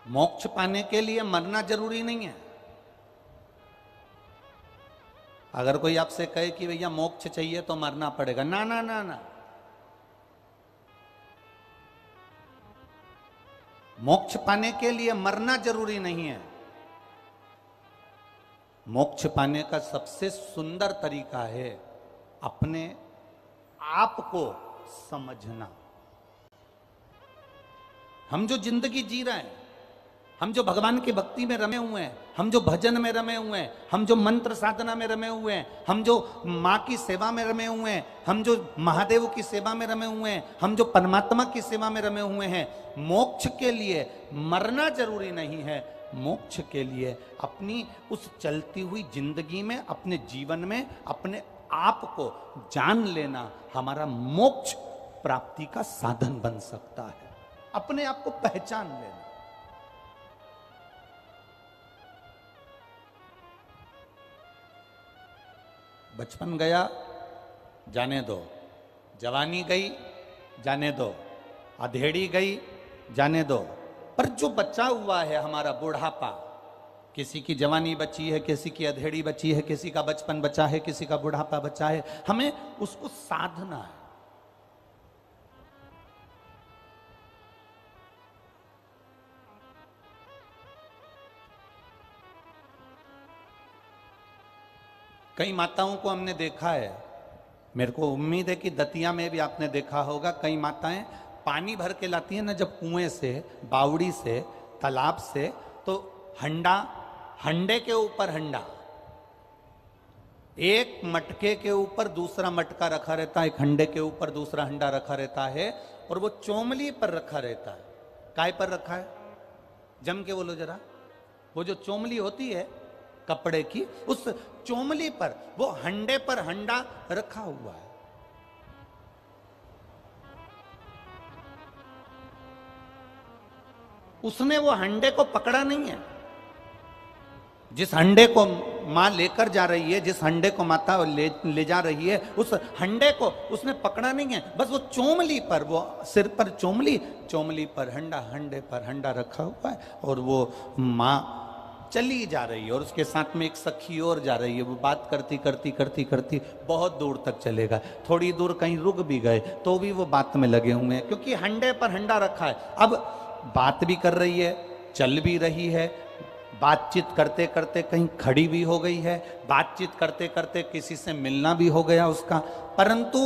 मोक्ष पाने के लिए मरना जरूरी नहीं है। अगर कोई आपसे कहे कि भैया मोक्ष चाहिए तो मरना पड़ेगा, ना ना ना ना, मोक्ष पाने के लिए मरना जरूरी नहीं है। मोक्ष पाने का सबसे सुंदर तरीका है अपने आप को समझना। हम जो जिंदगी जी रहे हैं, हम जो भगवान की भक्ति में रमे हुए हैं, हम जो भजन में रमे हुए हैं, हम जो मंत्र साधना में रमे हुए हैं, हम जो माँ की सेवा में रमे हुए हैं, हम जो महादेव की सेवा में रमे हुए हैं, हम जो परमात्मा की सेवा में रमे हुए हैं, मोक्ष के लिए मरना जरूरी नहीं है। मोक्ष के लिए अपनी उस चलती हुई जिंदगी में, अपने जीवन में अपने आप को जान लेना हमारा मोक्ष प्राप्ति का साधन बन सकता है। अपने आप को पहचान लेना। बचपन गया जाने दो, जवानी गई जाने दो, अधेड़ी गई जाने दो, पर जो बचा हुआ है हमारा बुढ़ापा, किसी की जवानी बची है, किसी की अधेड़ी बची है, किसी का बचपन बचा है, किसी का बुढ़ापा बचा है, हमें उसको साधना है। कई माताओं को हमने देखा है, मेरे को उम्मीद है कि दतिया में भी आपने देखा होगा, कई माताएं पानी भर के लाती हैं ना जब कुएं से, बावड़ी से, तालाब से, तो हंडे के ऊपर हंडा, एक मटके के ऊपर दूसरा मटका रखा रहता है, एक हंडे के ऊपर दूसरा हंडा रखा रहता है, और वो चोमली पर रखा रहता है। काय पर रखा है? जम के बोलो जरा। वो जो चोमली होती है कपड़े की, उस चोमली पर, वो हंडे पर हंडा रखा हुआ है। उसने वो हंडे को पकड़ा नहीं है। जिस हंडे को मां लेकर जा रही है, जिस हंडे को माता ले जा रही है, उस हंडे को उसने पकड़ा नहीं है। बस वो चोमली पर, वो सिर पर चोमली, चोमली पर हंडा, हंडे पर हंडा रखा हुआ है, और वो मां चली जा रही है, और उसके साथ में एक सखी और जा रही है। वो बात करती करती करती करती बहुत दूर तक चलेगा। थोड़ी दूर कहीं रुक भी गए तो भी वो बात में लगे हुए हैं, क्योंकि हंडे पर हंडा रखा है। अब बात भी कर रही है, चल भी रही है, बातचीत करते करते कहीं खड़ी भी हो गई है, बातचीत करते करते किसी से मिलना भी हो गया उसका, परंतु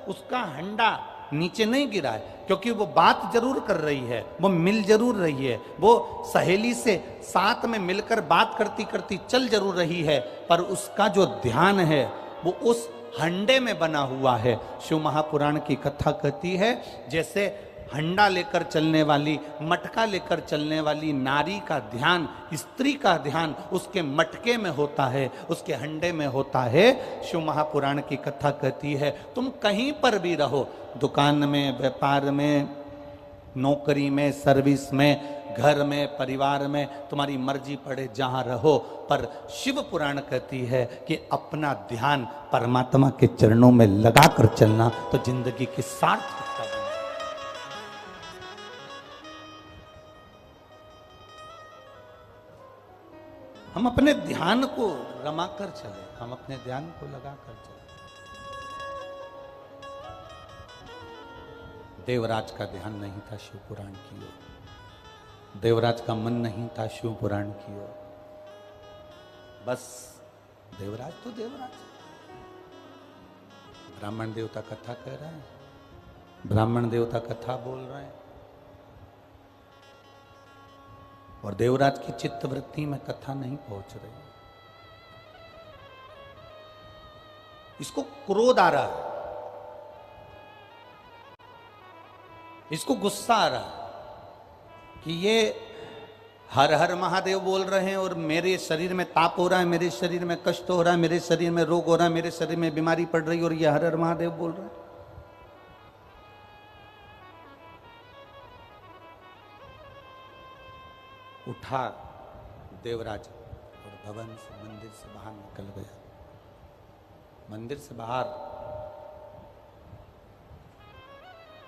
उसका हंडा नीचे नहीं गिरा है, क्योंकि वो बात जरूर कर रही है, वो मिल जरूर रही है, वो सहेली से साथ में मिलकर बात करती करती चल जरूर रही है, पर उसका जो ध्यान है वो उस हंडे में बना हुआ है। शिव महापुराण की कथा कहती है, जैसे हंडा लेकर चलने वाली, मटका लेकर चलने वाली नारी का ध्यान, स्त्री का ध्यान उसके मटके में होता है, उसके हंडे में होता है। शिव महापुराण की कथा कहती है, तुम कहीं पर भी रहो, दुकान में, व्यापार में, नौकरी में, सर्विस में, घर में, परिवार में, तुम्हारी मर्जी पड़े जहां रहो, पर शिव पुराण कहती है कि अपना ध्यान परमात्मा के चरणों में लगाकर चलना तो जिंदगी की सार्थकता। हम अपने ध्यान को रमाकर चले, हम अपने ध्यान को लगाकर चले। देवराज का ध्यान नहीं था शिव पुराण की ओर, देवराज का मन नहीं था शिव पुराण की ओर। बस देवराज तो देवराज, ब्राह्मण देवता कथा कह रहे हैं, ब्राह्मण देवता कथा बोल रहे हैं, और देवराज की चित्त वृत्ति में कथा नहीं पहुंच रही। इसको क्रोध आ रहा है, इसको गुस्सा आ रहा है कि ये हर हर महादेव बोल रहे हैं और मेरे शरीर में ताप हो रहा है, मेरे शरीर में कष्ट हो रहा है, मेरे शरीर में रोग हो रहा है, मेरे शरीर में बीमारी पड़ रही है, और ये हर हर महादेव बोल रहे हैं। उठा देवराज और भवन से, मंदिर से बाहर निकल गया। मंदिर से बाहर,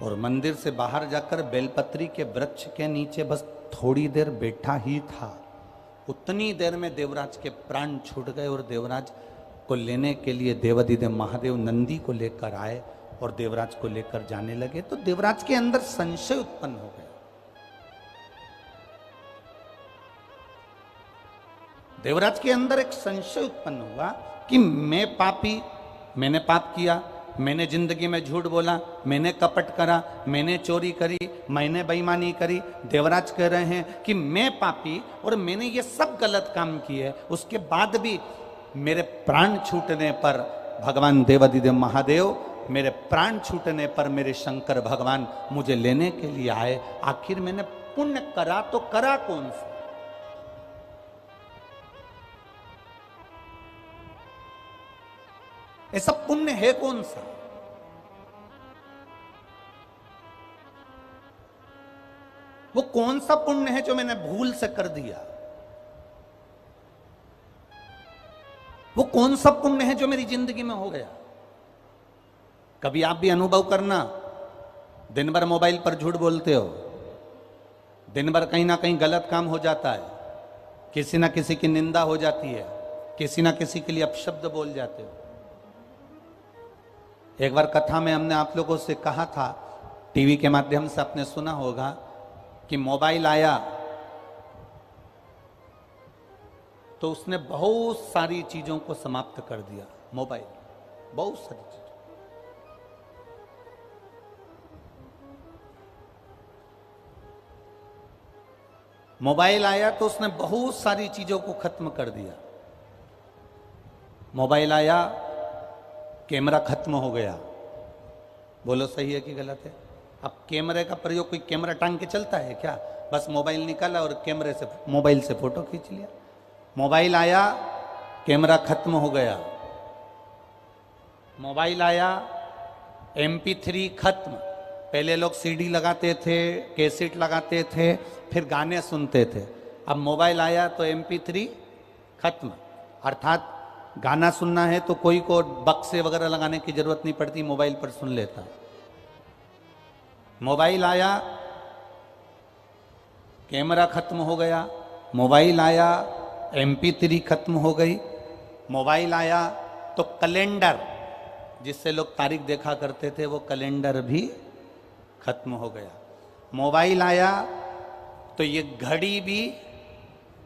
और मंदिर से बाहर जाकर बेलपत्री के वृक्ष के नीचे बस थोड़ी देर बैठा ही था, उतनी देर में देवराज के प्राण छूट गए और देवराज को लेने के लिए देवाधिदेव महादेव नंदी को लेकर आए और देवराज को लेकर जाने लगे। तो देवराज के अंदर संशय उत्पन्न हो गया। देवराज के अंदर एक संशय उत्पन्न हुआ कि मैं पापी, मैंने पाप किया, मैंने जिंदगी में झूठ बोला, मैंने कपट करा, मैंने चोरी करी, मैंने बेईमानी करी। देवराज कह रहे हैं कि मैं पापी और मैंने ये सब गलत काम किए, उसके बाद भी मेरे प्राण छूटने पर भगवान देवाधिदेव महादेव, मेरे प्राण छूटने पर मेरे शंकर भगवान मुझे लेने के लिए आए। आखिर मैंने पुण्य करा तो करा कौन सा? ऐसा पुण्य है कौन सा? वो कौन सा पुण्य है जो मैंने भूल से कर दिया? वो कौन सा पुण्य है जो मेरी जिंदगी में हो गया? कभी आप भी अनुभव करना, दिन भर मोबाइल पर झूठ बोलते हो, दिन भर कहीं ना कहीं गलत काम हो जाता है, किसी ना किसी की निंदा हो जाती है, किसी ना किसी के लिए अपशब्द बोल जाते हो। एक बार कथा में हमने आप लोगों से कहा था, टीवी के माध्यम से आपने सुना होगा कि मोबाइल आया तो उसने बहुत सारी चीजों को समाप्त कर दिया। मोबाइल बहुत सारी चीज, मोबाइल आया तो उसने बहुत सारी चीजों को खत्म कर दिया। मोबाइल आया, कैमरा खत्म हो गया। बोलो सही है कि गलत है? अब कैमरे का प्रयोग, कोई कैमरा टांग के चलता है क्या? बस मोबाइल निकाला और कैमरे से, मोबाइल से फोटो खींच लिया। मोबाइल आया, कैमरा खत्म हो गया। मोबाइल आया, MP3 खत्म। पहले लोग CD लगाते थे, कैसेट लगाते थे, फिर गाने सुनते थे। अब मोबाइल आया तो MP3 खत्म। अर्थात गाना सुनना है तो कोई को बक्से वगैरह लगाने की जरूरत नहीं पड़ती, मोबाइल पर सुन लेता। मोबाइल आया, कैमरा खत्म हो गया। मोबाइल आया, MP3 खत्म हो गई। मोबाइल आया तो कैलेंडर, जिससे लोग तारीख देखा करते थे, वो कैलेंडर भी खत्म हो गया। मोबाइल आया तो ये घड़ी भी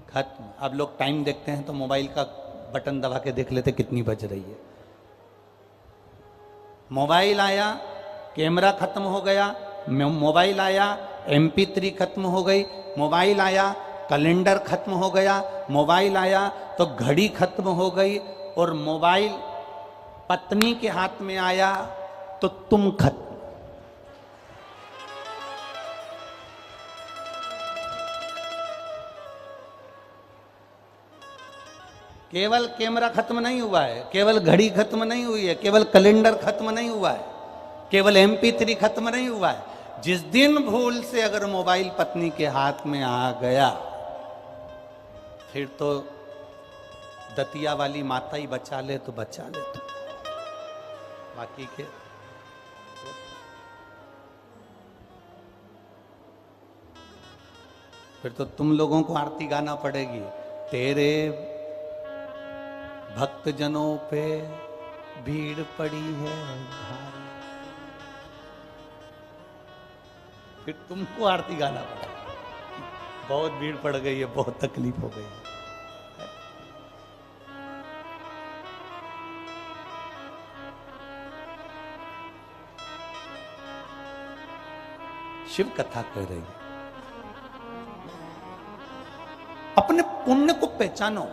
खत्म। अब लोग टाइम देखते हैं तो मोबाइल का बटन दबा के देख लेते कितनी बज रही है। मोबाइल आया, कैमरा खत्म हो गया। मोबाइल आया, MP3 खत्म हो गई। मोबाइल आया, कैलेंडर खत्म हो गया। मोबाइल आया तो घड़ी खत्म हो गई। और मोबाइल पत्नी के हाथ में आया तो तुम खत्म। केवल कैमरा खत्म नहीं हुआ है, केवल घड़ी खत्म नहीं हुई है, केवल कैलेंडर खत्म नहीं हुआ है, केवल MP3 खत्म नहीं हुआ है। जिस दिन भूल से अगर मोबाइल पत्नी के हाथ में आ गया, फिर तो दतिया वाली माता ही बचा ले तो बचा ले, तो बाकी के फिर तो तुम लोगों को आरती गाना पड़ेगी। तेरे भक्त जनों पे भीड़ पड़ी है भारी, फिर तुमको आरती गाना पड़ेगा। बहुत भीड़ पड़ गई है, बहुत तकलीफ हो गई है। शिव कथा कह रही है, अपने पुण्य को पहचानो।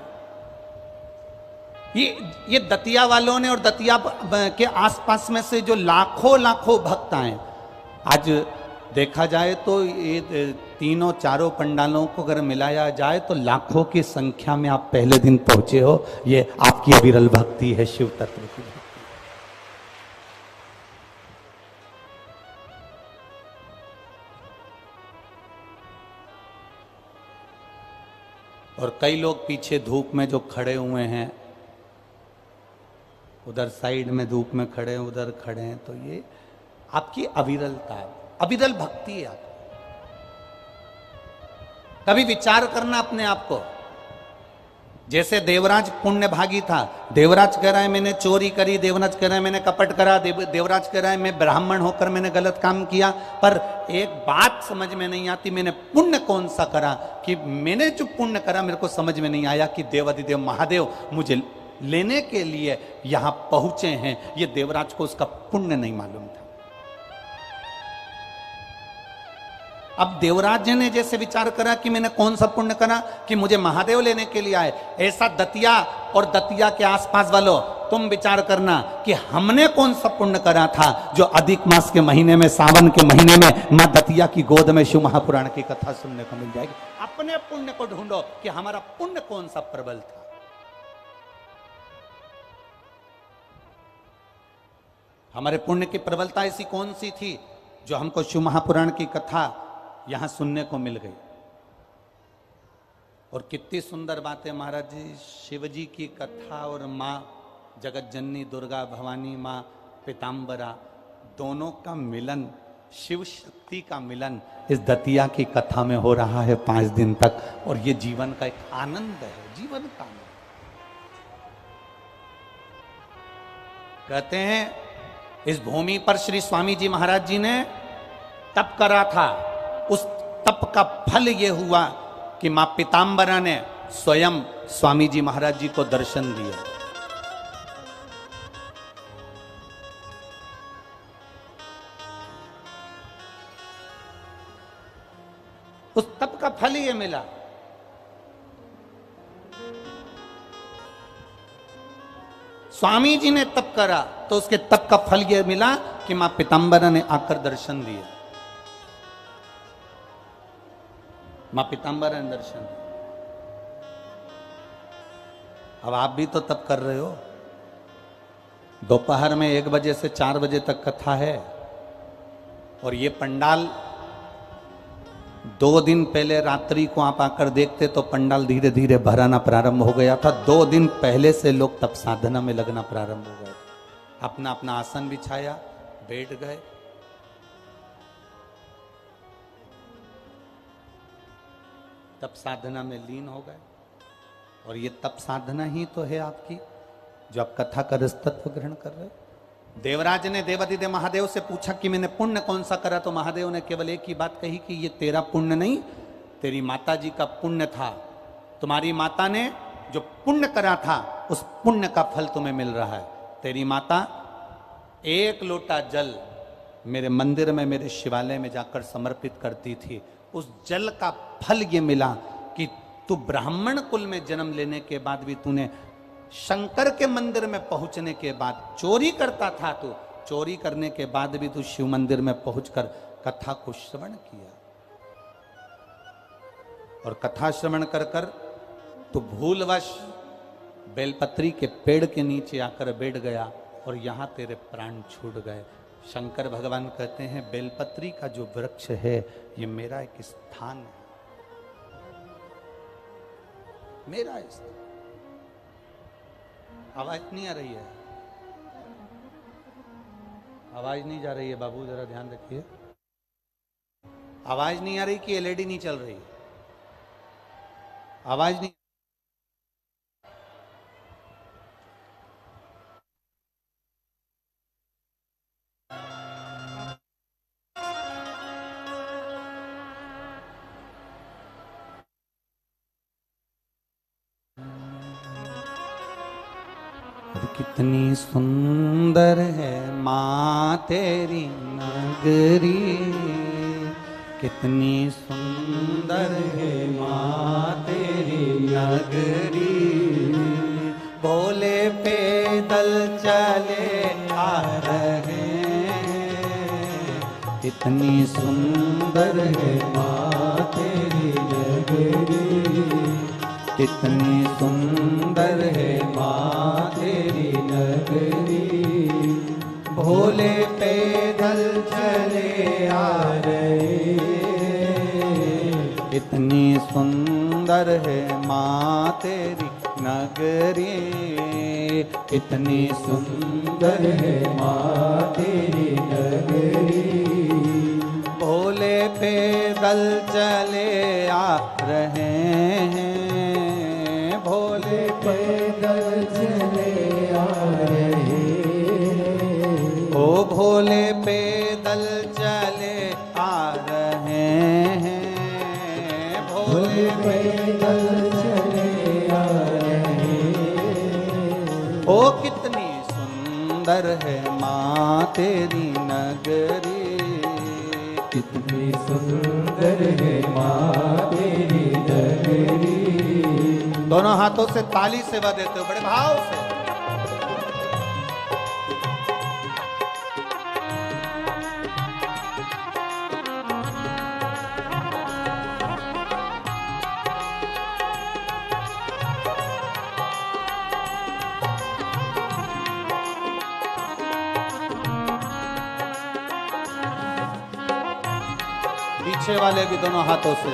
ये दतिया वालों ने और दतिया के आसपास में से जो लाखों लाखों भक्त आए, आज देखा जाए तो ये तीनों चारों पंडालों को अगर मिलाया जाए तो लाखों की संख्या में आप पहले दिन पहुंचे हो। ये आपकी अविरल भक्ति है, शिव तत्व की। और कई लोग पीछे धूप में जो खड़े हुए हैं, उधर साइड में धूप में खड़े हैं, उधर खड़े हैं, तो ये आपकी अविरलता है, अविरल भक्ति है। आप कभी विचार करना अपने आप को। जैसे देवराज पुण्य भागी था, देवराज कह रहा है मैंने चोरी करी, देवराज कह रहा है मैंने कपट करा, देवराज कह रहा है मैं ब्राह्मण होकर मैंने गलत काम किया, पर एक बात समझ में नहीं आती, मैंने पुण्य कौन सा करा कि मैंने जो पुण्य करा मेरे को समझ में नहीं आया कि देवाधिदेव महादेव मुझे लेने के लिए यहां पहुंचे हैं। ये देवराज को उसका पुण्य नहीं मालूम था। अब देवराज ने जैसे विचार करा कि मैंने कौन सा पुण्य करा कि मुझे महादेव लेने के लिए आए, ऐसा दतिया और दतिया के आसपास वालों तुम विचार करना कि हमने कौन सा पुण्य करा था जो अधिक मास के महीने में, सावन के महीने में मां दतिया की गोद में शिव महापुराण की कथा सुनने को मिल जाएगी। अपने पुण्य को ढूंढो कि हमारा पुण्य कौन सा प्रबल था। हमारे पुण्य की प्रबलता ऐसी कौन सी थी जो हमको शिव महापुराण की कथा यहां सुनने को मिल गई। और कितनी सुंदर बात है महाराज जी, शिव जी की कथा और मां जगत जननी दुर्गा भवानी, मां पीताम्बरा, दोनों का मिलन, शिव शक्ति का मिलन इस दतिया की कथा में हो रहा है 5 दिन तक। और ये जीवन का एक आनंद है, जीवन का आनंद। कहते हैं इस भूमि पर श्री स्वामी जी महाराज जी ने तप करा था। उस तप का फल यह हुआ कि मां पीताम्बरा ने स्वयं स्वामी जी महाराज जी को दर्शन दिया। उस तप का फल यह मिला। स्वामी जी ने तप करा तो उसके तप का फल यह मिला कि मां पीताम्बरा ने आकर दर्शन दिया। मां पीताम्बरा ने दर्शन दिया। अब आप भी तो तप कर रहे हो। दोपहर में 1 बजे से 4 बजे तक कथा है और ये पंडाल 2 दिन पहले रात्रि को आप आकर देखते तो पंडाल धीरे धीरे भराना प्रारंभ हो गया था। 2 दिन पहले से लोग तप साधना में लगना प्रारंभ हो गए। अपना अपना आसन बिछाया, बैठ गए। तप साधना में लीन हो गए। और ये तप साधना ही तो है आपकी जो आप कथा का रसतत्व ग्रहण कर रहे हो। देवराज ने देवाधिदेव महादेव से पूछा कि मैंने पुण्य कौन सा करा, तो महादेव ने केवल एक ही बात कही कि ये तेरा पुण्य नहीं, तेरी माता जी का पुण्य था। तुम्हारी माता ने जो पुण्य करा था उस पुण्य का फल तुम्हें मिल रहा है। तेरी माता 1 लोटा जल मेरे मंदिर में, मेरे शिवालय में जाकर समर्पित करती थी। उस जल का फल ये मिला कि तू ब्राह्मण कुल में जन्म लेने के बाद भी तूने शंकर के मंदिर में पहुंचने के बाद, चोरी करता था तू, चोरी करने के बाद भी तू शिव मंदिर में पहुंचकर कथा को श्रवण किया। और कथा श्रवण कर कर तू भूलवश बेलपत्री के पेड़ के नीचे आकर बैठ गया और यहां तेरे प्राण छूट गए। शंकर भगवान कहते हैं बेलपत्री का जो वृक्ष है ये मेरा एक स्थान है, मेरा स्थान। आवाज नहीं आ रही है, आवाज नहीं जा रही है बाबू, जरा ध्यान रखिए। आवाज नहीं आ रही कि एलईडी नहीं चल रही? आवाज नहीं। कितनी सुंदर है माँ तेरी नगरी, कितनी सुंदर है माँ तेरी नगरी। भोले पैदल चले आ रहे हैं, कितनी सुंदर है माँ तेरी नगरी, कितनी सुंदर है माँ तेरी नगरी। भोले पैदल चले आ रहे, कितनी सुंदर है माँ तेरी नगरी, कितनी सुंदर है माँ तेरी नगरी। भोले पैदल चले आ रहे हैं, भोले पैदल चले आ रहे हैं, ओ भोले पैदल चले आ रहे हैं, भोले पैदल चले आ रहे हैं। ओ कितनी सुंदर है माँ तेरी नगरी, कितनी सुंदर है माँ तेरी नगरी। दोनों हाथों से ताली सेवा देते हो बड़े भाव से। पीछे वाले भी दोनों हाथों से।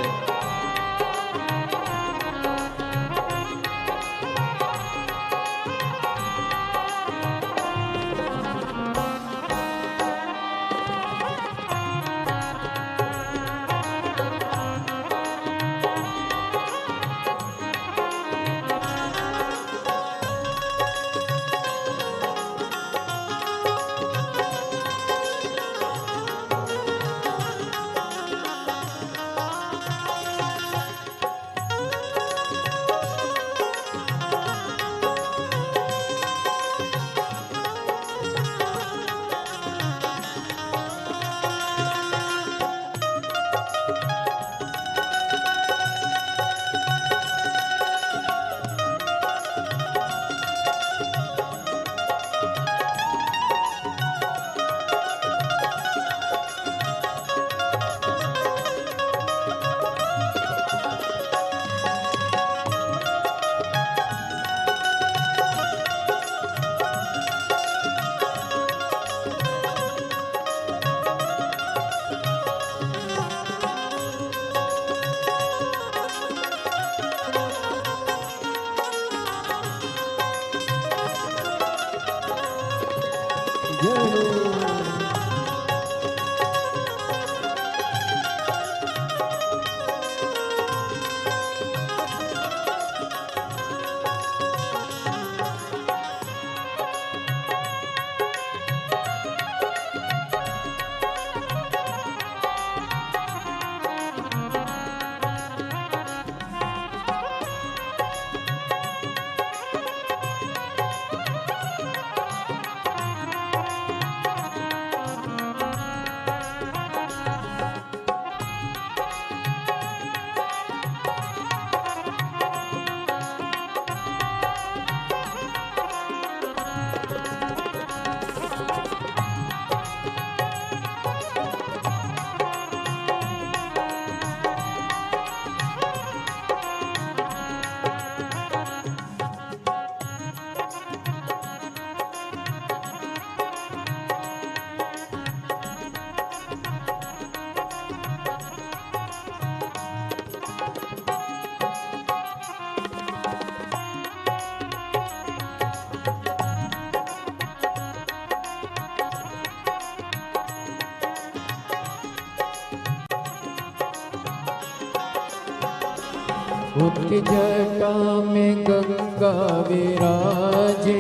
उनकी जटा में गंगा विराजे,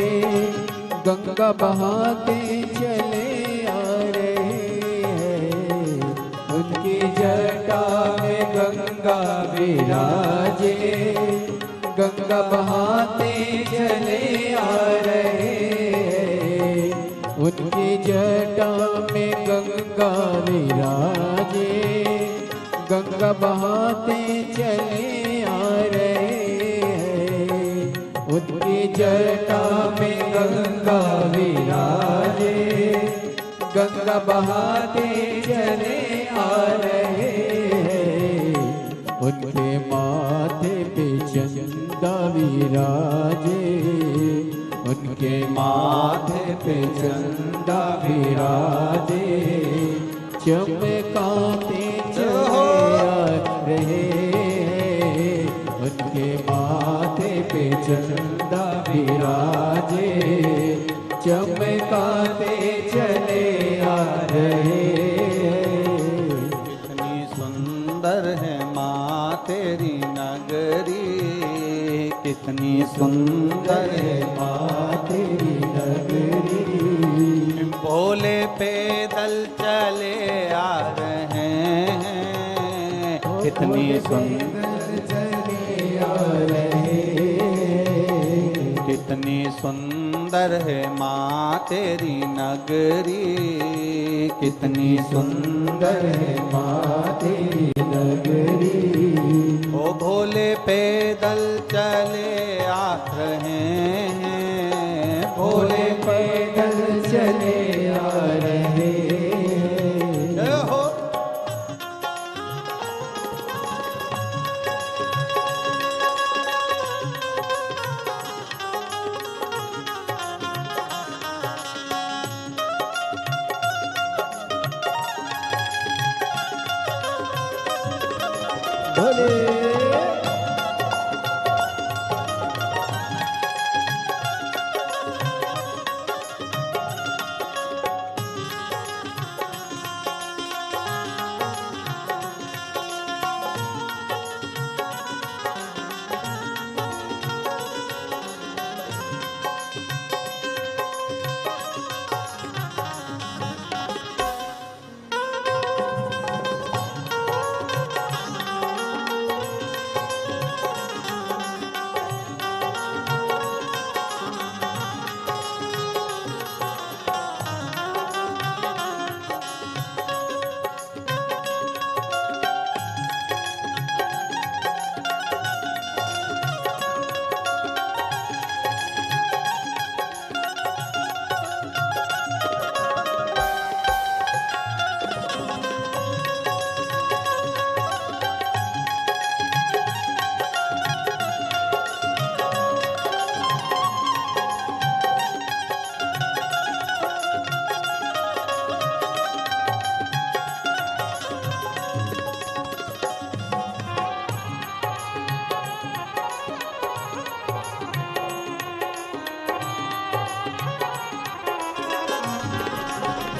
गंगा बहाते चले आ रहे हैं। उनकी जटा में गंगा विराजे, गंगा बहाते चले आ रहे हैं। उनकी जटा में गंगा विराजे, गंगा बहाते चले आ रहे हैं। उनकी जटा में गंगा विराजे, गंगा बहाते चले आ रहे हैं। उनके माथे पे चंदा विराजे, उनके माथे पे चंदा विराजे, चमकाते चले आ रहे हैं। उनके माथे पे चंदा विराजे, चमकाते चले आ रहे हैं। कितनी नगरी, कितनी सुंदर है माँ तेरी नगरी। भोले पैदल चले आ रहे हैं, कितनी सुंदर चले आ रहे, कितनी सुंदर है माँ तेरी नगरी, कितनी सुंदर है माँ तेरी नगरी। ओ भोले पैदल चले आ रहे हैं, भोले पैदल चले आ रहे, जय हो। भोले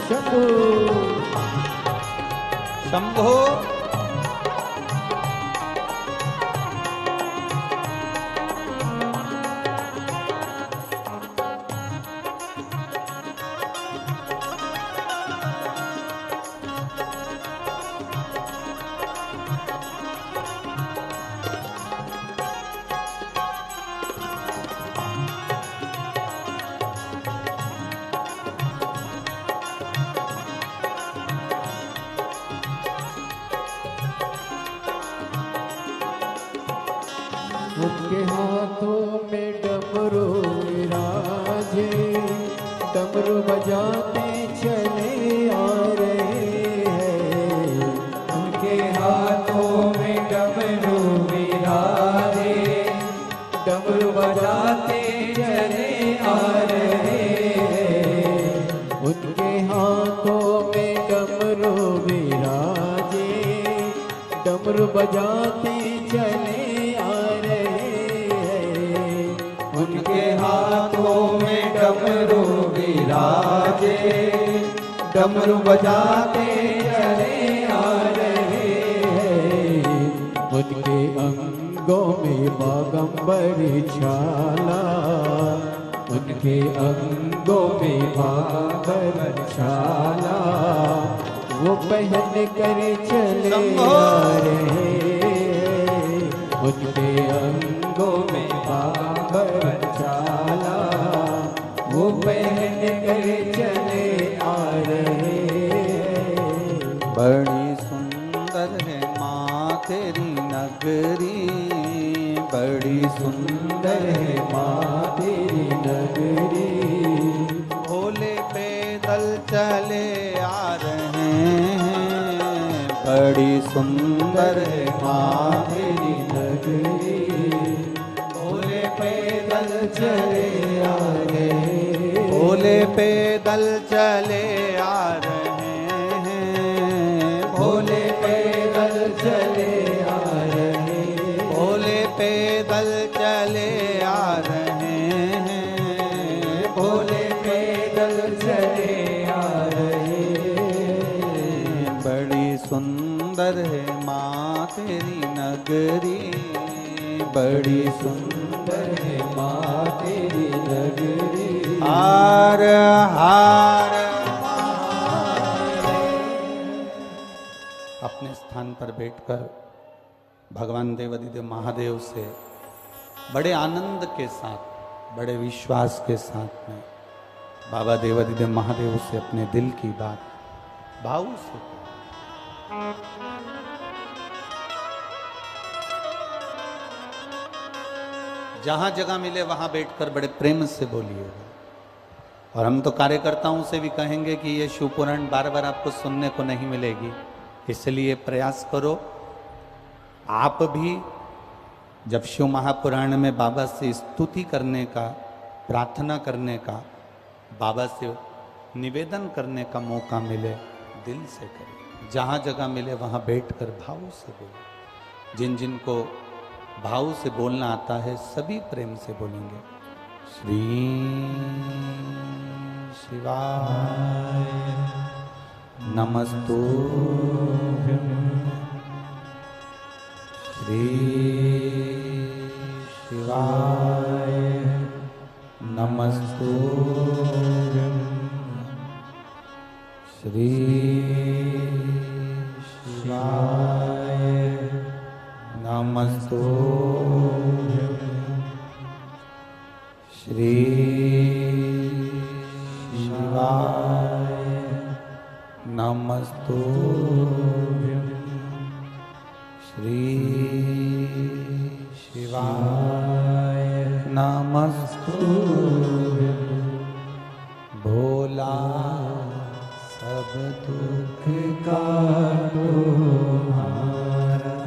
शंभू शंभो उनके हाथों में डमरू विराजे, डमरू बजाते चले आ रहे हैं। उनके हाथों में डमरू विराजे, डमरू बजाते चले आ रहे हैं। उनके हाथों में डमरू विराजे, डमरू बजाते चले उनके हाथों में डमरू विराजे, डमरू बजाते चले आ रहे हैं। उनके अंगों में बागंबरी छाला, उनके अंगों में बागंबरी छाला, वो पहन कर चले आ रहे हैं। उनके अंगों में बागंबरी छाला, वो पहन कर चले आ रहे हैं। बड़ी सुंदर है माँ तेरी नगरी, बड़ी सुंदर है माँ तेरी नगरी। भोले पैदल चले आ रहे हैं, बड़ी सुंदर है माँ तेरी नगरी। भोले पैदल चले आ रहे, भोले पैदल चले आ रहे हैं, भोले पैदल चले आ रहे, भोले पैदल चले आ रहे हैं, भोले पैदल चले आ रहे। बड़ी सुंदर है माँ तेरी नगरी, बड़ी सुंदर है माँ तेरी नगरी। हर हर अपने स्थान पर बैठकर भगवान देवाधिदेव महादेव से बड़े आनंद के साथ, बड़े विश्वास के साथ में बाबा देवाधिदेव महादेव से अपने दिल की बात भाव से जहां जगह मिले वहां बैठकर बड़े प्रेम से बोलिएगा। और हम तो कार्यकर्ताओं से भी कहेंगे कि ये शिव पुराण बार बार आपको सुनने को नहीं मिलेगी, इसलिए प्रयास करो आप भी जब शिव महापुराण में बाबा से स्तुति करने का, प्रार्थना करने का, बाबा से निवेदन करने का मौका मिले, दिल से करें। जहाँ जगह मिले वहाँ बैठकर भाव से बोलें। जिन जिन को भाव से बोलना आता है सभी प्रेम से बोलेंगे। श्री शिवाय नमस्तु, श्री शिवाय नमस्तु, श्री शिवाय नमस्तु, श्री शिवाय नमस्तु, श्री शिवाय नमस्तु। भोला सब दुख काटो हमारा,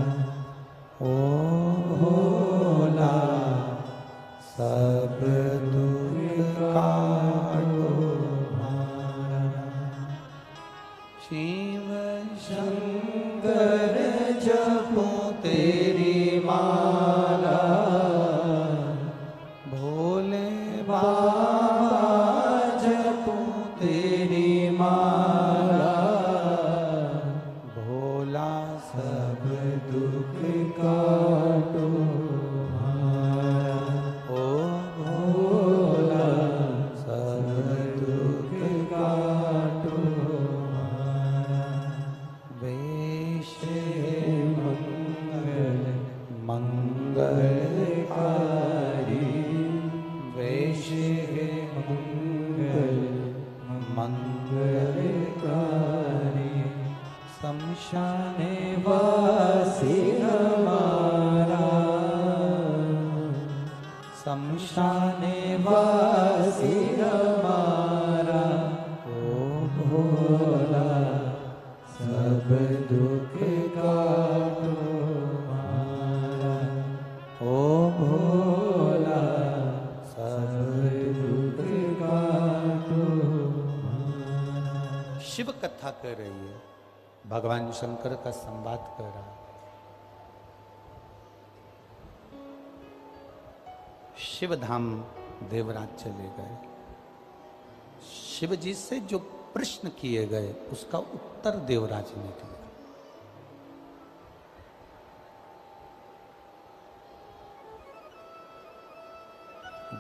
ओ भोला सब दुख काटो हमारा। शिव शंकर जपो तेरी माला, भोले बाबा जपो तेरी माला, भोला सब दुख काटो हमारा, ओ भोला सब दुख काटो हमारा। वेश मंगल मंगलकारी, वेश मंगल मंगलकारी, शमशाने वासी हमारा, शमशाने वासी हमारा, ओ भोला सब दुख काटो हमारा, ओ भोला सब दुख काटो हमारा। शिव कथा कर रही है, भगवान शंकर का संवाद कर रहा है। शिव धाम देवराज चले गए। शिव जी से जो प्रश्न किए गए उसका उत्तर देवराज ने दिया।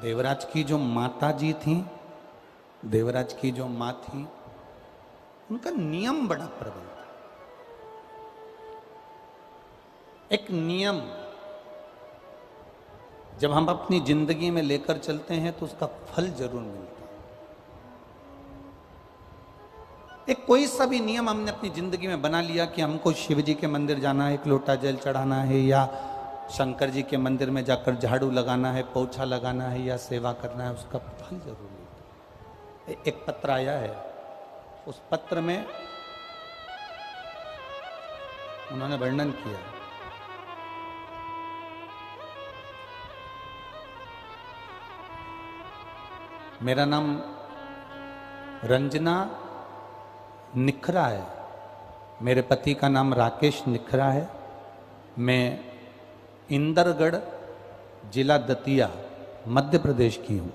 देवराज की जो माता जी थी, देवराज की जो माँ थी, उनका नियम बड़ा प्रबल था। एक नियम जब हम अपनी जिंदगी में लेकर चलते हैं तो उसका फल जरूर मिलता है। एक कोई सा भी नियम हमने अपनी जिंदगी में बना लिया कि हमको शिव जी के मंदिर जाना है, एक लोटा जल चढ़ाना है, या शंकर जी के मंदिर में जाकर झाड़ू लगाना है, पोछा लगाना है, या सेवा करना है, उसका फल जरूर मिलता है। एक पत्र आया है, उस पत्र में उन्होंने वर्णन किया, मेरा नाम रंजना निखरा है, मेरे पति का नाम राकेश निखरा है, मैं इंदरगढ़ जिला दतिया मध्य प्रदेश की हूँ।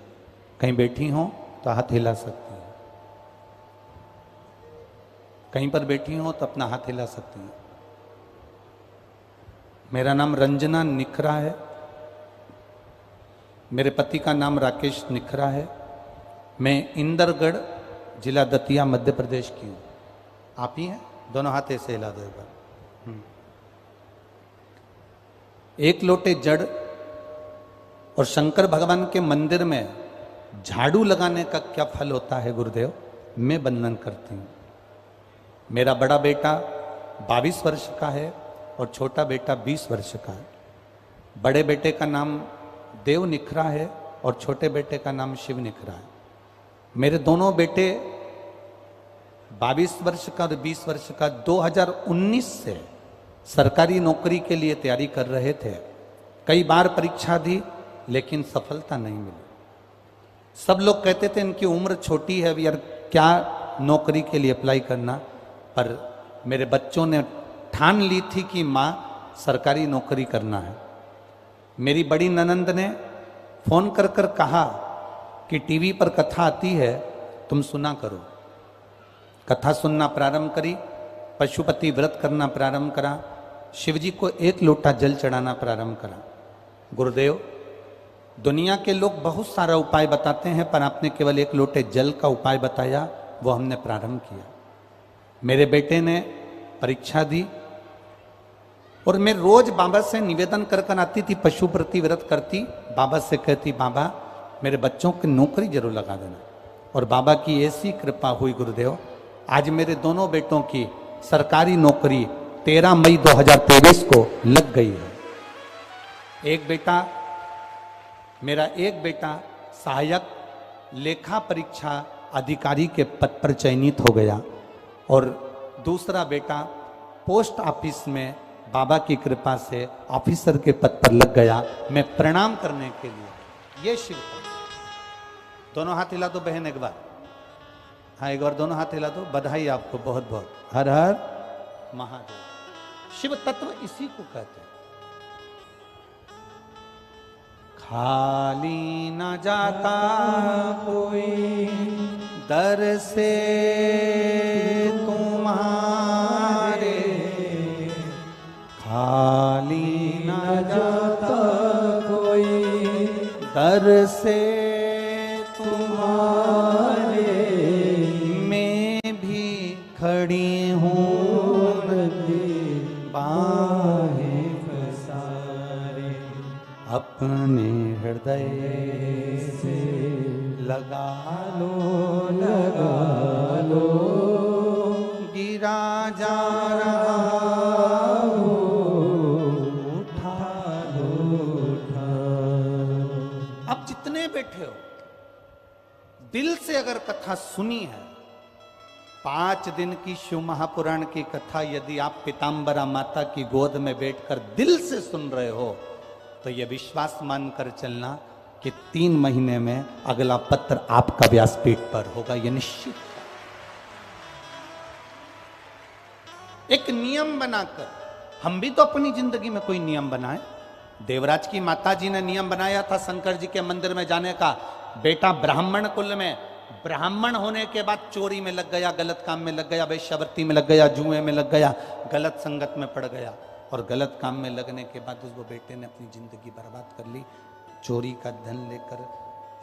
कहीं बैठी हो तो हाथ हिला सकती हैं, कहीं पर बैठी हो तो अपना हाथ हिला सकती हैं। मेरा नाम रंजना निखरा है, मेरे पति का नाम राकेश निखरा है। मैं इंदरगढ़ जिला दतिया मध्य प्रदेश की हूँ। आप ही हैं? दोनों हाथ ऐसे हिला दो एक बार। एक लोटे जड़ और शंकर भगवान के मंदिर में झाड़ू लगाने का क्या फल होता है गुरुदेव, मैं वर्णन करती हूँ। मेरा बड़ा बेटा 22 वर्ष का है और छोटा बेटा 20 वर्ष का है। बड़े बेटे का नाम देव निखरा है और छोटे बेटे का नाम शिव निखरा है। मेरे दोनों बेटे 22 वर्ष का और 20 वर्ष का 2019 से सरकारी नौकरी के लिए तैयारी कर रहे थे। कई बार परीक्षा दी लेकिन सफलता नहीं मिली। सब लोग कहते थे इनकी उम्र छोटी है, यार क्या नौकरी के लिए अप्लाई करना। पर मेरे बच्चों ने ठान ली थी कि माँ सरकारी नौकरी करना है। मेरी बड़ी ननंद ने फोन कर कर कहा कि टीवी पर कथा आती है, तुम सुना करो। कथा सुनना प्रारंभ करी, पशुपति व्रत करना प्रारंभ करा, शिवजी को 1 लोटा जल चढ़ाना प्रारंभ करा। गुरुदेव, दुनिया के लोग बहुत सारा उपाय बताते हैं, पर आपने केवल 1 लोटे जल का उपाय बताया, वो हमने प्रारंभ किया। मेरे बेटे ने परीक्षा दी और मैं रोज बाबा से निवेदन कर कर आती थी, पशुपति व्रत करती, बाबा से कहती बाबा मेरे बच्चों की नौकरी जरूर लगा देना। और बाबा की ऐसी कृपा हुई गुरुदेव, आज मेरे दोनों बेटों की सरकारी नौकरी 13 मई 2023 को लग गई है। मेरा एक बेटा सहायक लेखा परीक्षा अधिकारी के पद पर चयनित हो गया और दूसरा बेटा पोस्ट ऑफिस में बाबा की कृपा से ऑफिसर के पद पर लग गया। मैं प्रणाम करने के लिए ये शिव का, दोनों हाथ हिला दो बहन एक बार। हाँ एक बार दोनों हाथ हिला दो। बधाई आपको बहुत बहुत। हर हर महादेव। शिव तत्व इसी को कहते हैं। खाली न जाता कोई दर से तुम्हारे, खाली न जाता कोई दर से तुम्हारे, मैं भी खड़ी हूँ बाहें पसारे, अपने हृदय से लगा लो, गिरा जा रहा उठा लो। अब जितने बैठे हो दिल से अगर कथा सुनी है, 5 दिन की शिव महापुराण की कथा यदि आप पीताम्बरा माता की गोद में बैठकर दिल से सुन रहे हो, तो यह विश्वास मानकर चलना कि 3 महीने में अगला पत्र आपका व्यासपीठ पर होगा, यह निश्चित। एक नियम बनाकर, हम भी तो अपनी जिंदगी में कोई नियम बनाए। देवराज की माता जी ने नियम बनाया था शंकर जी के मंदिर में जाने का। बेटा ब्राह्मण कुल में, ब्राह्मण होने के बाद चोरी में लग गया, गलत काम में लग गया, वेश्यावृत्ति में लग गया, जुए में लग गया, गलत संगत में पड़ गया। और गलत काम में लगने के बाद उस बेटे ने अपनी जिंदगी बर्बाद कर ली। चोरी का धन लेकर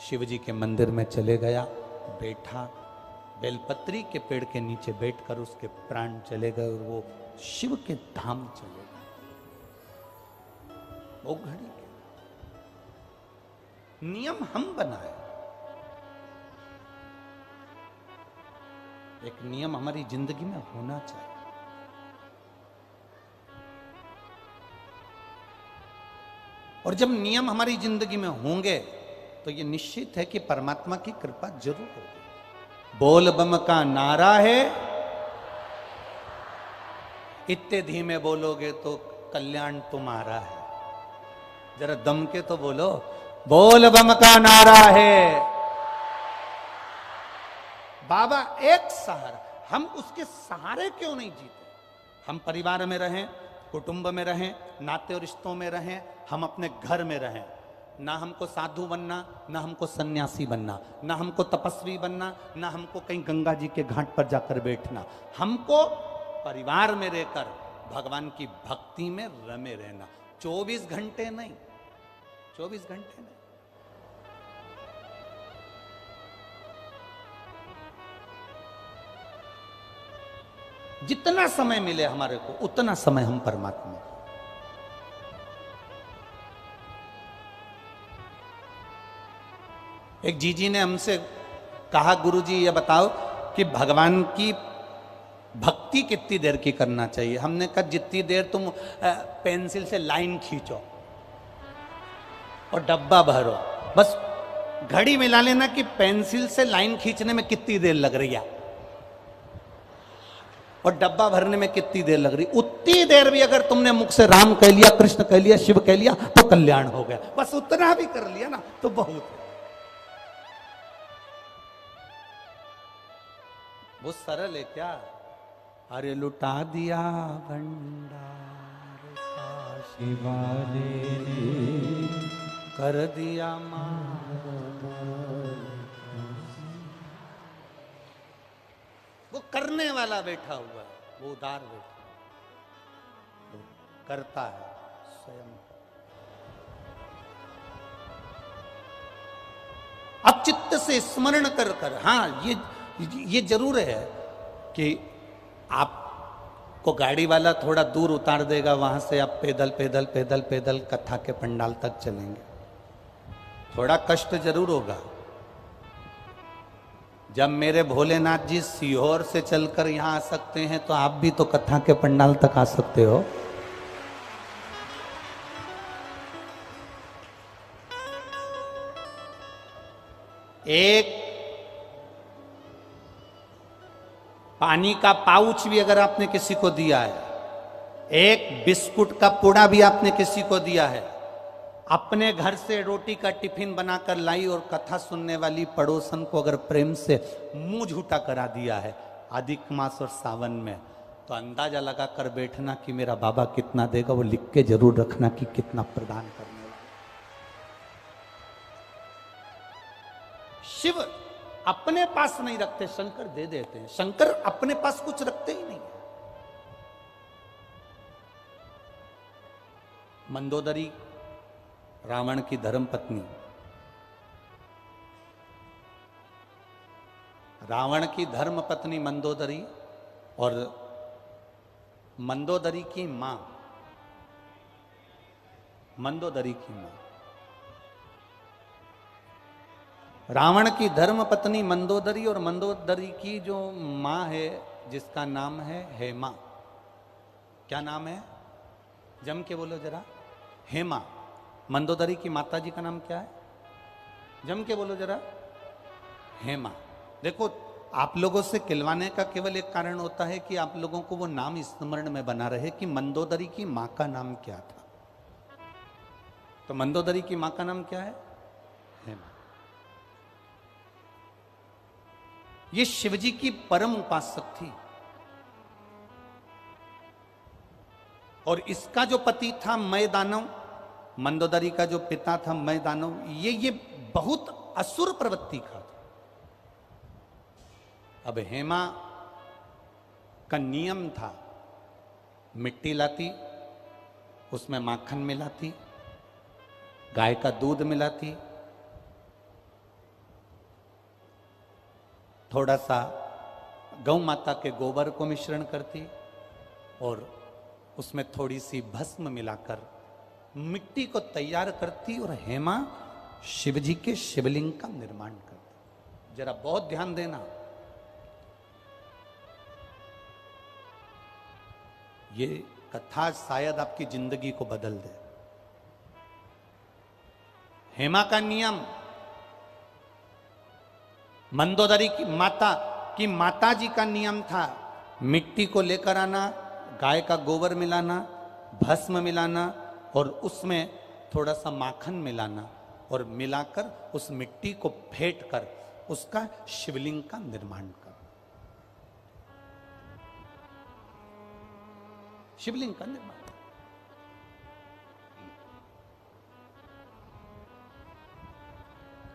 शिव जी के मंदिर में चले गया, बैठा, बेलपत्री के पेड़ के नीचे बैठकर उसके प्राण चले गए और वो शिव के धाम चले गए। वो घड़ी के नियम हम बनाए। एक नियम हमारी जिंदगी में होना चाहिए। और जब नियम हमारी जिंदगी में होंगे तो ये निश्चित है कि परमात्मा की कृपा जरूर होगी। बोल बम का नारा है, इतने धीमे बोलोगे तो कल्याण तुम्हारा है। जरा दम के तो बोलो, बोल बम का नारा है। बाबा एक सहारा, हम उसके सहारे क्यों नहीं जीते? हम परिवार में रहें, कुटुंब में रहें, नाते और रिश्तों में रहें, हम अपने घर में रहें। ना हमको साधु बनना, ना हमको सन्यासी बनना, ना हमको तपस्वी बनना, ना हमको कहीं गंगा जी के घाट पर जाकर बैठना। हमको परिवार में रहकर भगवान की भक्ति में रमे रहना। 24 घंटे नहीं, 24 घंटे नहीं, जितना समय मिले हमारे को उतना समय हम परमात्मा। एक जीजी ने हमसे कहा, गुरुजी ये बताओ कि भगवान की भक्ति कितनी देर की करना चाहिए। हमने कहा जितनी देर तुम पेंसिल से लाइन खींचो और डब्बा भरो, बस घड़ी मिला लेना कि पेंसिल से लाइन खींचने में कितनी देर लग रही है और डब्बा भरने में कितनी देर लग रही, उतनी देर भी अगर तुमने मुख से राम कह लिया, कृष्ण कह लिया, शिव कह लिया तो कल्याण हो गया। बस उतना भी कर लिया ना तो बहुत है। वो सरल है क्या? अरे लुटा दिया भंडार काशी वाले ने, कर दिया मार। वो करने वाला बैठा हुआ है, वो उदार बैठा, वो करता है स्वयं। अब चित्त से स्मरण कर कर, हाँ ये जरूर है कि आपको गाड़ी वाला थोड़ा दूर उतार देगा, वहां से आप पैदल पैदल पैदल पैदल कथा के पंडाल तक चलेंगे, थोड़ा कष्ट जरूर होगा। जब मेरे भोलेनाथ जी सीहोर से चलकर यहां आ सकते हैं तो आप भी तो कथा के पंडाल तक आ सकते हो। एक पानी का पाउच भी अगर आपने किसी को दिया है, एक बिस्कुट का पुड़ा भी आपने किसी को दिया है, अपने घर से रोटी का टिफिन बनाकर लाई और कथा सुनने वाली पड़ोसन को अगर प्रेम से मुंह झूठा करा दिया है अधिक मास और सावन में, तो अंदाजा लगा कर बैठना कि मेरा बाबा कितना देगा। वो लिख के जरूर रखना कि कितना प्रदान करने वाला। शिव अपने पास नहीं रखते, शंकर दे देते हैं। शंकर अपने पास कुछ रखते ही नहीं। मंदोदरी रावण की धर्म पत्नी, रावण की धर्म पत्नी मंदोदरी और मंदोदरी की मां, मंदोदरी की मां, रावण की धर्म पत्नी मंदोदरी और मंदोदरी की जो मां है जिसका नाम है हेमा। क्या नाम है? जम के बोलो जरा। हेमा। मंदोदरी की माता जी का नाम क्या है? जम के बोलो जरा। हेमा। देखो, आप लोगों से खिलवाने का केवल एक कारण होता है कि आप लोगों को वो नाम स्मरण में बना रहे कि मंदोदरी की मां का नाम क्या था। तो मंदोदरी की मां का नाम क्या है? हेमा। ये शिवजी की परम उपासक थी और इसका जो पति था मय दानव, मंदोदरी का जो पिता था मय दानव, ये बहुत असुर प्रवृत्ति का था। अब हेमा का नियम था, मिट्टी लाती, उसमें माखन मिलाती, गाय का दूध मिलाती, थोड़ा सा गौ माता के गोबर को मिश्रण करती और उसमें थोड़ी सी भस्म मिलाकर मिट्टी को तैयार करती और हेमा शिवजी के शिवलिंग का निर्माण करती। जरा बहुत ध्यान देना, ये कथा शायद आपकी जिंदगी को बदल दे। हेमा का नियम, मंदोदरी की माता जी का नियम था, मिट्टी को लेकर आना, गाय का गोबर मिलाना, भस्म मिलाना और उसमें थोड़ा सा माखन मिलाना और मिलाकर उस मिट्टी को फेंट कर उसका शिवलिंग का निर्माण कर, शिवलिंग का निर्माण।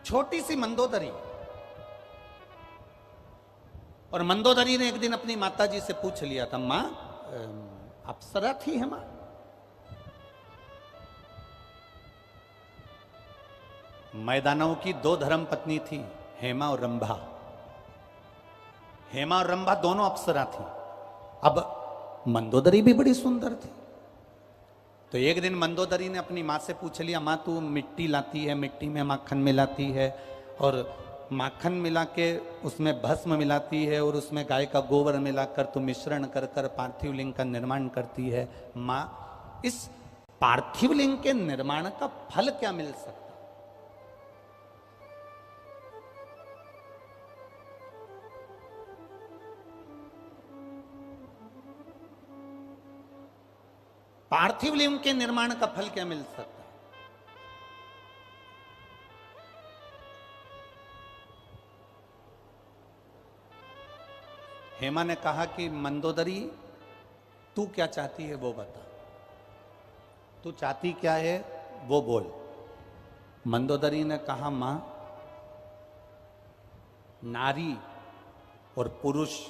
छोटी सी मंदोदरी, और मंदोदरी ने एक दिन अपनी माता जी से पूछ लिया था, मां अप्सरा थी हेमा? मैदानों की दो धर्म पत्नी थी, हेमा और रंभा। हेमा और रंभा दोनों अप्सरा थी। अब मंदोदरी भी बड़ी सुंदर थी। तो एक दिन मंदोदरी ने अपनी माँ से पूछ लिया, माँ तू मिट्टी लाती है, मिट्टी में माखन मिलाती है और माखन मिला के उसमें भस्म मिलाती है और उसमें गाय का गोबर मिलाकर तू मिश्रण कर कर पार्थिव लिंग का निर्माण करती है। माँ, इस पार्थिव लिंग के निर्माण का फल क्या मिल सकता? पार्थिव लिंग के निर्माण का फल क्या मिल सकता है? हेमा ने कहा कि मंदोदरी तू क्या चाहती है वो बता, तू चाहती क्या है वो बोल। मंदोदरी ने कहा, मां, नारी और पुरुष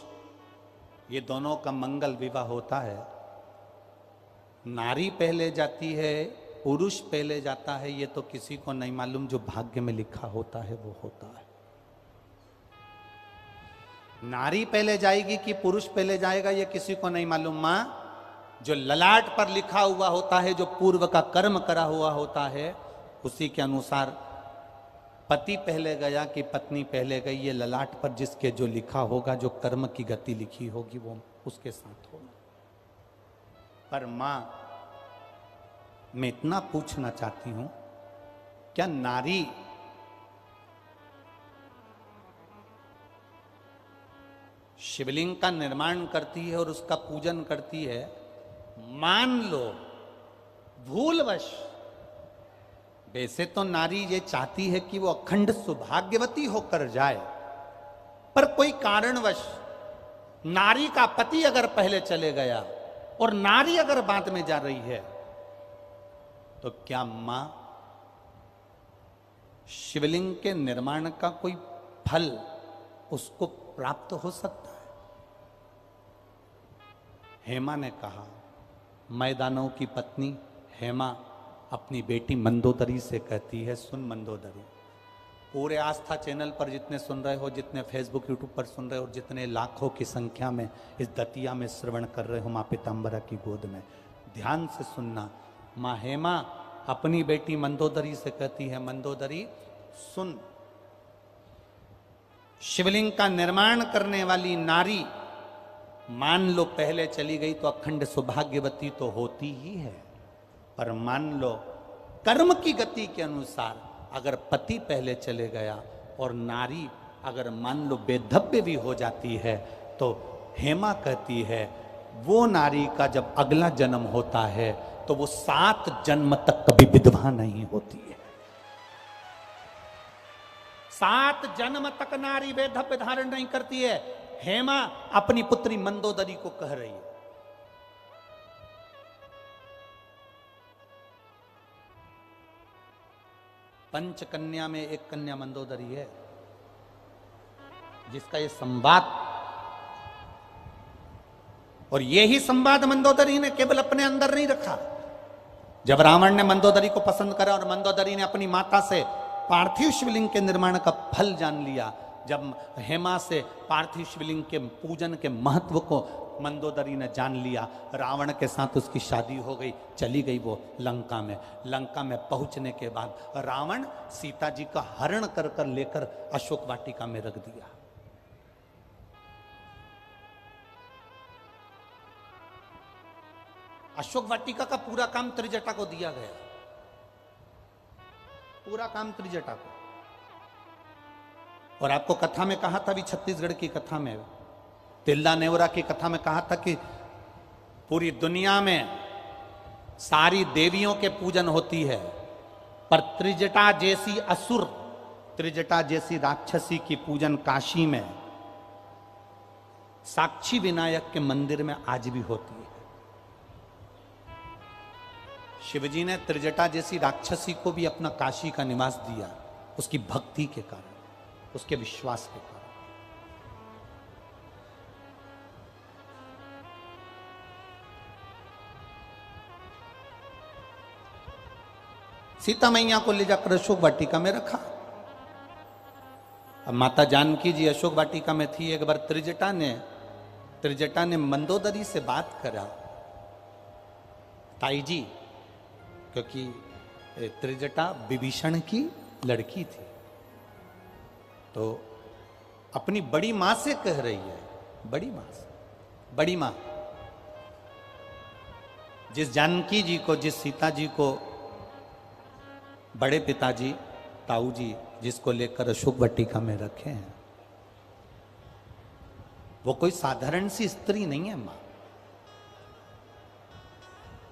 ये दोनों का मंगल विवाह होता है। नारी पहले जाती है, पुरुष पहले जाता है, ये तो किसी को नहीं मालूम, जो भाग्य में लिखा होता है वो होता है। नारी पहले जाएगी कि पुरुष पहले जाएगा ये किसी को नहीं मालूम। मां, जो ललाट पर लिखा हुआ होता है, जो पूर्व का कर्म करा हुआ होता है, उसी के अनुसार पति पहले गया कि पत्नी पहले गई, ये ललाट पर जिसके जो लिखा होगा, जो कर्म की गति लिखी होगी वो उसके साथ होगा। पर मां, मैं इतना पूछना चाहती हूं, क्या नारी शिवलिंग का निर्माण करती है और उसका पूजन करती है, मान लो भूलवश, वैसे तो नारी ये चाहती है कि वो अखंड सौभाग्यवती होकर जाए, पर कोई कारणवश नारी का पति अगर पहले चले गया और नारी अगर बाद में जा रही है, तो क्या मां शिवलिंग के निर्माण का कोई फल उसको प्राप्त हो सकता है? हेमा ने कहा, मैदानों की पत्नी हेमा अपनी बेटी मंदोदरी से कहती है, सुन मंदोदरी, पूरे आस्था चैनल पर जितने सुन रहे हो, जितने फेसबुक यूट्यूब पर सुन रहे हो, जितने लाखों की संख्या में इस दतिया में श्रवण कर रहे हो माँ पीताम्बरा की गोद में, ध्यान से सुनना। माँ हेमा अपनी बेटी मंदोदरी से कहती है, मंदोदरी सुन, शिवलिंग का निर्माण करने वाली नारी मान लो पहले चली गई तो अखंड सौभाग्यवती तो होती ही है, पर मान लो कर्म की गति के अनुसार अगर पति पहले चले गया और नारी अगर मान लो बेधव्य भी हो जाती है, तो हेमा कहती है वो नारी का जब अगला जन्म होता है तो वो 7 जन्म तक कभी विधवा नहीं होती है। 7 जन्म तक नारी वैधव्य धारण नहीं करती है। हेमा अपनी पुत्री मंदोदरी को कह रही है। पंच कन्या में एक कन्या मंदोदरी है, जिसका ये संवाद, और यही संवाद मंदोदरी ने केवल अपने अंदर नहीं रखा। जब रावण ने मंदोदरी को पसंद करा और मंदोदरी ने अपनी माता से पार्थिव शिवलिंग के निर्माण का फल जान लिया, जब हेमा से पार्थिव शिवलिंग के पूजन के महत्व को मंदोदरी ने जान लिया, रावण के साथ उसकी शादी हो गई, चली गई वो लंका में। लंका में पहुंचने के बाद रावण सीता जी का हरण कर कर लेकर अशोक वाटिका में रख दिया। अशोक वाटिका का पूरा काम त्रिजटा को दिया गया, पूरा काम त्रिजटा को। और आपको कथा में कहा था, भी छत्तीसगढ़ की कथा में, तिल्ला नेवरा की कथा में कहा था कि पूरी दुनिया में सारी देवियों के पूजन होती है, पर त्रिजटा जैसी असुर, त्रिजटा जैसी राक्षसी की पूजन काशी में साक्षी विनायक के मंदिर में आज भी होती है। शिवजी ने त्रिजटा जैसी राक्षसी को भी अपना काशी का निवास दिया, उसकी भक्ति के कारण, उसके विश्वास के कारण। सीता मैया को ले जाकर अशोक वाटिका में रखा। अब माता जानकी जी अशोक वाटिका में थी। एक बार त्रिजटा ने त्रिजटा ने मंदोदरी से बात करा, ताई जी, क्योंकि त्रिजटा विभीषण की लड़की थी, तो अपनी बड़ी मां से कह रही है, बड़ी मां से, बड़ी मां, जिस जानकी जी को, जिस सीता जी को बड़े पिताजी ताऊ जी जिसको लेकर अशोक वाटिका में रखे हैं, वो कोई साधारण सी स्त्री नहीं है मां,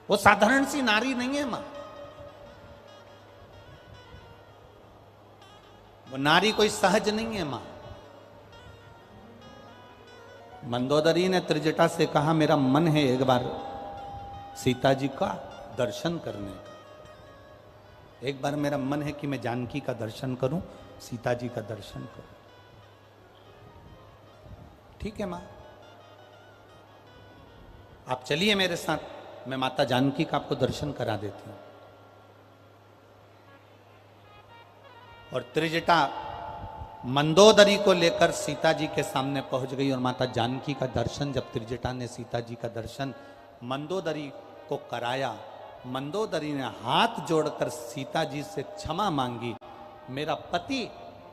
वो साधारण सी नारी नहीं है मां, वो नारी कोई सहज नहीं है मां। मंदोदरी ने त्रिजटा से कहा, मेरा मन है एक बार सीता जी का दर्शन करने का, एक बार मेरा मन है कि मैं जानकी का दर्शन करूं, सीता जी का दर्शन करूं। ठीक है मां, आप चलिए मेरे साथ, मैं माता जानकी का आपको दर्शन करा देती हूं। और त्रिजटा मंदोदरी को लेकर सीता जी के सामने पहुंच गई और माता जानकी का दर्शन, जब त्रिजटा ने सीता जी का दर्शन मंदोदरी को कराया, मंदोदरी ने हाथ जोड़कर सीता जी से क्षमा मांगी, मेरा पति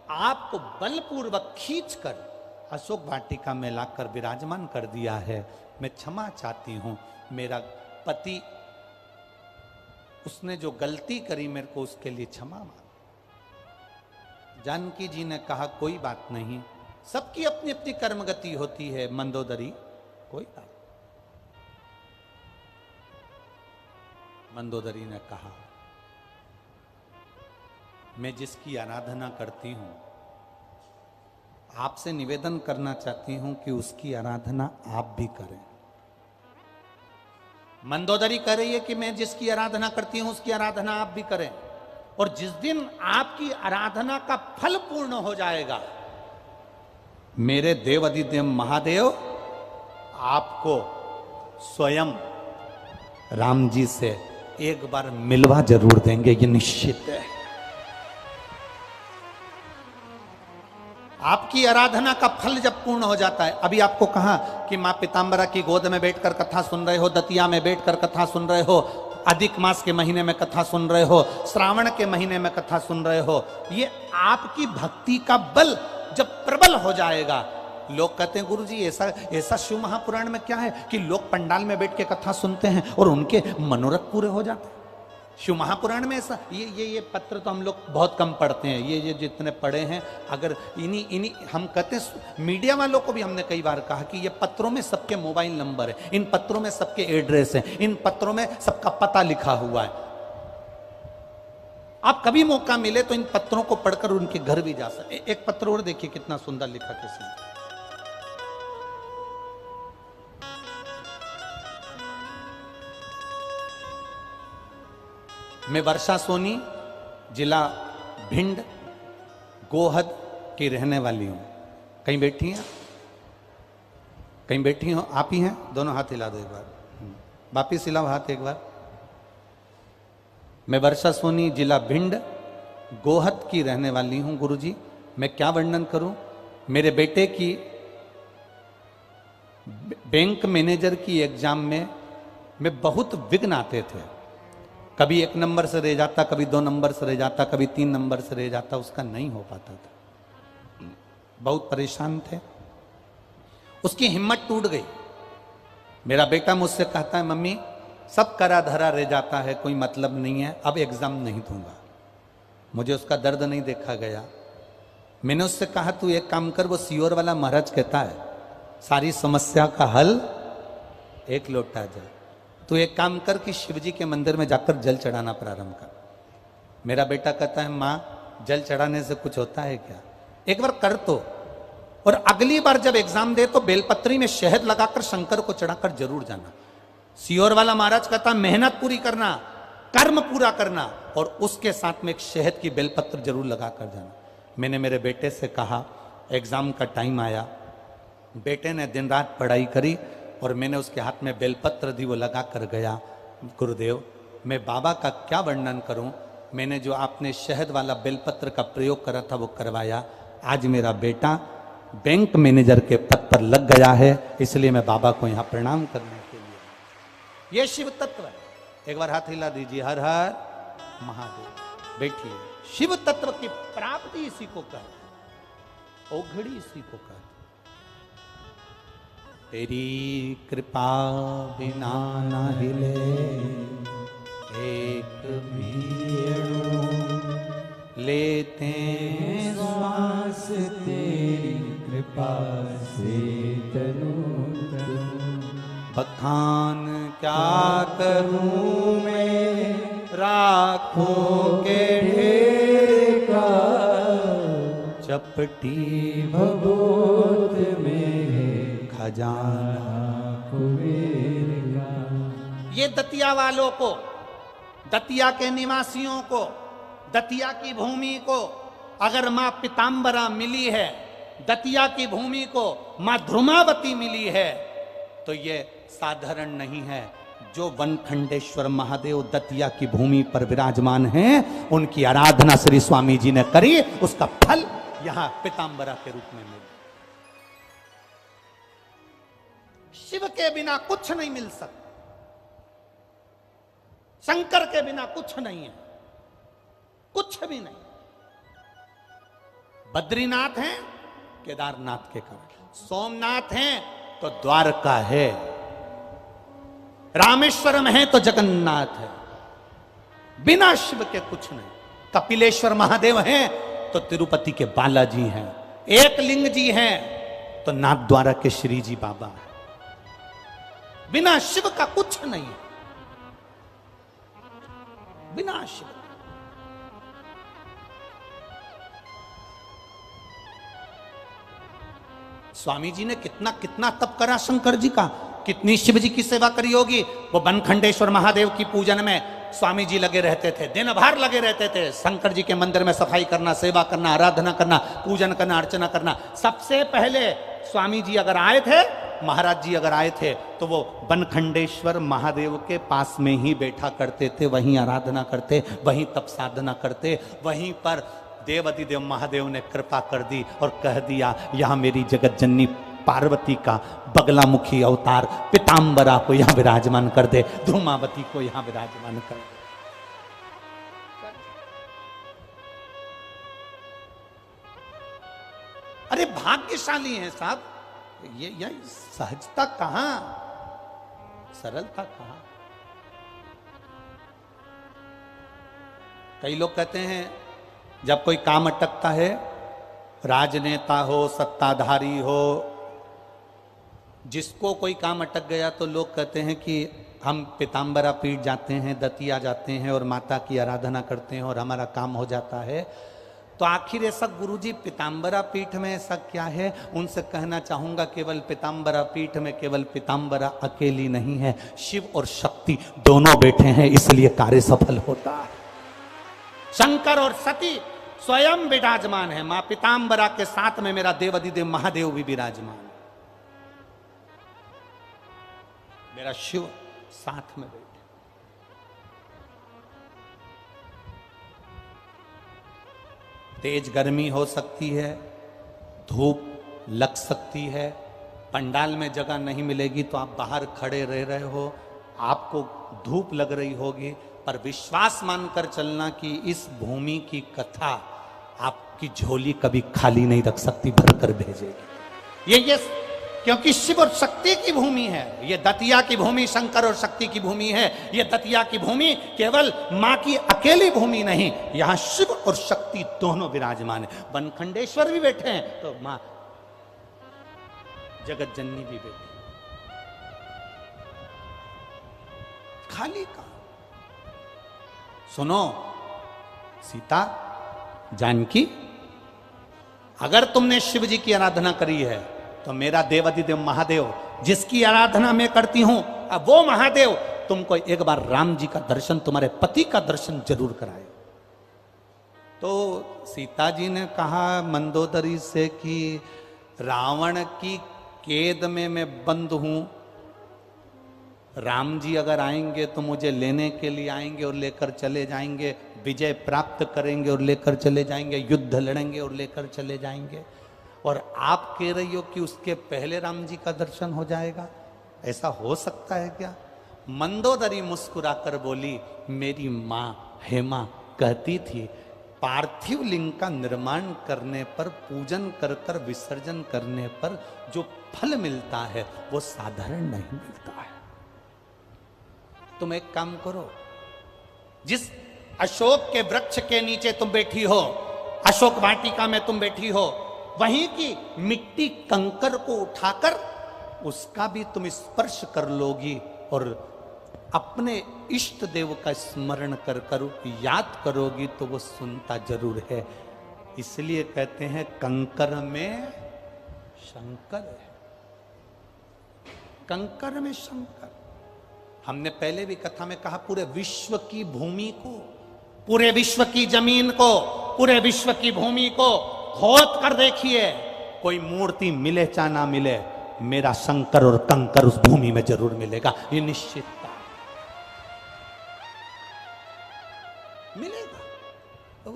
आपको बलपूर्वक खींचकर अशोक वाटिका में लाकर विराजमान कर दिया है, मैं क्षमा चाहती हूं, मेरा पति, उसने जो गलती करी मेरे को उसके लिए क्षमा मांग। जानकी जी ने कहा, कोई बात नहीं, सबकी अपनी अपनी कर्मगति होती है मंदोदरी, कोई बात। मंदोदरी ने कहा, मैं जिसकी आराधना करती हूं, आपसे निवेदन करना चाहती हूं कि उसकी आराधना आप भी करें। मंदोदरी कह रही है कि मैं जिसकी आराधना करती हूं उसकी आराधना आप भी करें, और जिस दिन आपकी आराधना का फल पूर्ण हो जाएगा, मेरे देव अधिदेव महादेव आपको स्वयं राम जी से एक बार मिलवा जरूर देंगे, ये निश्चित है। आपकी आराधना का फल जब पूर्ण हो जाता है, अभी आपको कहा कि मां पीताम्बरा की गोद में बैठकर कथा सुन रहे हो, दतिया में बैठकर कथा सुन रहे हो, अधिक मास के महीने में कथा सुन रहे हो, श्रावण के महीने में कथा सुन रहे हो, ये आपकी भक्ति का बल जब प्रबल हो जाएगा, लोग कहते हैं गुरुजी ऐसा शिव महापुराण में क्या है कि लोग पंडाल में बैठ के कथा सुनते हैं और उनके मनोरथ पूरे हो जाते हैं। शिव महापुराण में ऐसा, ये पत्र तो हम लोग बहुत कम पढ़ते हैं, ये जितने पढ़े हैं, अगर इन्हीं हम कहते हैं, मीडिया वालों को भी हमने कई बार कहा कि ये पत्रों में सबके मोबाइल नंबर है, इन पत्रों में सबके एड्रेस है, इन पत्रों में सबका पता लिखा हुआ है। आप कभी मौका मिले तो इन पत्रों को पढ़कर उनके घर भी जा सकते। एक पत्र और देखिए कितना सुंदर लिखा किसी ने। मैं वर्षा सोनी, जिला भिंड, गोहद की रहने वाली हूं। कहीं बैठी हैं? कहीं बैठी हो? आप ही हैं? दोनों हाथ हिला दो एक बार, वापिस हिलाओ हाथ एक बार। मैं वर्षा सोनी, जिला भिंड, गोहद की रहने वाली हूं। गुरुजी, मैं क्या वर्णन करूं? मेरे बेटे की बैंक मैनेजर की एग्जाम में बहुत विघ्न आते थे। कभी 1 नंबर से रह जाता, कभी 2 नंबर से रह जाता, कभी 3 नंबर से रह जाता, उसका नहीं हो पाता था। बहुत परेशान थे, उसकी हिम्मत टूट गई। मेरा बेटा मुझसे कहता है, मम्मी सब करा धरा रह जाता है, कोई मतलब नहीं है, अब एग्जाम नहीं दूंगा। मुझे उसका दर्द नहीं देखा गया। मैंने उससे कहा, तू एक काम कर, वो सियोर वाला महाराज कहता है सारी समस्या का हल एक लोटा जल। तू एक काम कर कि शिवजी के मंदिर में जाकर जल चढ़ाना प्रारंभ कर। मेरा बेटा कहता है, माँ जल चढ़ाने से कुछ होता है क्या? एक बार कर तो, और अगली बार जब एग्जाम दे तो बेलपत्री में शहद लगाकर शंकर को चढ़ाकर जरूर जाना। सियोर वाला महाराज कहता, मेहनत पूरी करना, कर्म पूरा करना, और उसके साथ में एक शहद की बेलपत्र जरूर लगा कर जाना। मैंने मेरे बेटे से कहा, एग्जाम का टाइम आया, बेटे ने दिन रात पढ़ाई करी और मैंने उसके हाथ में बेलपत्र दी, वो लगा कर गया। गुरुदेव, मैं बाबा का क्या वर्णन करूं, मैंने जो आपने शहद वाला बेलपत्र का प्रयोग करा था वो करवाया। आज मेरा बेटा बैंक मैनेजर के पद पर लग गया है, इसलिए मैं बाबा को यहां प्रणाम करने के लिए। यह शिव तत्व है। एक बार हाथ हिला दीजिए, हर हर महादेव। बैठिए। शिव तत्व की प्राप्ति इसी को कहते, ओघड़ी इसी को कहते। तेरी कृपा बिना न हिले एक भी अणु, लेते श्वास तेरी कृपा से तनु तनु। बखान क्या करूं मैं राखों के ढेर का, चपटी भगोत में खजाना कुबेर का। ये दतिया वालों को, दतिया के निवासियों को, दतिया की भूमि को अगर मां पीताम्बरा मिली है, दतिया की भूमि को मां ध्रुमावती मिली है, तो ये साधारण नहीं है। जो वनखंडेश्वर महादेव दतिया की भूमि पर विराजमान हैं, उनकी आराधना श्री स्वामी जी ने करी, उसका फल यहां पीताम्बरा के रूप में मिला। शिव के बिना कुछ नहीं मिल सकता, शंकर के बिना कुछ नहीं है, कुछ भी नहीं। बद्रीनाथ हैं, केदारनाथ के कारण। सोमनाथ हैं तो द्वारका है, रामेश्वरम है तो जगन्नाथ है। बिना शिव के कुछ नहीं। कपिलेश्वर महादेव हैं तो तिरुपति के बालाजी हैं। एक लिंग जी हैं तो नाथद्वारा के श्री जी बाबा हैं। बिना शिव का कुछ नहीं है, बिना शिव। स्वामी जी ने कितना कितना तप करा शंकर जी का, कितनी शिव जी की सेवा करी होगी। वो बनखंडेश्वर महादेव की पूजन में स्वामी जी लगे रहते थे, दिन भर लगे रहते थे। शंकर जी के मंदिर में सफाई करना, सेवा करना, आराधना करना, पूजन करना, अर्चना करना। सबसे पहले स्वामी जी अगर आए थे, महाराज जी अगर आए थे, तो वो बनखंडेश्वर महादेव के पास में ही बैठा करते थे, वहीं आराधना करते, वहीं तप साधना करते। वहीं पर देवाधिदेव महादेव ने कृपा कर दी और कह दिया, यहां मेरी जगत जननी पार्वती का बगलामुखी अवतार पीताम्बरा को यहां विराजमान कर दे, ध्रुमावती को यहां विराजमान कर दे। अरे भाग्यशाली हैं साहब, ये सहजता कहां, सरलता कहां। कई लोग कहते हैं जब कोई काम अटकता है, राजनेता हो, सत्ताधारी हो, जिसको कोई काम अटक गया तो लोग कहते हैं कि हम पीताम्बरा पीठ जाते हैं, दतिया जाते हैं और माता की आराधना करते हैं और हमारा काम हो जाता है। तो आखिर ऐसा गुरुजी पीताम्बरा पीठ में ऐसा क्या है? उनसे कहना चाहूंगा, केवल पीताम्बरा पीठ में केवल पीताम्बरा अकेली नहीं है, शिव और शक्ति दोनों बैठे हैं, इसलिए कार्य सफल होता है। शंकर और सती स्वयं विराजमान है। मां पीताम्बरा के साथ में मेरा देवाधिदेव महादेव भी विराजमान है, मेरा शिव साथ में बैठे। तेज गर्मी हो सकती है, धूप लग सकती है, पंडाल में जगह नहीं मिलेगी तो आप बाहर खड़े रह रहे हो, आपको धूप लग रही होगी, पर विश्वास मानकर चलना कि इस भूमि की कथा आपकी झोली कभी खाली नहीं रख सकती, भरकर भेजेगी। ये क्योंकि शिव और शक्ति की भूमि है। ये दतिया की भूमि शंकर और शक्ति की भूमि है। ये दतिया की भूमि केवल मां की अकेली भूमि नहीं, यहां शिव और शक्ति दोनों विराजमान है। बनखंडेश्वर भी बैठे हैं तो मां जगत जननी भी बैठी, खाली कहां। सुनो सीता जानकी, अगर तुमने शिव जी की आराधना करी है तो मेरा देवाधिदेव महादेव जिसकी आराधना मैं करती हूं, अब वो महादेव तुमको एक बार राम जी का दर्शन, तुम्हारे पति का दर्शन जरूर कराए। तो सीता जी ने कहा मंदोदरी से कि रावण की कैद में मैं बंद हूं, राम जी अगर आएंगे तो मुझे लेने के लिए आएंगे और लेकर चले जाएंगे, विजय प्राप्त करेंगे और लेकर चले जाएंगे, युद्ध लड़ेंगे और लेकर चले जाएंगे। और आप कह रही हो कि उसके पहले राम जी का दर्शन हो जाएगा? ऐसा हो सकता है क्या? मंदोदरी मुस्कुराकर बोली, मेरी माँ हेमा कहती थी पार्थिव लिंग का निर्माण करने पर, पूजन कर कर विसर्जन करने पर जो फल मिलता है वो साधारण नहीं मिलता है। तुम एक काम करो, जिस अशोक के वृक्ष के नीचे तुम बैठी हो, अशोक वाटिका में तुम बैठी हो, वहीं की मिट्टी कंकर को उठाकर उसका भी तुम स्पर्श कर लोगी और अपने इष्ट देव का स्मरण कर कर याद करोगी तो वो सुनता जरूर है। इसलिए कहते हैं कंकर में शंकर है, कंकर में शंकर। हमने पहले भी कथा में कहा, पूरे विश्व की भूमि को, पूरे विश्व की जमीन को, पूरे विश्व की भूमि को खोद कर देखिए, कोई मूर्ति मिले चाहे ना मिले, मेरा शंकर और कंकर उस भूमि में जरूर मिलेगा, ये निश्चित मिलेगा। तो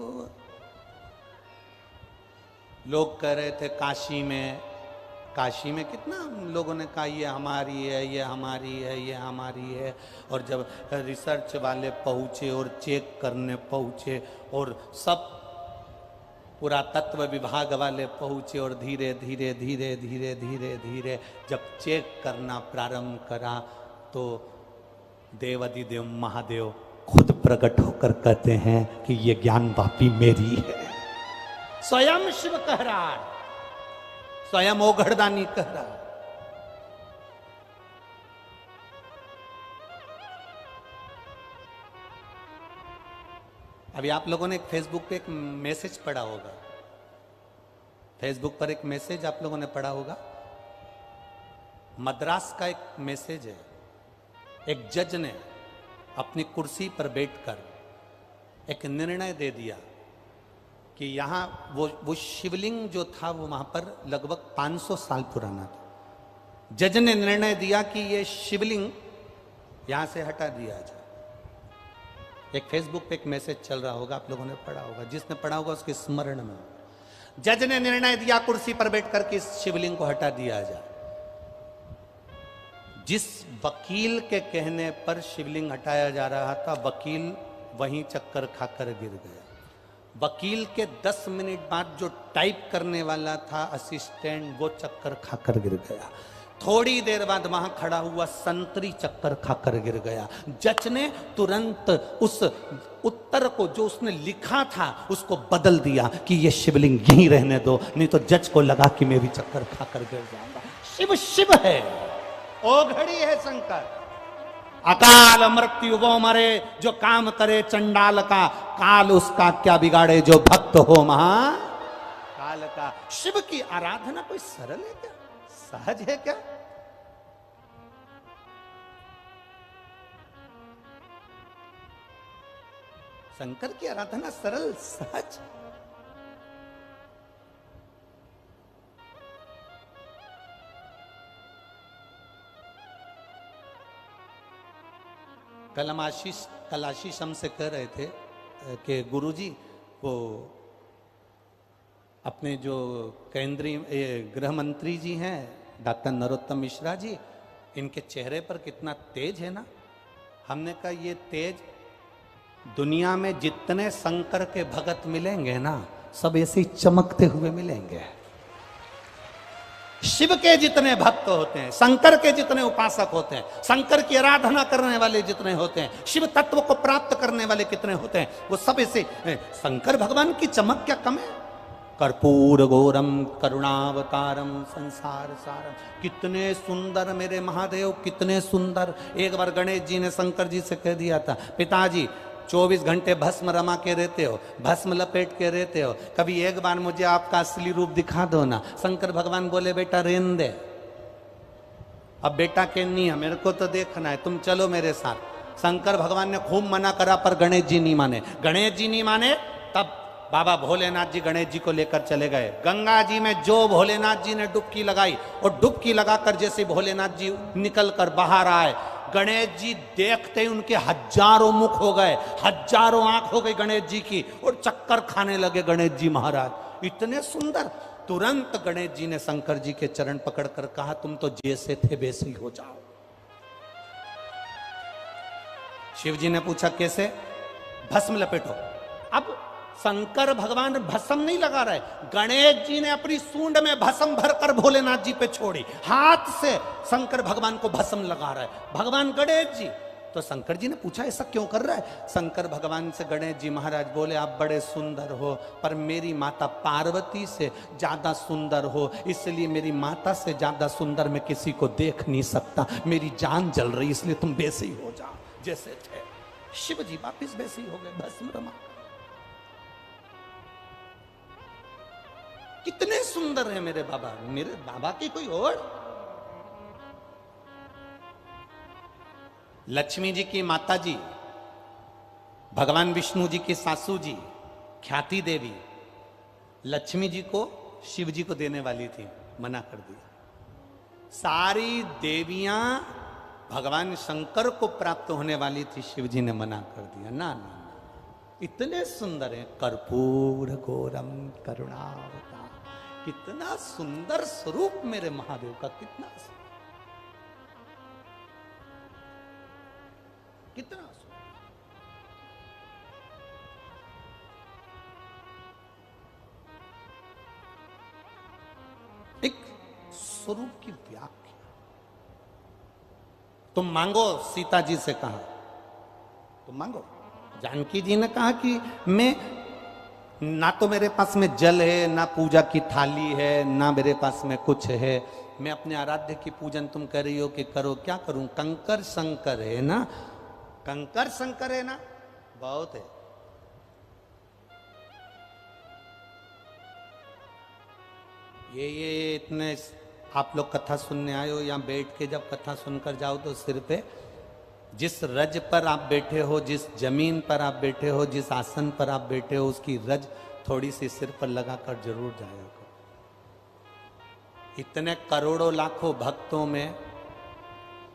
लोग कह रहे थे काशी में कितना लोगों ने कहा ये हमारी है, ये हमारी है, ये हमारी है। और जब रिसर्च वाले पहुंचे और चेक करने पहुंचे और सब पुरातत्व विभाग वाले पहुंचे और धीरे धीरे धीरे धीरे धीरे धीरे जब चेक करना प्रारंभ करा तो देवाधिदेव महादेव खुद प्रकट होकर कहते हैं कि ये ज्ञान वापी मेरी है। स्वयं शिव कह रहा है, स्वयं ओघड़दानी कह रहा है। अभी आप लोगों ने एक फेसबुक पे एक मैसेज पढ़ा होगा, फेसबुक पर एक मैसेज आप लोगों ने पढ़ा होगा, मद्रास का एक मैसेज है। एक जज ने अपनी कुर्सी पर बैठकर एक निर्णय दे दिया कि यहाँ वो शिवलिंग जो था वो वहां पर लगभग 500 साल पुराना था। जज ने निर्णय दिया कि ये शिवलिंग यहां से हटा दिया जाए। एक फेसबुक पे एक मैसेज चल रहा होगा, आप लोगों ने पढ़ा होगा, जिसने पढ़ा होगा उसके स्मरण में। जज ने निर्णय दिया कुर्सी पर बैठकर कि इस शिवलिंग को हटा दिया जाए। जिस वकील के कहने पर शिवलिंग हटाया जा रहा था, वकील वहीं चक्कर खाकर गिर गया। वकील के 10 मिनट बाद जो टाइप करने वाला था असिस्टेंट, वो चक्कर खाकर गिर गया। थोड़ी देर बाद वहां खड़ा हुआ संतरी चक्कर खाकर गिर गया। जज ने तुरंत उस उत्तर को जो उसने लिखा था उसको बदल दिया कि ये शिवलिंग यहीं रहने दो, नहीं तो जज को लगा कि मैं भी चक्कर खाकर गिर जाऊंगा। शिव शिव है, ओघड़ी है शंकर। अकाल मृत्यु वो मरे जो काम करे चंडाल का, काल उसका क्या बिगाड़े जो भक्त हो महा काल का। शिव की आराधना कोई सरल है क्या, सहज है क्या? शंकर की आराधना सरल सहज। कल आशीष हमसे कह रहे थे कि गुरुजी वो अपने जो केंद्रीय गृह मंत्री जी हैं डॉक्टर नरोत्तम मिश्रा जी, इनके चेहरे पर कितना तेज है ना। हमने कहा ये तेज दुनिया में जितने शंकर के भगत मिलेंगे ना, सब ऐसे ही चमकते हुए मिलेंगे। शिव के जितने भक्त होते हैं, शंकर के जितने उपासक होते हैं, शंकर की आराधना करने वाले जितने होते हैं, शिव तत्व को प्राप्त करने वाले कितने होते हैं, वो सब ऐसे। शंकर भगवान की चमक क्या कम है? कर्पूर गौरम करुणावतारम संसार सारम। कितने सुंदर मेरे महादेव, कितने सुंदर। एक बार गणेश जी ने शंकर जी से कह दिया था, पिताजी 24 घंटे भस्म रमा के रहते हो, भस्म लपेट के रहते हो, कभी एक बार मुझे आपका असली रूप दिखा दो ना। शंकर भगवान बोले बेटा रेन दे, अब बेटा के नहीं है, मेरे को तो देखना है, तुम चलो मेरे साथ। शंकर भगवान ने खूब मना करा पर गणेश जी नहीं माने। गणेश जी नहीं माने तब बाबा भोलेनाथ जी गणेश जी को लेकर चले गए गंगा जी में। जो भोलेनाथ जी ने डुबकी लगाई और डुबकी लगाकर जैसे भोलेनाथ जी निकल कर बाहर आए, गणेश जी देखते ही उनके हजारों मुख हो गए, हजारों आंख हो गई गणेश जी की, और चक्कर खाने लगे गणेश जी महाराज। इतने सुंदर तुरंत गणेश जी ने शंकर जी के चरण पकड़कर कहा, तुम तो जैसे थे वैसे ही हो जाओ। शिव जी ने पूछा कैसे? भस्म लपेटो। अब शंकर भगवान भस्म नहीं लगा रहे, गणेश जी ने अपनी सूंड में भस्म भरकर भोलेनाथ जी पे छोड़ी, हाथ से शंकर भगवान को भस्म लगा रहा है भगवान गणेश जी। तो शंकर जी ने पूछा ऐसा क्यों कर रहा है? शंकर भगवान से गणेश जी महाराज बोले, आप बड़े सुंदर हो पर मेरी माता पार्वती से ज्यादा सुंदर हो, इसलिए मेरी माता से ज्यादा सुंदर मैं किसी को देख नहीं सकता, मेरी जान जल रही, इसलिए तुम वैसे ही हो जाओ जैसे थे। शिव जी वापिस वैसे ही हो गए, भस्म रमा। कितने सुंदर है मेरे बाबा की कोई और। लक्ष्मी जी की माता जी, भगवान विष्णु जी की सासू जी ख्याति देवी लक्ष्मी जी को शिव जी को देने वाली थी, मना कर दिया। सारी देवियां भगवान शंकर को प्राप्त होने वाली थी, शिव जी ने मना कर दिया। ना ना ना, इतने सुंदर है। कर्पूर गौरम करुणावतार, कितना सुंदर स्वरूप मेरे महादेव का, कितना सुंदर। एक स्वरूप की व्याख्या तुम मांगो, सीता जी से कहा तुम मांगो। जानकी जी ने कहा कि मैं ना तो मेरे पास में जल है, ना पूजा की थाली है, ना मेरे पास में कुछ है, मैं अपने आराध्य की पूजन तुम कर रही हो कि करो, क्या करूं? कंकर शंकर है ना, कंकर शंकर है ना, बहुत है। ये इतने आप लोग कथा सुनने आए हो, या बैठ के जब कथा सुनकर जाओ तो सिर पे जिस रज पर आप बैठे हो, जिस जमीन पर आप बैठे हो, जिस आसन पर आप बैठे हो, उसकी रज थोड़ी सी सिर पर लगाकर जरूर जाया करो। इतने करोड़ों लाखों भक्तों में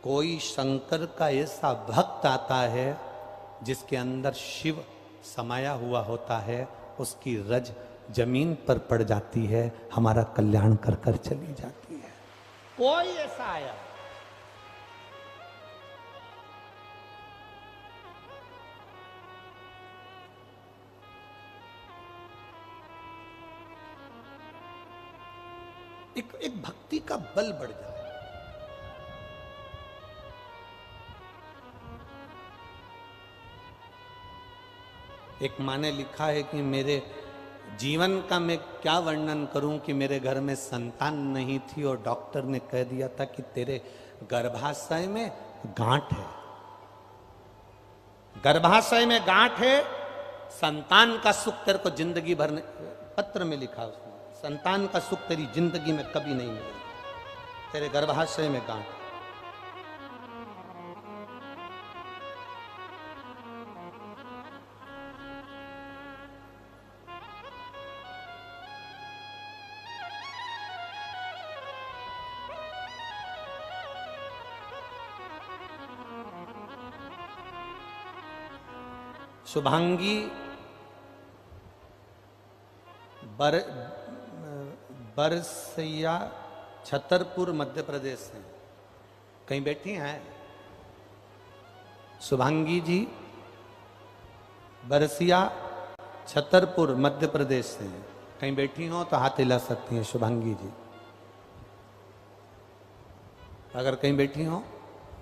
कोई शंकर का ऐसा भक्त आता है जिसके अंदर शिव समाया हुआ होता है, उसकी रज जमीन पर पड़ जाती है, हमारा कल्याण कर कर चली जाती है। कोई ऐसा आया एक भक्ति का बल बढ़ जाए। एक माँ ने लिखा है कि मेरे जीवन का मैं क्या वर्णन करूं कि मेरे घर में संतान नहीं थी और डॉक्टर ने कह दिया था कि तेरे गर्भाशय में गांठ है, गर्भाशय में गांठ है, संतान का सुख तेरे को जिंदगी भर पत्र में लिखा उसने, संतान का सुख तेरी जिंदगी में कभी नहीं मिलेगा, तेरे गर्भाशय में गांठ। शुभांगी बरसैया छतरपुर मध्य प्रदेश से कहीं बैठी हैं। शुभांगी जी बरसिया छतरपुर मध्य प्रदेश से कहीं बैठी हो तो हाथ हिला सकती हैं शुभांगी जी। अगर कहीं बैठी हो,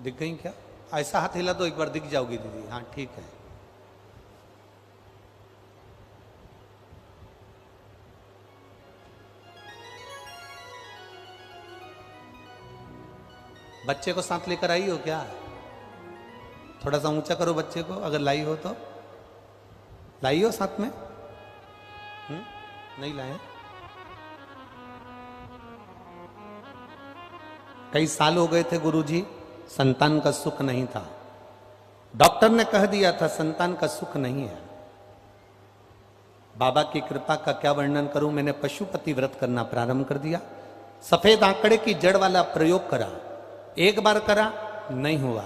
दिख गई क्या? ऐसा हाथ हिला तो एक बार दिख जाओगी दीदी। हाँ ठीक है। बच्चे को साथ लेकर आई हो क्या? थोड़ा सा ऊंचा करो बच्चे को, अगर लाई हो तो। लाई हो साथ में? नहीं लाए? कई साल हो गए थे गुरुजी, संतान का सुख नहीं था। डॉक्टर ने कह दिया था संतान का सुख नहीं है। बाबा की कृपा का क्या वर्णन करूं, मैंने पशुपति व्रत करना प्रारंभ कर दिया। सफेद आंकड़े की जड़ वाला प्रयोग करा, एक बार करा नहीं हुआ,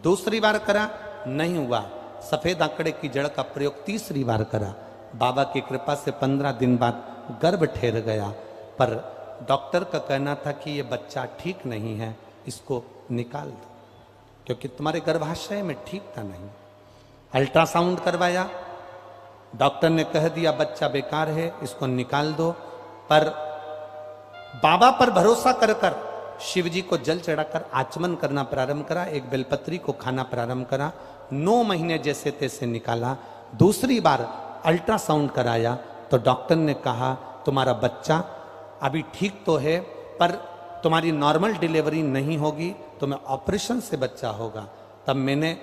दूसरी बार करा नहीं हुआ, सफेद आंकड़े की जड़ का प्रयोग तीसरी बार करा, बाबा की कृपा से 15 दिन बाद गर्भ ठहर गया। पर डॉक्टर का कहना था कि ये बच्चा ठीक नहीं है, इसको निकाल दो, क्योंकि तुम्हारे गर्भाशय में ठीक था नहीं। अल्ट्रासाउंड करवाया, डॉक्टर ने कह दिया बच्चा बेकार है, इसको निकाल दो। पर बाबा पर भरोसा कर कर शिव जी को जल चढ़ाकर आचमन करना प्रारंभ करा, एक बेलपत्री को खाना प्रारंभ करा, 9 महीने जैसे तैसे निकाला। दूसरी बार अल्ट्रासाउंड कराया तो डॉक्टर ने कहा तुम्हारा बच्चा अभी ठीक तो है, पर तुम्हारी नॉर्मल डिलीवरी नहीं होगी, तुम्हें ऑपरेशन से बच्चा होगा। तब मैंने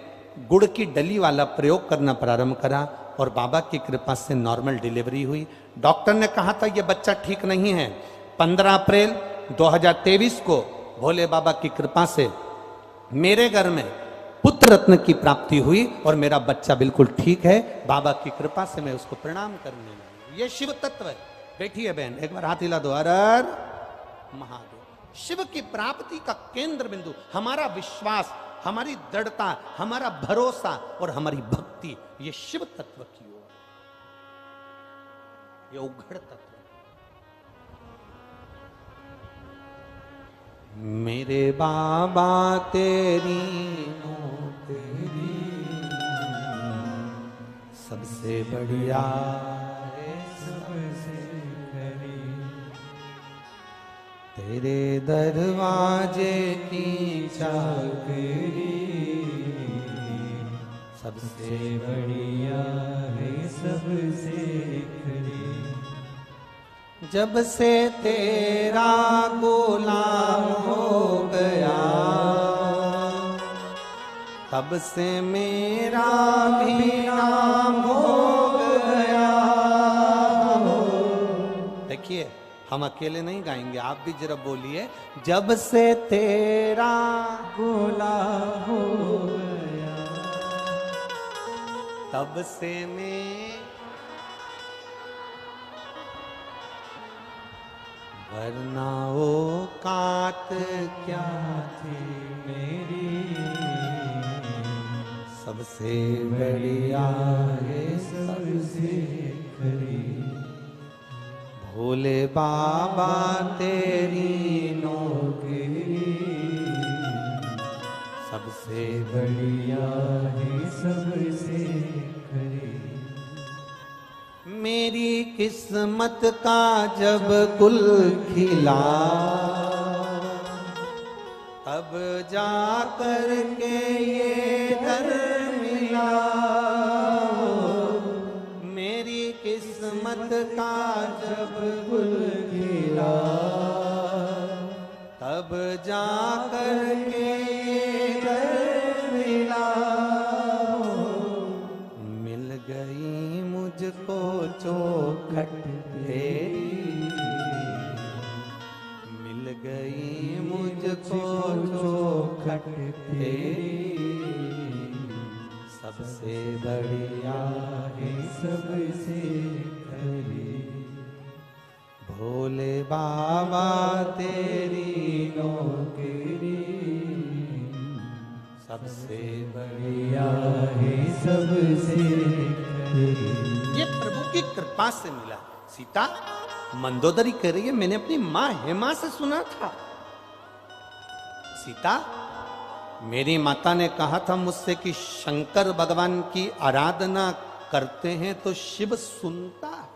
गुड़ की डली वाला प्रयोग करना प्रारंभ करा और बाबा की कृपा से नॉर्मल डिलीवरी हुई। डॉक्टर ने कहा था यह बच्चा ठीक नहीं है। 15 अप्रैल 2023 को भोले बाबा की कृपा से मेरे घर में पुत्र रत्न की प्राप्ति हुई और मेरा बच्चा बिल्कुल ठीक है। बाबा की कृपा से मैं उसको प्रणाम करने लगा। ये शिव तत्व है। बैठिए बहन, एक बार हाथ हिला दो। हर हर महादेव। शिव की प्राप्ति का केंद्र बिंदु हमारा विश्वास, हमारी दृढ़ता, हमारा भरोसा और हमारी भक्ति, ये शिव तत्व की ओर, ये उघड़ तत्व। मेरे बाबा तेरी नौकरी सबसे बढ़िया है, सबसे खरी तेरे दरवाजे की चाकरी सबसे बढ़िया है, सबसे खरी जब से तेरा गुलाम हो गया तब से मेरा भी नाम हो गया। देखिए हम अकेले नहीं गाएंगे, आप भी जरा बोलिए। जब से तेरा गुलाम हो गया तब से मैं वरना औकात क्या थी मेरी सबसे बढ़िया है, सबसे खरी भोले बाबा तेरी नौकरी सबसे बढ़िया है, सबसे खरी मेरी किस्मत का जब गुल खिला तब जा कर के ये दर मिला। मेरी किस्मत का जब गुल खिला तब जा कर के ये दर मिला। मिल गई मुझको चौखट तेरी, मिल गई मुझको चौखट तेरी सबसे बढ़िया है, सबसे खरी भोले बाबा तेरी नौकरी सबसे बढ़िया है, सबसे खरी ये प्रभु की कृपा से मिला। सीता मंदोदरी कह रही है मैंने अपनी मां हेमा से सुना था। सीता मेरी माता ने कहा था मुझसे कि शंकर भगवान की आराधना करते हैं तो शिव सुनता है।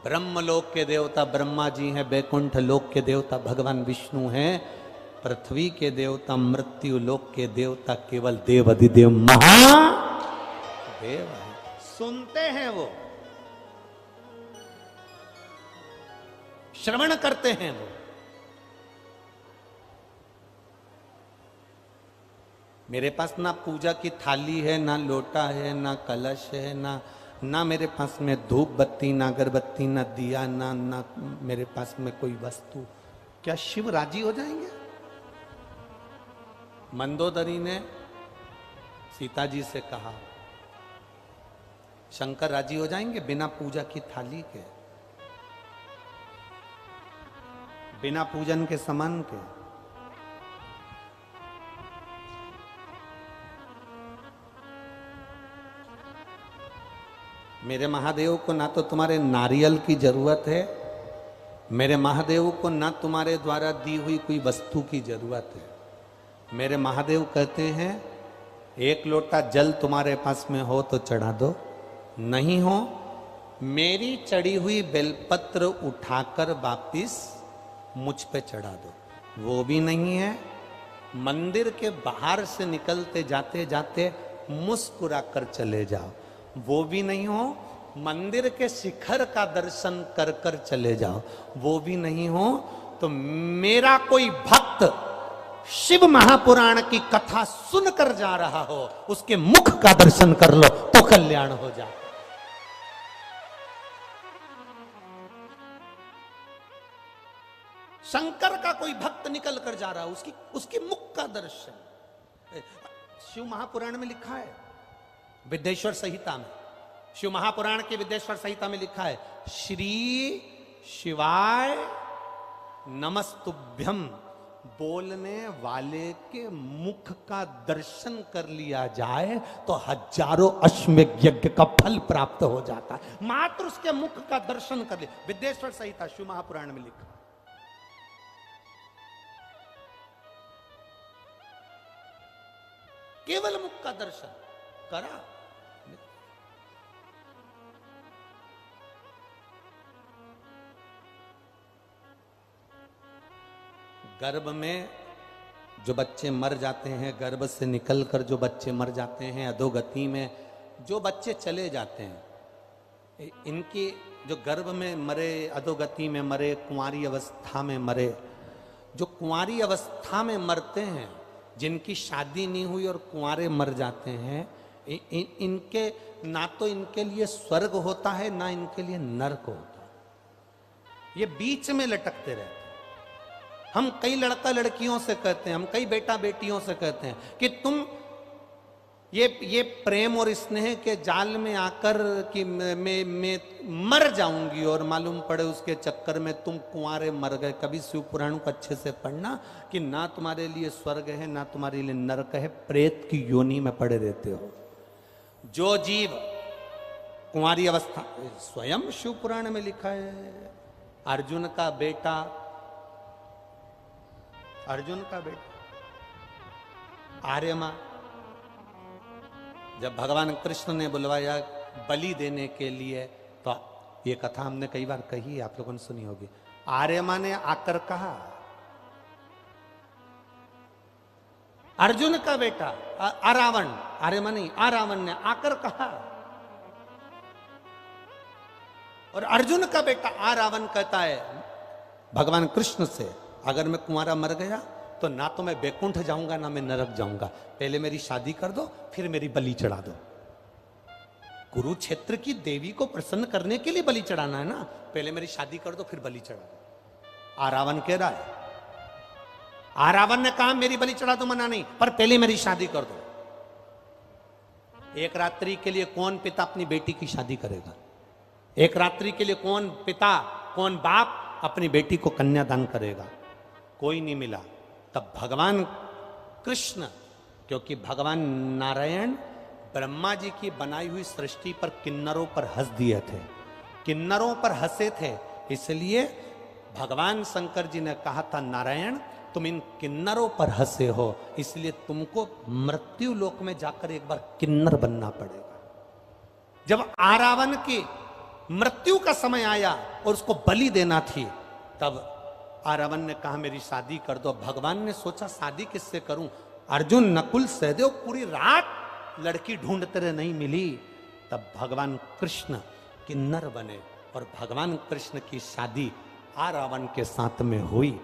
ब्रह्मलोक के देवता ब्रह्मा जी हैं, बैकुंठ लोक के देवता भगवान विष्णु हैं, पृथ्वी के देवता मृत्यु लोक के देवता केवल देव अधिदेव महादेव है। सुनते हैं वो, श्रवण करते हैं वो। मेरे पास ना पूजा की थाली है, ना लोटा है, ना कलश है, ना मेरे पास में धूप बत्ती, ना अगरबत्ती, ना दिया, ना मेरे पास में कोई वस्तु। क्या शिव राजी हो जाएंगे? मंदोदरी ने सीता जी से कहा शंकर राजी हो जाएंगे बिना पूजा की थाली के, बिना पूजन के सामान के? मेरे महादेव को ना तो तुम्हारे नारियल की जरूरत है, मेरे महादेव को ना तुम्हारे द्वारा दी हुई कोई वस्तु की जरूरत है। मेरे महादेव कहते हैं एक लोटा जल तुम्हारे पास में हो तो चढ़ा दो, नहीं हो मेरी चढ़ी हुई बेलपत्र उठाकर वापिस मुझ पे चढ़ा दो। वो भी नहीं है, मंदिर के बाहर से निकलते जाते जाते मुस्कुरा कर चले जाओ। वो भी नहीं हो, मंदिर के शिखर का दर्शन कर कर चले जाओ। वो भी नहीं हो तो मेरा कोई भक्त शिव महापुराण की कथा सुनकर जा रहा हो, उसके मुख का दर्शन कर लो तो कल्याण हो जाए। शंकर का कोई भक्त निकल कर जा रहा है, उसकी मुख का दर्शन। शिव महापुराण में लिखा है, विद्येश्वर संहिता में, शिव महापुराण के विद्येश्वर संहिता में लिखा है, श्री शिवाय नमस्तुभ्यम। बोलने वाले के मुख का दर्शन कर लिया जाए तो हजारों अश्वमेध यज्ञ का फल प्राप्त हो जाता है, मात्र उसके मुख का दर्शन कर लिया। विद्येश्वर संहिता शिव महापुराण में लिखा। केवल मुख का दर्शन करा। गर्भ में जो बच्चे मर जाते हैं, गर्भ से निकलकर जो बच्चे मर जाते हैं, अधोगति में जो बच्चे चले जाते हैं, इनकी जो गर्भ में मरे, अधोगति में मरे, कुंवारी अवस्था में मरे, जो कुंवारी अवस्था में मरते हैं, जिनकी शादी नहीं हुई और कुंवारे मर जाते हैं, इनके ना तो इनके लिए स्वर्ग होता है ना इनके लिए नरक होता है। ये बीच में लटकते रहते हैं। हम कई लड़का लड़कियों से कहते हैं, हम कई बेटा बेटियों से कहते हैं कि तुम ये प्रेम और स्नेह के जाल में आकर कि मैं मर जाऊंगी, और मालूम पड़े उसके चक्कर में तुम कुंवारे मर गए। कभी शिव पुराण को अच्छे से पढ़ना कि ना तुम्हारे लिए स्वर्ग है ना तुम्हारे लिए नरक है, प्रेत की योनि में पड़े रहते हो। जो जीव कुंवारी अवस्था, स्वयं शिव पुराण में लिखा है, अर्जुन का बेटा आर्यमा, जब भगवान कृष्ण ने बुलवाया बलि देने के लिए, तो ये कथा हमने कई बार कही है, आप लोगों ने सुनी होगी। आर्यमा ने आकर कहा, अर्जुन का बेटा अरावण, आर्यमा नहीं अरावण ने आकर कहा, और अर्जुन का बेटा अरावण कहता है भगवान कृष्ण से, अगर मैं कुंवारा मर गया तो ना तो मैं बैकुंठ जाऊंगा ना मैं नरक जाऊंगा, पहले मेरी शादी कर दो फिर मेरी बलि चढ़ा दो। कुरुक्षेत्र की देवी को प्रसन्न करने के लिए बलि चढ़ाना है ना, पहले मेरी शादी कर दो फिर बलि चढ़ा दो। आरावण कह रहा है, आरावण ने कहा मेरी बलि चढ़ा दो, मना नहीं, पर पहले मेरी शादी कर दो। एक रात्रि के लिए कौन पिता अपनी बेटी की शादी करेगा? एक रात्रि के लिए कौन पिता, कौन बाप अपनी बेटी को कन्यादान करेगा? कोई नहीं मिला। तब भगवान कृष्ण, क्योंकि भगवान नारायण ब्रह्मा जी की बनाई हुई सृष्टि पर किन्नरों पर हंस दिए थे, किन्नरों पर हंसे थे, इसलिए भगवान शंकर जी ने कहा था, नारायण तुम इन किन्नरों पर हंसे हो, इसलिए तुमको मृत्यु लोक में जाकर एक बार किन्नर बनना पड़ेगा। जब आरावण की मृत्यु का समय आया और उसको बलि देना थी, तब आरावण ने कहा मेरी शादी कर दो। भगवान ने सोचा शादी किससे करूं? अर्जुन नकुल सहदेव पूरी रात लड़की ढूंढते रहे, नहीं मिली। तब भगवान कृष्ण किन्नर बने और भगवान कृष्ण की शादी आरावण के साथ में हुई।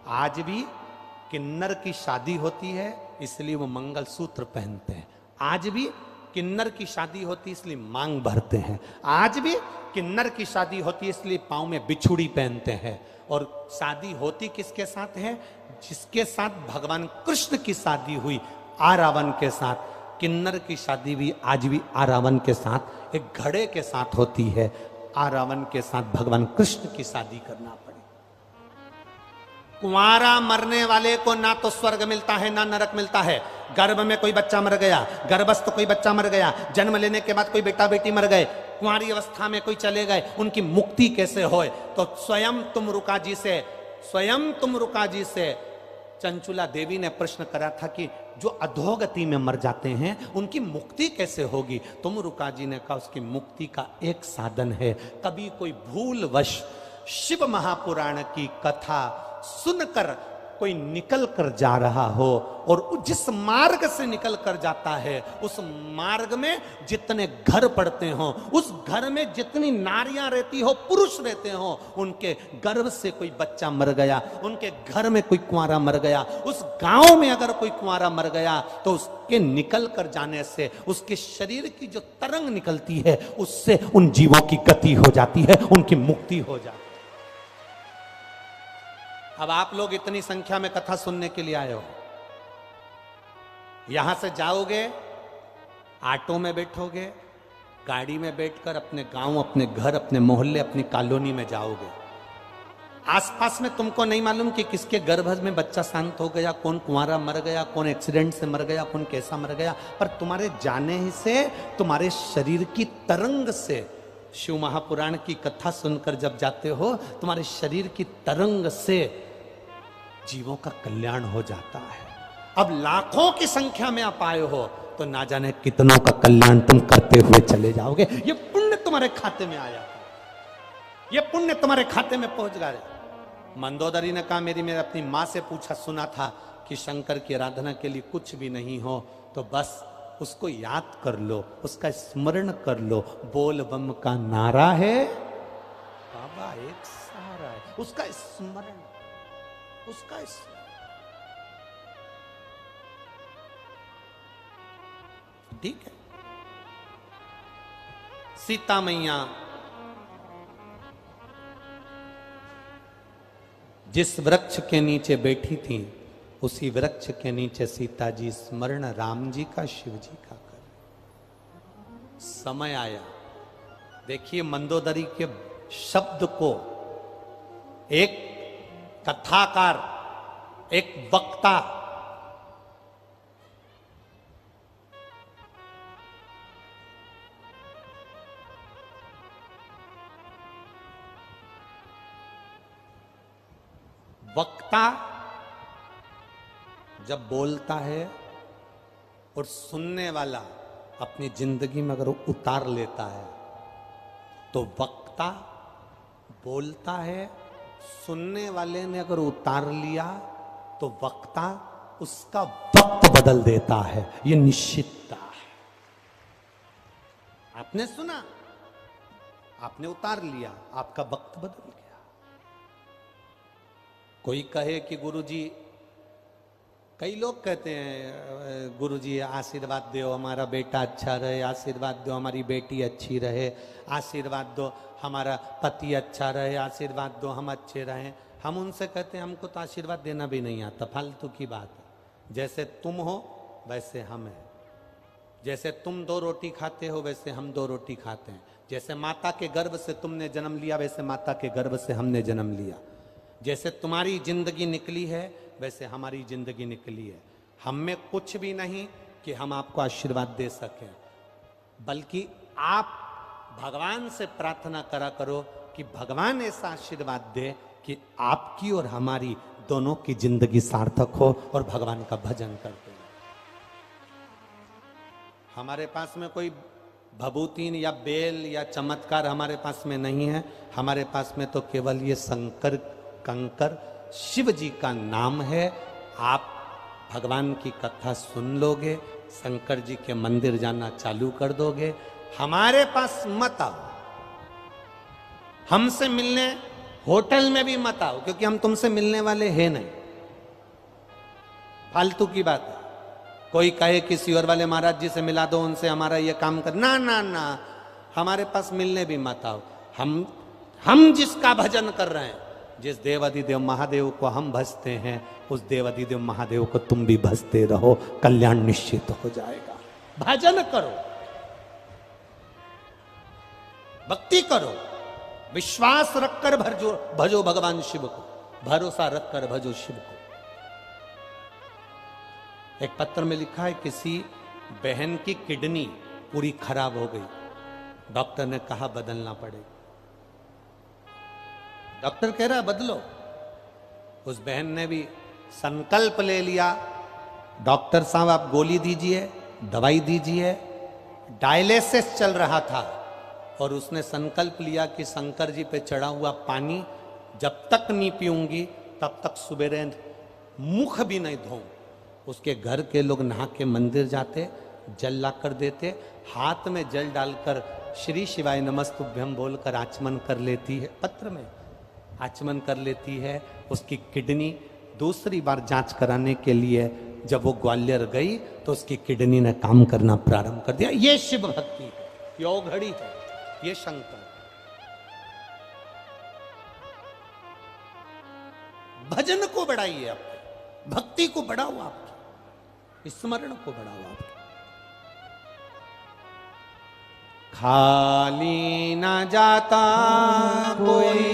आज भी किन्नर की शादी होती है इसलिए वो मंगलसूत्र पहनते हैं, आज भी किन्नर की शादी होती है इसलिए मांग भरते हैं, आज भी किन्नर की शादी होती है इसलिए पांव में बिछुड़ी पहनते हैं। और शादी होती किसके साथ है? जिसके साथ भगवान कृष्ण की शादी हुई, आरावण के साथ। किन्नर की शादी भी आज भी आरावण के साथ, एक घड़े के साथ होती है। आरावण के साथ भगवान कृष्ण की शादी करना पड़े। कुंवारा मरने वाले को ना तो स्वर्ग मिलता है ना नरक मिलता है। गर्भ में कोई बच्चा मर गया, गर्भस्थ कोई बच्चा मर गया, जन्म लेने के बाद कोई बेटा बेटी मर गए, कुंवारी अवस्था में कोई चले गए, उनकी मुक्ति कैसे होए? तो स्वयं तुम रुका जी से चंचुला देवी ने प्रश्न करा था कि जो अधोगति में मर जाते हैं उनकी मुक्ति कैसे होगी? तुम रुका जी ने कहा उसकी मुक्ति का एक साधन है, कभी कोई भूलवश शिव महापुराण की कथा सुनकर कोई निकल कर जा रहा हो और जिस मार्ग से निकल कर जाता है उस मार्ग में जितने घर पड़ते हो, उस घर में जितनी नारियां रहती हो, पुरुष रहते हो, उनके गर्भ से कोई बच्चा मर गया, उनके घर में कोई कुंवारा मर गया, उस गांव में अगर कोई कुंवारा मर गया तो उसके निकल कर जाने से उसके शरीर की जो तरंग निकलती है उससे उन जीवों की गति हो जाती है, उनकी मुक्ति हो जाती है। अब आप लोग इतनी संख्या में कथा सुनने के लिए आए हो, यहां से जाओगे, ऑटो में बैठोगे, गाड़ी में बैठकर अपने गांव, अपने घर, अपने मोहल्ले, अपनी कॉलोनी में जाओगे। आसपास में तुमको नहीं मालूम कि किसके गर्भ में बच्चा शांत हो गया, कौन कुंवारा मर गया, कौन एक्सीडेंट से मर गया, कौन कैसा मर गया, पर तुम्हारे जाने ही से, तुम्हारे शरीर की तरंग से, शिव महापुराण की कथा सुनकर जब जाते हो, तुम्हारे शरीर की तरंग से जीवों का कल्याण हो जाता है। अब लाखों की संख्या में आप आए हो तो ना जाने कितनों का कल्याण तुम करते हुए चले जाओगे। ये पुण्य तुम्हारे खाते में आया, ये पुण्य तुम्हारे खाते में पहुंच गया। मंदोदरी ने कहा मेरी अपनी माँ से पूछा, सुना था कि शंकर की आराधना के लिए कुछ भी नहीं हो तो बस उसको याद कर लो, उसका स्मरण कर लो, बोल बम का नारा है बाबा एक सहारा है, उसका स्मरण, उसका ठीक है। सीता मैया जिस वृक्ष के नीचे बैठी थी उसी वृक्ष के नीचे सीता जी स्मरण राम जी का, शिव जी का कर। समय आया, देखिए मंदोदरी के शब्द को एक कथाकार, एक वक्ता जब बोलता है और सुनने वाला अपनी जिंदगी में अगर उतार लेता है तो वक्ता बोलता है, सुनने वाले ने अगर उतार लिया तो वक्ता उसका वक्त बदल देता है। यह निश्चितता है। आपने सुना, आपने उतार लिया, आपका वक्त बदल गया। कोई कहे कि गुरुजी, कई लोग कहते हैं गुरुजी आशीर्वाद दो हमारा बेटा अच्छा रहे, आशीर्वाद दो हमारी बेटी अच्छी रहे, आशीर्वाद दो हमारा पति अच्छा रहे, आशीर्वाद दो हम अच्छे रहें। हम उनसे कहते हैं हमको तो आशीर्वाद देना भी नहीं आता, फालतू की बात है। जैसे तुम हो वैसे हम हैं, जैसे तुम 2 रोटी खाते हो वैसे हम 2 रोटी खाते हैं, जैसे माता के गर्भ से तुमने जन्म लिया वैसे माता के गर्भ से हमने जन्म लिया, जैसे तुम्हारी जिंदगी निकली है वैसे हमारी जिंदगी निकली है। हम में कुछ भी नहीं कि हम आपको आशीर्वाद दे सकें, बल्कि आप भगवान से प्रार्थना करा करो कि भगवान ऐसा आशीर्वाद दे कि आपकी और हमारी दोनों की जिंदगी सार्थक हो और भगवान का भजन करते हैं। हमारे पास में कोई भभूतिन या बेल या चमत्कार हमारे पास में नहीं है। हमारे पास में तो केवल ये शंकर कंकर शिव जी का नाम है। आप भगवान की कथा सुन लोगे, शंकर जी के मंदिर जाना चालू कर दोगे। हमारे पास मत आओ, हमसे मिलने होटल में भी मत आओ, क्योंकि हम तुमसे मिलने वाले हैं नहीं। फालतू की बात है। कोई कहे किसी और वाले महाराज जी से मिला दो, उनसे हमारा ये काम कर, ना ना ना, हमारे पास मिलने भी मत आओ। हम जिसका भजन कर रहे हैं, जिस देवाधिदेव महादेव को हम भजते हैं, उस देवाधिदेव महादेव को तुम भी भजते रहो, कल्याण निश्चित हो जाएगा। भजन करो, भक्ति करो, विश्वास रखकर भजो भगवान शिव को, भरोसा रखकर भजो शिव को। एक पत्र में लिखा है किसी बहन की किडनी पूरी खराब हो गई, डॉक्टर ने कहा बदलना पड़ेगा। डॉक्टर कह रहा बदलो। उस बहन ने भी संकल्प ले लिया, डॉक्टर साहब आप गोली दीजिए, दवाई दीजिए। डायलिसिस चल रहा था और उसने संकल्प लिया कि शंकर जी पे चढ़ा हुआ पानी जब तक नहीं पीऊंगी तब तक सुबेरे मुख भी नहीं धोऊं। उसके घर के लोग नहा के मंदिर जाते, जल ला कर देते, हाथ में जल डालकर श्री शिवाय नमस्तुभ्यम बोलकर आचमन कर लेती है, पत्र में आचमन कर लेती है। उसकी किडनी दूसरी बार जांच कराने के लिए जब वो ग्वालियर गई तो उसकी किडनी ने काम करना प्रारंभ कर दिया। ये शिव भक्ति है, ये औघड़ी है, ये शंकर। भजन को बढ़ाइए, आपके भक्ति को बढ़ाओ, आपके स्मरण को बढ़ाओ। आपके खाली ना जाता कोई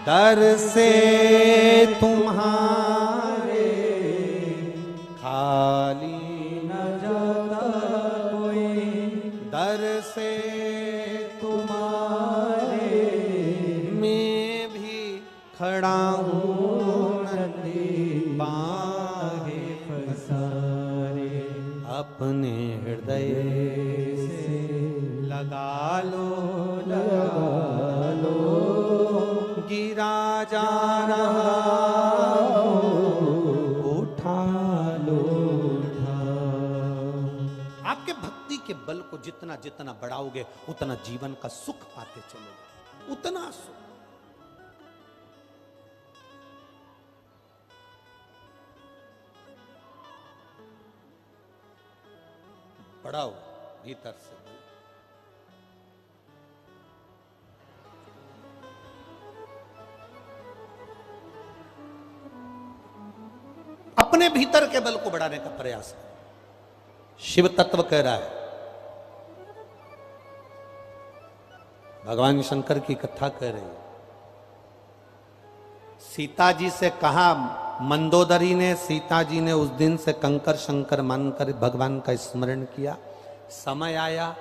दर से तुम्हारे, खाली न जाता कोई दर से तुम्हारे, मैं भी खड़ा हूँ नंदी बाहे पसारे, अपने हृदय से लगा लो, लगा लो, गिरा जा रहा उठा लो, उठा। आपके भक्ति के बल को जितना जितना बढ़ाओगे उतना जीवन का सुख पाते चलोगे, उतना सुख। बढ़ाओ भीतर से। अपने भीतर के बल को बढ़ाने का प्रयास करें। शिव तत्व कह रहा है, भगवान शंकर की कथा कह रही है। सीता जी से कहा, मंदोदरी ने, सीता जी ने उस दिन से कंकर शंकर मानकर भगवान का स्मरण किया। समय आया,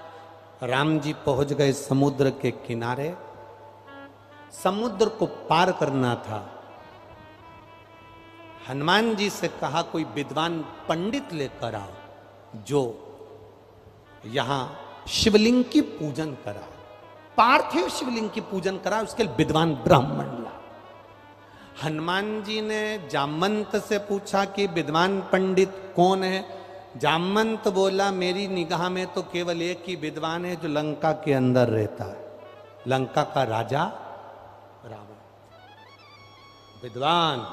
राम जी पहुंच गए समुद्र के किनारे। समुद्र को पार करना था। हनुमान जी से कहा कोई विद्वान पंडित लेकर आओ जो यहां शिवलिंग की पूजन करा, पार्थिव शिवलिंग की पूजन करा, उसके लिए विद्वान ब्राह्मण ला। हनुमान जी ने जामवंत से पूछा कि विद्वान पंडित कौन है। जामवंत बोला मेरी निगाह में तो केवल एक ही विद्वान है जो लंका के अंदर रहता है, लंका का राजा रावण। विद्वान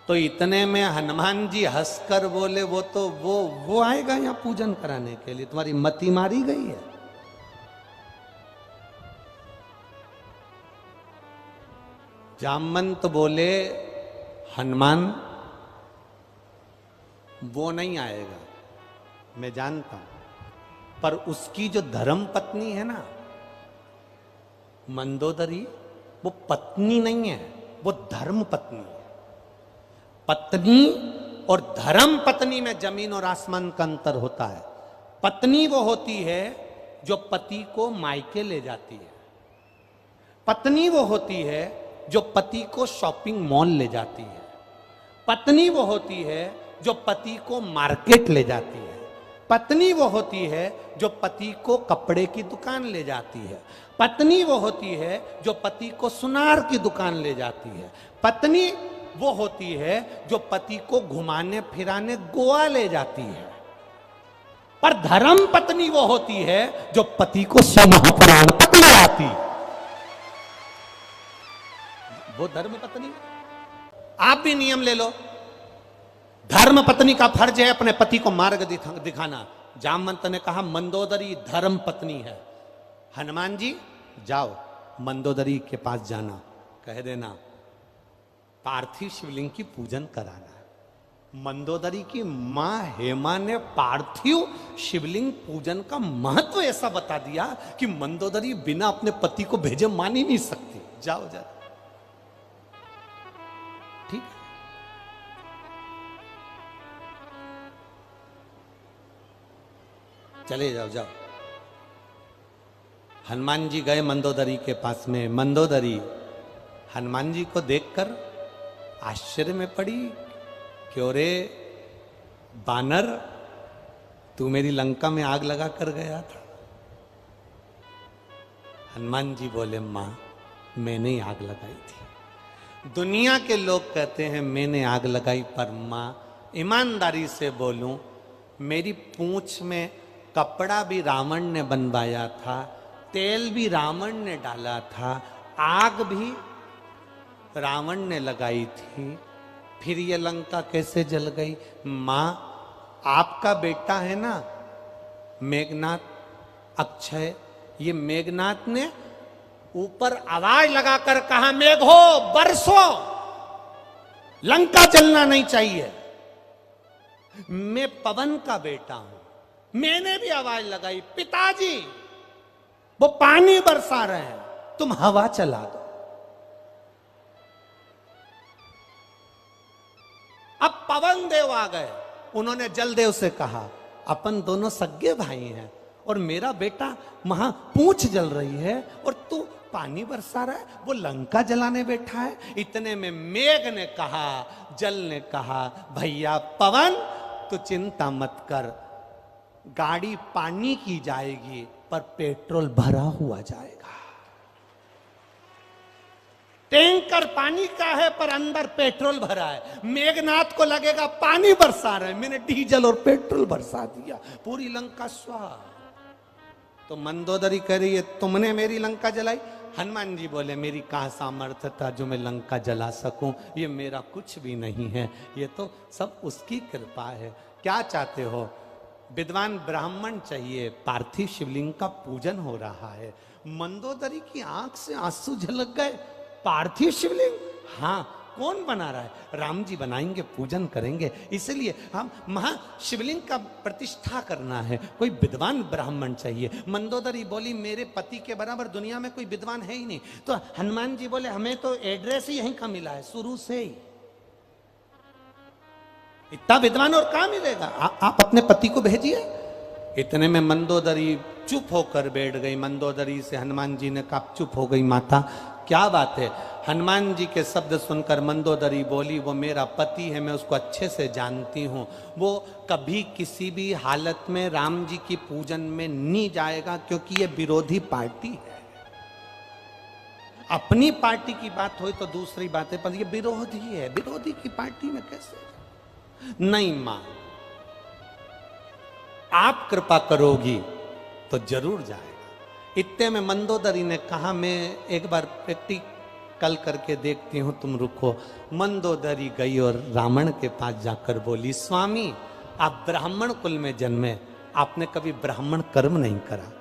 तो इतने में हनुमान जी हंसकर बोले वो तो वो आएगा यहां पूजन कराने के लिए, तुम्हारी मति मारी गई है। जामवंत बोले हनुमान वो नहीं आएगा, मैं जानता हूं, पर उसकी जो धर्म पत्नी है ना मंदोदरी, वो पत्नी नहीं है, वो धर्म पत्नी है। पत्नी और धर्म पत्नी में जमीन और आसमान का अंतर होता है। पत्नी वो होती है जो पति को मायके ले जाती है। पत्नी वो होती है जो पति को शॉपिंग मॉल ले जाती है। पत्नी वो होती है जो पति को मार्केट ले जाती है। पत्नी वो होती है जो पति को कपड़े की दुकान ले जाती है। पत्नी वो होती है जो पति को सुनार की दुकान ले जाती है। पत्नी वो होती है जो पति को घुमाने फिराने गोवा ले जाती है। पर धर्म पत्नी वो होती है जो पति को महापुराण तक ले आती। वो धर्म पत्नी। आप भी नियम ले लो, धर्म पत्नी का फर्ज है अपने पति को मार्ग दिखाना। जामवंत ने कहा मंदोदरी धर्म पत्नी है। हनुमान जी जाओ मंदोदरी के पास जाना, कह देना पार्थिव शिवलिंग की पूजन कराना। मंदोदरी की मां हेमा ने पार्थिव शिवलिंग पूजन का महत्व ऐसा बता दिया कि मंदोदरी बिना अपने पति को भेजे मान ही नहीं सकती। जाओ जाओ, ठीक, चले जाओ जाओ। हनुमान जी गए मंदोदरी के पास में। मंदोदरी हनुमान जी को देखकर आश्चर्य में पड़ी कि अरे बानर, तू मेरी लंका में आग लगा कर गया था। हनुमान जी बोले, मां मैंने ही आग लगाई थी। दुनिया के लोग कहते हैं मैंने आग लगाई, पर मां ईमानदारी से बोलूं, मेरी पूंछ में कपड़ा भी रावण ने बनवाया था, तेल भी रावण ने डाला था, आग भी रावण ने लगाई थी, फिर ये लंका कैसे जल गई? मां आपका बेटा है ना मेघनाथ, अक्षय, ये मेघनाथ ने ऊपर आवाज लगाकर कहा, मेघो बरसो, लंका जलना नहीं चाहिए। मैं पवन का बेटा हूं, मैंने भी आवाज लगाई, पिताजी वो पानी बरसा रहे हैं, तुम हवा चला दो। अब पवन देव आ गए, उन्होंने जलदेव से कहा, अपन दोनों सगे भाई हैं और मेरा बेटा वहां पूंछ जल रही है और तू पानी बरसा रहा है, वो लंका जलाने बैठा है। इतने में मेघ ने कहा, जल ने कहा, भैया पवन तू चिंता मत कर, गाड़ी पानी की जाएगी पर पेट्रोल भरा हुआ जाएगा। टैंकर पानी का है पर अंदर पेट्रोल भरा है। मेघनाथ को लगेगा पानी बरसा रहे, मैंने डीजल और पेट्रोल बरसा दिया, पूरी लंका स्वाहा। तो मंदोदरी कह रही है, तुमने मेरी लंका जलाई? हनुमान जी बोले, मेरी कहां सामर्थ्य था जो मैं लंका जला सकूं, ये मेरा कुछ भी नहीं है, ये तो सब उसकी कृपा है। क्या चाहते हो? विद्वान ब्राह्मण चाहिए, पार्थिव शिवलिंग का पूजन हो रहा है। मंदोदरी की आंख से आंसू झलक गए। पार्थिव शिवलिंग? हाँ, कौन बना रहा है? राम जी बनाएंगे, पूजन करेंगे, इसलिए हम महाशिवलिंग का प्रतिष्ठा करना है, कोई विद्वान ब्राह्मण चाहिए। मंदोदरी बोली, मेरे पति के बराबर दुनिया में कोई विद्वान है ही नहीं। तो हनुमान जी बोले, हमें तो एड्रेस ही यहीं का मिला है, शुरू से ही इतना विद्वान और कहां मिलेगा, आप अपने पति को भेजिए। इतने में मंदोदरी चुप होकर बैठ गई। मंदोदरी से हनुमान जी ने कहा, चुप हो गई माता, क्या बात है? हनुमान जी के शब्द सुनकर मंदोदरी बोली, वो मेरा पति है, मैं उसको अच्छे से जानती हूँ, वो कभी किसी भी हालत में राम जी की पूजन में नहीं जाएगा, क्योंकि ये विरोधी पार्टी है। अपनी पार्टी की बात हो तो दूसरी बात है, पर ये विरोधी है, विरोधी की पार्टी में कैसे? नहीं मां, आप कृपा करोगी तो जरूर जाएगा। इतने में मंदोदरी ने कहा, मैं एक बार प्रैक्टिकल करके देखती हूं, तुम रुको। मंदोदरी गई और रावण के पास जाकर बोली, स्वामी आप ब्राह्मण कुल में जन्मे, आपने कभी ब्राह्मण कर्म नहीं करा।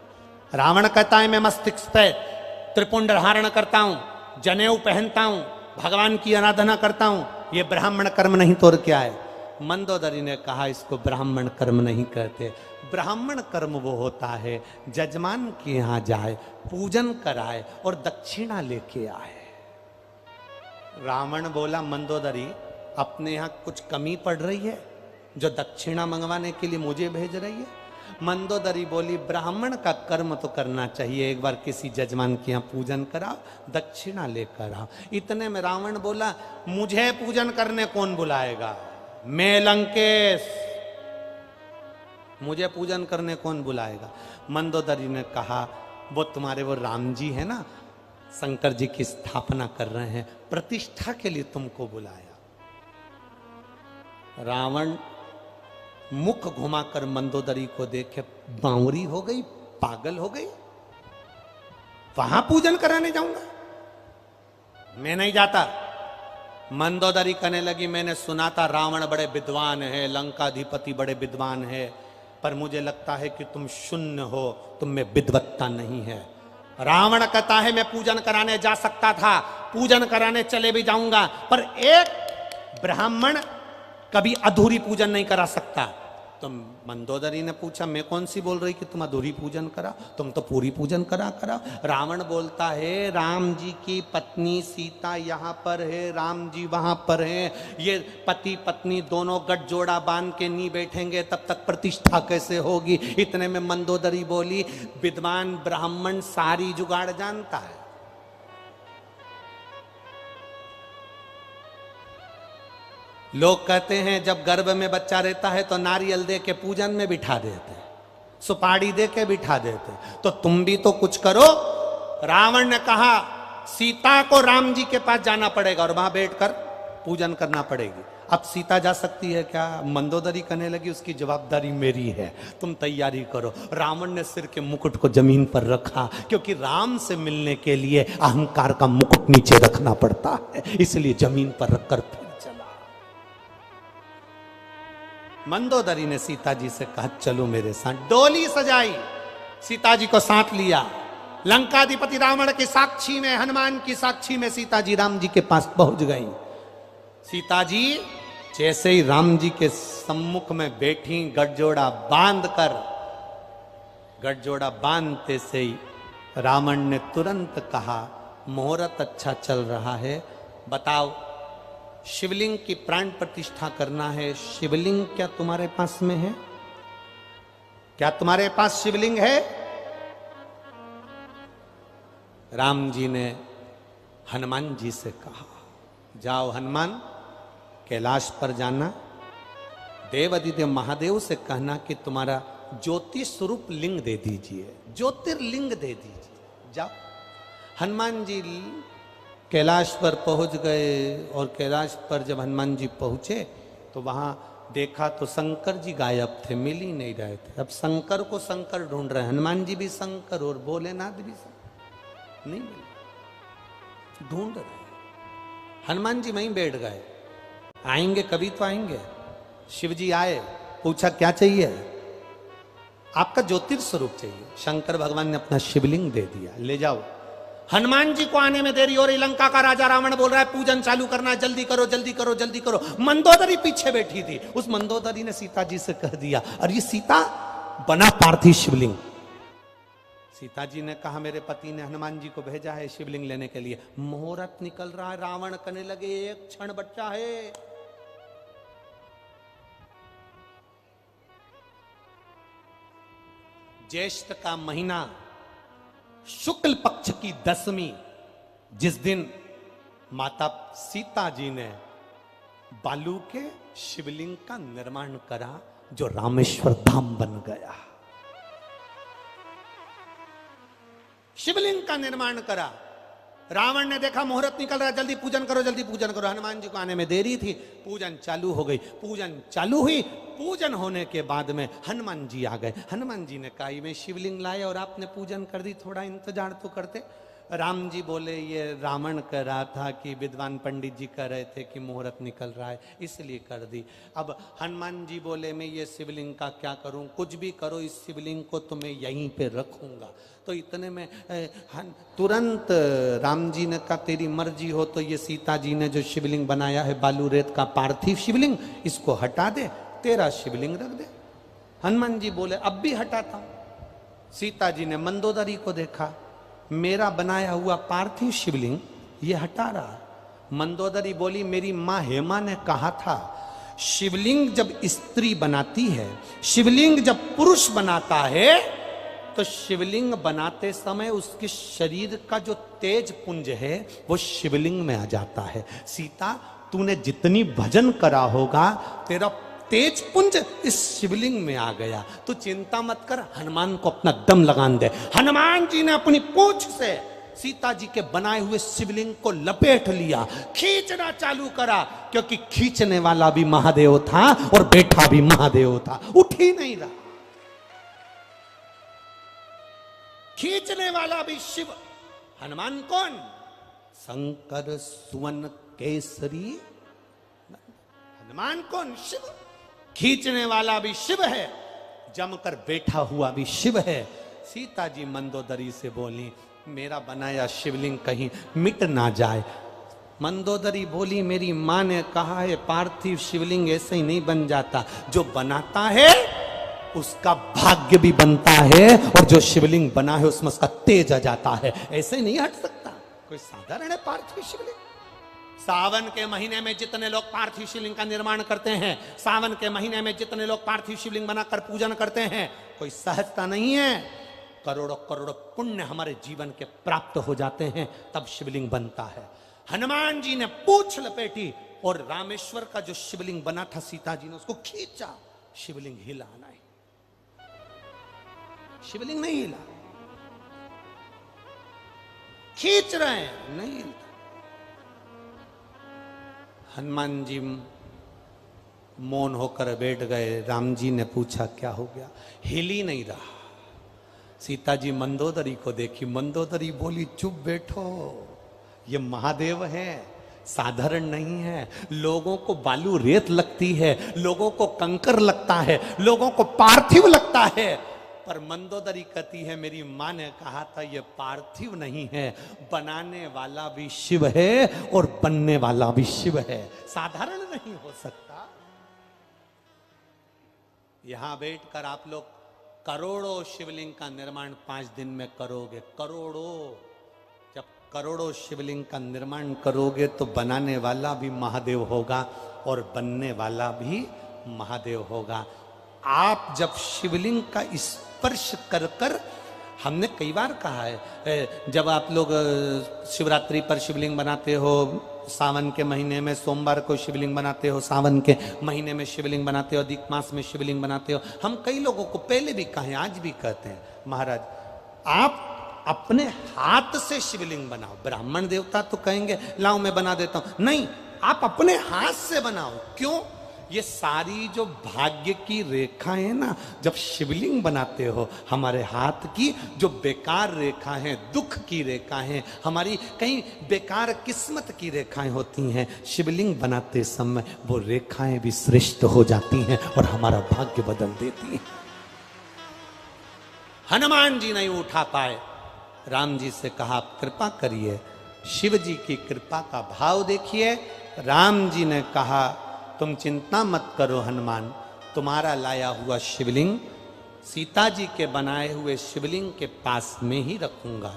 रावण कहता है, मैं मस्तिष्क पे त्रिपुंड धारण करता हूं, जनेऊ पहनता हूं, भगवान की आराधना करता हूं, ये ब्राह्मण कर्म नहीं तो और क्या है? मंदोदरी ने कहा, इसको ब्राह्मण कर्म नहीं कहते। ब्राह्मण कर्म वो होता है जजमान के यहां जाए, पूजन कराए और दक्षिणा लेके आए। रावण बोला, मंदोदरी अपने यहां कुछ कमी पड़ रही है जो दक्षिणा मंगवाने के लिए मुझे भेज रही है? मंदोदरी बोली, ब्राह्मण का कर्म तो करना चाहिए, एक बार किसी जजमान के यहाँ पूजन कराओ, दक्षिणा लेकर आओ। इतने में रावण बोला, मुझे पूजन करने कौन बुलाएगा? मैं लंकेश, मुझे पूजन करने कौन बुलाएगा? मंदोदरी ने कहा, वो तुम्हारे वो राम जी है ना, शंकर जी की स्थापना कर रहे हैं, प्रतिष्ठा के लिए तुमको बुलाया। रावण मुख घुमाकर मंदोदरी को देखे बावरी हो गई, पागल हो गई। वहां पूजन कराने जाऊंगा? मैं नहीं जाता। मंदोदरी कहने लगी, मैंने सुना था रावण बड़े विद्वान है, लंकाधिपति बड़े विद्वान है, पर मुझे लगता है कि तुम शून्य हो, तुम में विद्वत्ता नहीं है। रावण कहता है, मैं पूजन कराने जा सकता था, पूजन कराने चले भी जाऊंगा, पर एक ब्राह्मण कभी अधूरी पूजन नहीं करा सकता। तो मंदोदरी ने पूछा, मैं कौन सी बोल रही कि तुम अधूरी पूजन करा, तुम तो पूरी पूजन करा करा। रावण बोलता है, राम जी की पत्नी सीता यहाँ पर है, राम जी वहां पर हैं, ये पति पत्नी दोनों गठजोड़ा बांध के नहीं बैठेंगे तब तक प्रतिष्ठा कैसे होगी। इतने में मंदोदरी बोली, विद्वान ब्राह्मण सारी जुगाड़ जानता है। लोग कहते हैं जब गर्भ में बच्चा रहता है तो नारियल दे के पूजन में बिठा देते, सुपारी दे के बिठा देते, तो तुम भी तो कुछ करो। रावण ने कहा सीता को राम जी के पास जाना पड़ेगा और वहां बैठकर पूजन करना पड़ेगी। अब सीता जा सकती है क्या? मंदोदरी कहने लगी, उसकी जवाबदारी मेरी है, तुम तैयारी करो। रावण ने सिर के मुकुट को जमीन पर रखा, क्योंकि राम से मिलने के लिए अहंकार का मुकुट नीचे रखना पड़ता है, इसलिए जमीन पर रखकर फिर चला। मंदोदरी ने सीता जी से कहा, चलो मेरे साथ। डोली सजाई, सीता जी को साथ लिया, लंकाधिपति रावण की साक्षी में, हनुमान की साक्षी में सीता जी राम जी के पास पहुंच गई। सीता जी जैसे ही राम जी के सम्मुख में बैठी, गठजोड़ा बांधकर, गठजोड़ा बांधते से ही रावण ने तुरंत कहा, मुहूर्त अच्छा चल रहा है, बताओ शिवलिंग की प्राण प्रतिष्ठा करना है, शिवलिंग क्या तुम्हारे पास में है? क्या तुम्हारे पास शिवलिंग है? राम जी ने हनुमान जी से कहा, जाओ हनुमान, कैलाश पर जाना, देवादिदेव महादेव से कहना कि तुम्हारा ज्योतिष स्वरूप लिंग दे दीजिए, ज्योतिर्लिंग दे दीजिए, जाओ। हनुमान जी कैलाश पर पहुंच गए, और कैलाश पर जब हनुमान जी पहुंचे तो वहां देखा तो शंकर जी गायब थे, मिल ही नहीं रहे थे। अब शंकर को शंकर ढूंढ रहे हैं, हनुमान जी भी शंकर और भोलेनाथ भी शंकर, नहीं मिले, ढूंढ रहे। हनुमान जी वहीं बैठ गए, आएंगे कभी तो आएंगे। शिव जी आए, पूछा क्या चाहिए? आपका ज्योतिर्स्वरूप चाहिए। शंकर भगवान ने अपना शिवलिंग दे दिया, ले जाओ। हनुमान जी को आने में देरी हो रही, लंका का राजा रावण बोल रहा है पूजन चालू करना है, जल्दी करो जल्दी करो जल्दी करो। मंदोदरी पीछे बैठी थी, उस मंदोदरी ने सीता जी से कह दिया, और ये सीता बना पार्थिव शिवलिंग। सीता जी ने कहा, मेरे पति ने हनुमान जी को भेजा है शिवलिंग लेने के लिए। मुहूर्त निकल रहा है, रावण कहने लगे एक क्षण बच्चा है। ज्येष्ठ का महीना, शुक्ल पक्ष की दशमी, जिस दिन माता सीता जी ने बालू के शिवलिंग का निर्माण करा, जो रामेश्वर धाम बन गया। शिवलिंग का निर्माण करा। रावण ने देखा मुहूर्त निकल रहा है, जल्दी पूजन करो जल्दी पूजन करो। हनुमान जी को आने में देरी थी, पूजन चालू हो गई। पूजन चालू हुई, पूजन होने के बाद में हनुमान जी आ गए। हनुमान जी ने कहा, मैं शिवलिंग लाए और आपने पूजन कर दी, थोड़ा इंतजार तो करते। राम जी बोले, ये रावण कह रहा था कि विद्वान पंडित जी कह रहे थे कि मुहूर्त निकल रहा है, इसलिए कर दी। अब हनुमान जी बोले, मैं ये शिवलिंग का क्या करूं? कुछ भी करो, इस शिवलिंग को तो मैं यहीं पे रखूंगा। तो इतने में तुरंत राम जी ने कहा, तेरी मर्जी हो तो ये सीता जी ने जो शिवलिंग बनाया है बालू रेत का पार्थिव शिवलिंग, इसको हटा दे, तेरा शिवलिंग रख दे। हनुमान जी बोले, अब भी हटाता हूं। सीता जी ने मंदोदरी को देखा, मेरा बनाया हुआ पार्थिव शिवलिंग ये हटा रहा। मंदोदरी बोली, मेरी मां हेमा ने कहा था, शिवलिंग जब स्त्री बनाती है, शिवलिंग जब पुरुष बनाता है, तो शिवलिंग बनाते समय उसके शरीर का जो तेज पुंज है वो शिवलिंग में आ जाता है। सीता, तूने जितनी भजन करा होगा, तेरा तेज पुंज इस शिवलिंग में आ गया, तू चिंता मत कर, हनुमान को अपना दम लगान दे। हनुमान जी ने अपनी पूंछ से सीता जी के बनाए हुए शिवलिंग को लपेट लिया, खींचना चालू करा, क्योंकि खींचने वाला भी महादेव था और बैठा भी महादेव था, उठ ही नहीं रहा। खींचने वाला भी शिव। हनुमान कौन? शंकर सुवन केसरी। हनुमान कौन? शिव। खींचने वाला भी शिव है, जमकर बैठा हुआ भी शिव है। सीता जी मंदोदरी से बोली, मेरा बनाया शिवलिंग कहीं मिट ना जाए। मंदोदरी बोली मेरी माँ ने कहा है पार्थिव शिवलिंग ऐसे ही नहीं बन जाता, जो बनाता है उसका भाग्य भी बनता है, और जो शिवलिंग बना है उसमें उसका तेज आ जाता है, ऐसे नहीं हट सकता। कोई साधारण है पार्थिव शिवलिंग? सावन के महीने में जितने लोग पार्थिव शिवलिंग का निर्माण करते हैं, सावन के महीने में जितने लोग पार्थिव शिवलिंग बनाकर पूजन करते हैं, कोई सहजता नहीं है। करोड़ों करोड़ों पुण्य हमारे जीवन के प्राप्त हो जाते हैं, तब शिवलिंग बनता है। हनुमान जी ने पूंछ लपेटी और रामेश्वर का जो शिवलिंग बना था, सीता जी ने उसको खींचा, शिवलिंग हिला नहीं, शिवलिंग नहीं हिला। खींच रहे हैं, नहीं हिलता। हनुमान जी मौन होकर बैठ गए। राम जी ने पूछा क्या हो गया? हिल ही नहीं रहा। सीता जी मंदोदरी को देखी, मंदोदरी बोली चुप बैठो, ये महादेव है, साधारण नहीं है। लोगों को बालू रेत लगती है, लोगों को कंकर लगता है, लोगों को पार्थिव लगता है, पर मंदोदरी कहती है मेरी माँ ने कहा था ये पार्थिव नहीं है, बनाने वाला भी शिव है और बनने वाला भी शिव है, साधारण नहीं हो सकता। यहां बैठकर आप लोग करोड़ों शिवलिंग का निर्माण 5 दिन में करोगे, करोड़ों। जब करोड़ों शिवलिंग का निर्माण करोगे तो बनाने वाला भी महादेव होगा और बनने वाला भी महादेव होगा। आप जब शिवलिंग का स्पर्श कर कर, हमने कई बार कहा है, जब आप लोग शिवरात्रि पर शिवलिंग बनाते हो, सावन के महीने में सोमवार को शिवलिंग बनाते हो, सावन के महीने में शिवलिंग बनाते हो, अधिक मास में शिवलिंग बनाते हो, हम कई लोगों को पहले भी कहे, आज भी कहते हैं, महाराज आप अपने हाथ से शिवलिंग बनाओ। ब्राह्मण देवता तो कहेंगे लाओ मैं बना देता हूं, नहीं, आप अपने हाथ से बनाओ। क्यों? ये सारी जो भाग्य की रेखा है ना, जब शिवलिंग बनाते हो, हमारे हाथ की जो बेकार रेखा है, दुख की रेखा है, हमारी कहीं बेकार किस्मत की रेखाएं होती हैं, शिवलिंग बनाते समय वो रेखाएं भी श्रेष्ठ हो जाती हैं और हमारा भाग्य बदल देती हैं। हनुमान जी नहीं उठा पाए। राम जी से कहा आप कृपा करिए। शिव जी की कृपा का भाव देखिए। राम जी ने कहा तुम चिंता मत करो हनुमान, तुम्हारा लाया हुआ शिवलिंग सीता जी के बनाए हुए शिवलिंग के पास में ही रखूंगा।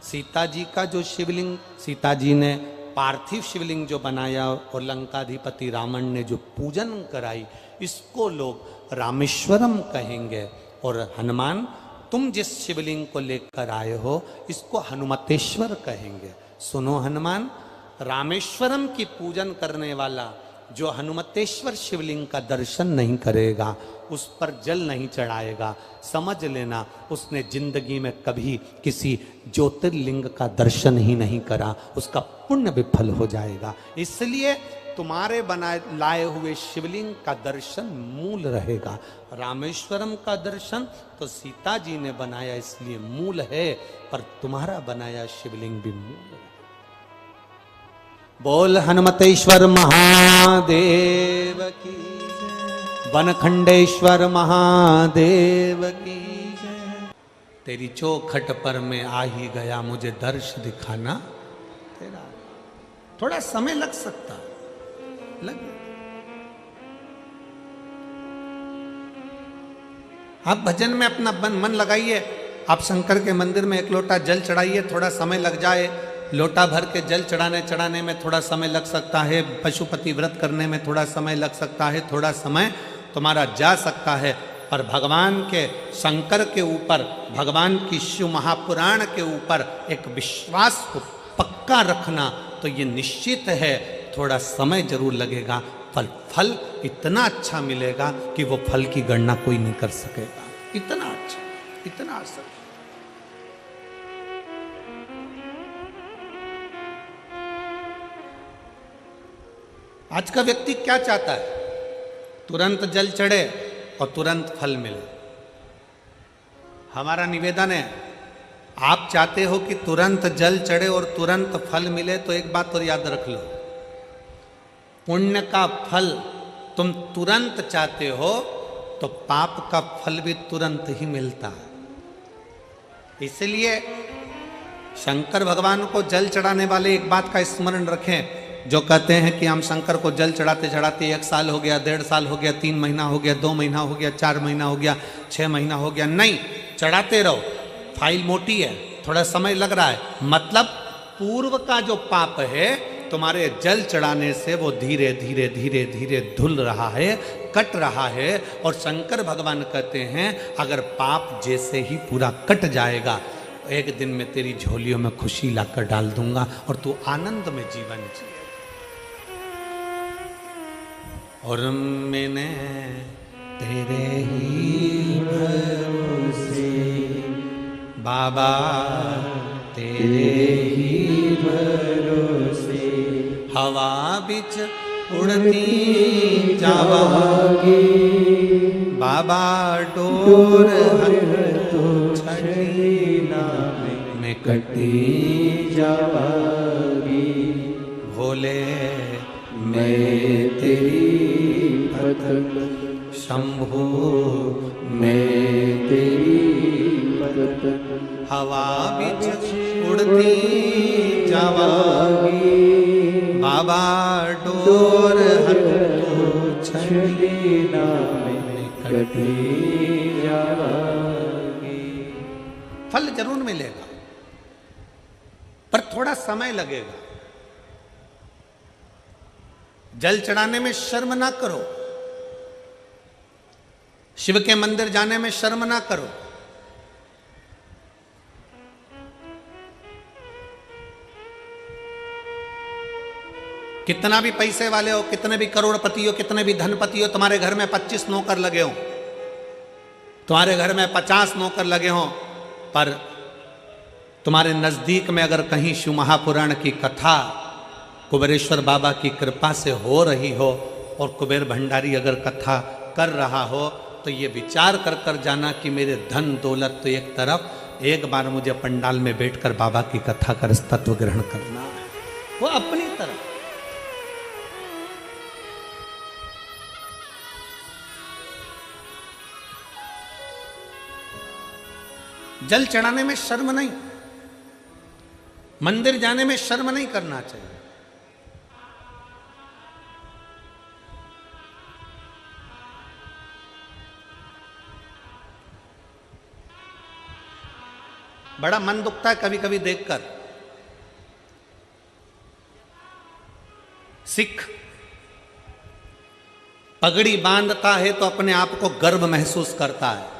सीता जी का जो शिवलिंग, सीता जी ने पार्थिव शिवलिंग जो बनाया और लंकाधिपति रावण ने जो पूजन कराई, इसको लोग रामेश्वरम कहेंगे। और हनुमान तुम जिस शिवलिंग को लेकर आए हो, इसको हनुमतेश्वर कहेंगे। सुनो हनुमान, रामेश्वरम की पूजन करने वाला जो हनुमतेश्वर शिवलिंग का दर्शन नहीं करेगा, उस पर जल नहीं चढ़ाएगा, समझ लेना उसने जिंदगी में कभी किसी ज्योतिर्लिंग का दर्शन ही नहीं करा, उसका पुण्य विफल हो जाएगा। इसलिए तुम्हारे बनाए लाए हुए शिवलिंग का दर्शन मूल रहेगा। रामेश्वरम का दर्शन तो सीता जी ने बनाया इसलिए मूल है, पर तुम्हारा बनाया शिवलिंग भी मूल है। बोल हनुमतेश्वर महादेव की, वनखंडेश्वर महादेव की। तेरी चौखट पर मैं आ ही गया, मुझे दर्श दिखाना तेरा। थोड़ा समय लग सकता, लग। आप भजन में अपना मन लगाइए, आप शंकर के मंदिर में एक लोटा जल चढ़ाइए, थोड़ा समय लग जाए। लोटा भर के जल चढ़ाने में थोड़ा समय लग सकता है, पशुपति व्रत करने में थोड़ा समय लग सकता है, थोड़ा समय तुम्हारा जा सकता है, पर भगवान के शंकर के ऊपर, भगवान की शिव महापुराण के ऊपर एक विश्वास को पक्का रखना, तो ये निश्चित है थोड़ा समय जरूर लगेगा, पर फल इतना अच्छा मिलेगा कि वो फल की गणना कोई नहीं कर सकेगा। इतना अच्छा, इतना असर। आज का व्यक्ति क्या चाहता है? तुरंत जल चढ़े और तुरंत फल मिले। हमारा निवेदन है, आप चाहते हो कि तुरंत जल चढ़े और तुरंत फल मिले, तो एक बात और याद रख लो, पुण्य का फल तुम तुरंत चाहते हो तो पाप का फल भी तुरंत ही मिलता है। इसलिए शंकर भगवान को जल चढ़ाने वाले एक बात का स्मरण रखें, जो कहते हैं कि हम शंकर को जल चढ़ाते चढ़ाते 1 साल हो गया, 1.5 साल हो गया, 3 महीना हो गया, 2 महीना हो गया, 4 महीना हो गया, 6 महीना हो गया। नहीं, चढ़ाते रहो। फाइल मोटी है, थोड़ा समय लग रहा है, मतलब पूर्व का जो पाप है तुम्हारे जल चढ़ाने से वो धीरे धीरे धीरे धीरे धुल रहा है, कट रहा है। और शंकर भगवान कहते हैं अगर पाप जैसे ही पूरा कट जाएगा, एक दिन में तेरी झोलियों में खुशी लाकर डाल दूंगा और तू आनंद में जीवन जिए। और मैंने तेरे ही भरोसे बाबा, तेरे ही भरोसे हवा बिच उड़ती जावागी, बाबा डोर तो छड़ीना में कटी जावागी। भोले मैं तेरी पतंग शंभु, मैं तेरी पतंग हवा बिच उड़ती जावागी, बाबा डोर हटो छड़ीना में कटी जावागी। फल जरूर मिलेगा, पर थोड़ा समय लगेगा। जल चढ़ाने में शर्म ना करो, शिव के मंदिर जाने में शर्म ना करो। कितना भी पैसे वाले हो, कितने भी करोड़पति हो, कितने भी धनपति हो, तुम्हारे घर में 25 नौकर लगे हो, तुम्हारे घर में 50 नौकर लगे हो, पर तुम्हारे नजदीक में अगर कहीं शिव महापुराण की कथा कुबेरेश्वर बाबा की कृपा से हो रही हो और कुबेर भंडारी अगर कथा कर रहा हो, तो ये विचार कर कर जाना कि मेरे धन दौलत तो एक तरफ, एक बार मुझे पंडाल में बैठकर बाबा की कथा कर तत्व ग्रहण करना है, वो अपनी तरफ। जल चढ़ाने में शर्म नहीं, मंदिर जाने में शर्म नहीं करना चाहिए। बड़ा मन दुखता है कभी कभी देखकर, सिख पगड़ी बांधता है तो अपने आप को गर्व महसूस करता है,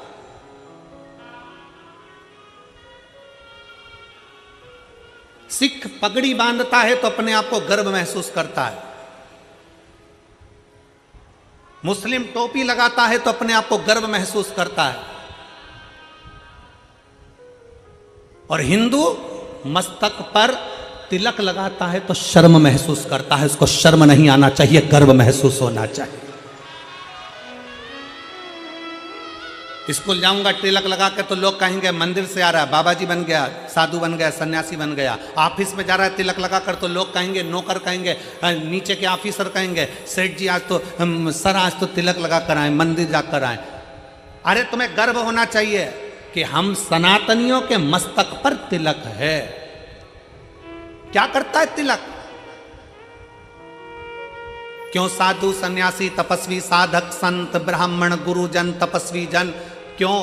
सिख पगड़ी बांधता है तो अपने आप को गर्व महसूस करता है, मुस्लिम टोपी लगाता है तो अपने आप को गर्व महसूस करता है, और हिंदू मस्तक पर तिलक लगाता है तो शर्म महसूस करता है। उसको शर्म नहीं आना चाहिए, गर्व महसूस होना चाहिए। स्कूल जाऊंगा टिलक लगा के तो लोग कहेंगे मंदिर से आ रहा है, बाबा जी बन गया, साधु बन गया, सन्यासी बन गया। ऑफिस में जा रहा है तिलक लगा कर तो लोग कहेंगे, नौकर कहेंगे, नीचे के ऑफिसर कहेंगे, सेठ जी आज तो सर आज तो तिलक लगा कर आए, मंदिर जाकर आए। अरे तुम्हें गर्व होना चाहिए कि हम सनातनियों के मस्तक पर तिलक है। क्या करता है तिलक? क्यों साधु सन्यासी तपस्वी साधक संत ब्राह्मण गुरुजन तपस्वी जन, क्यों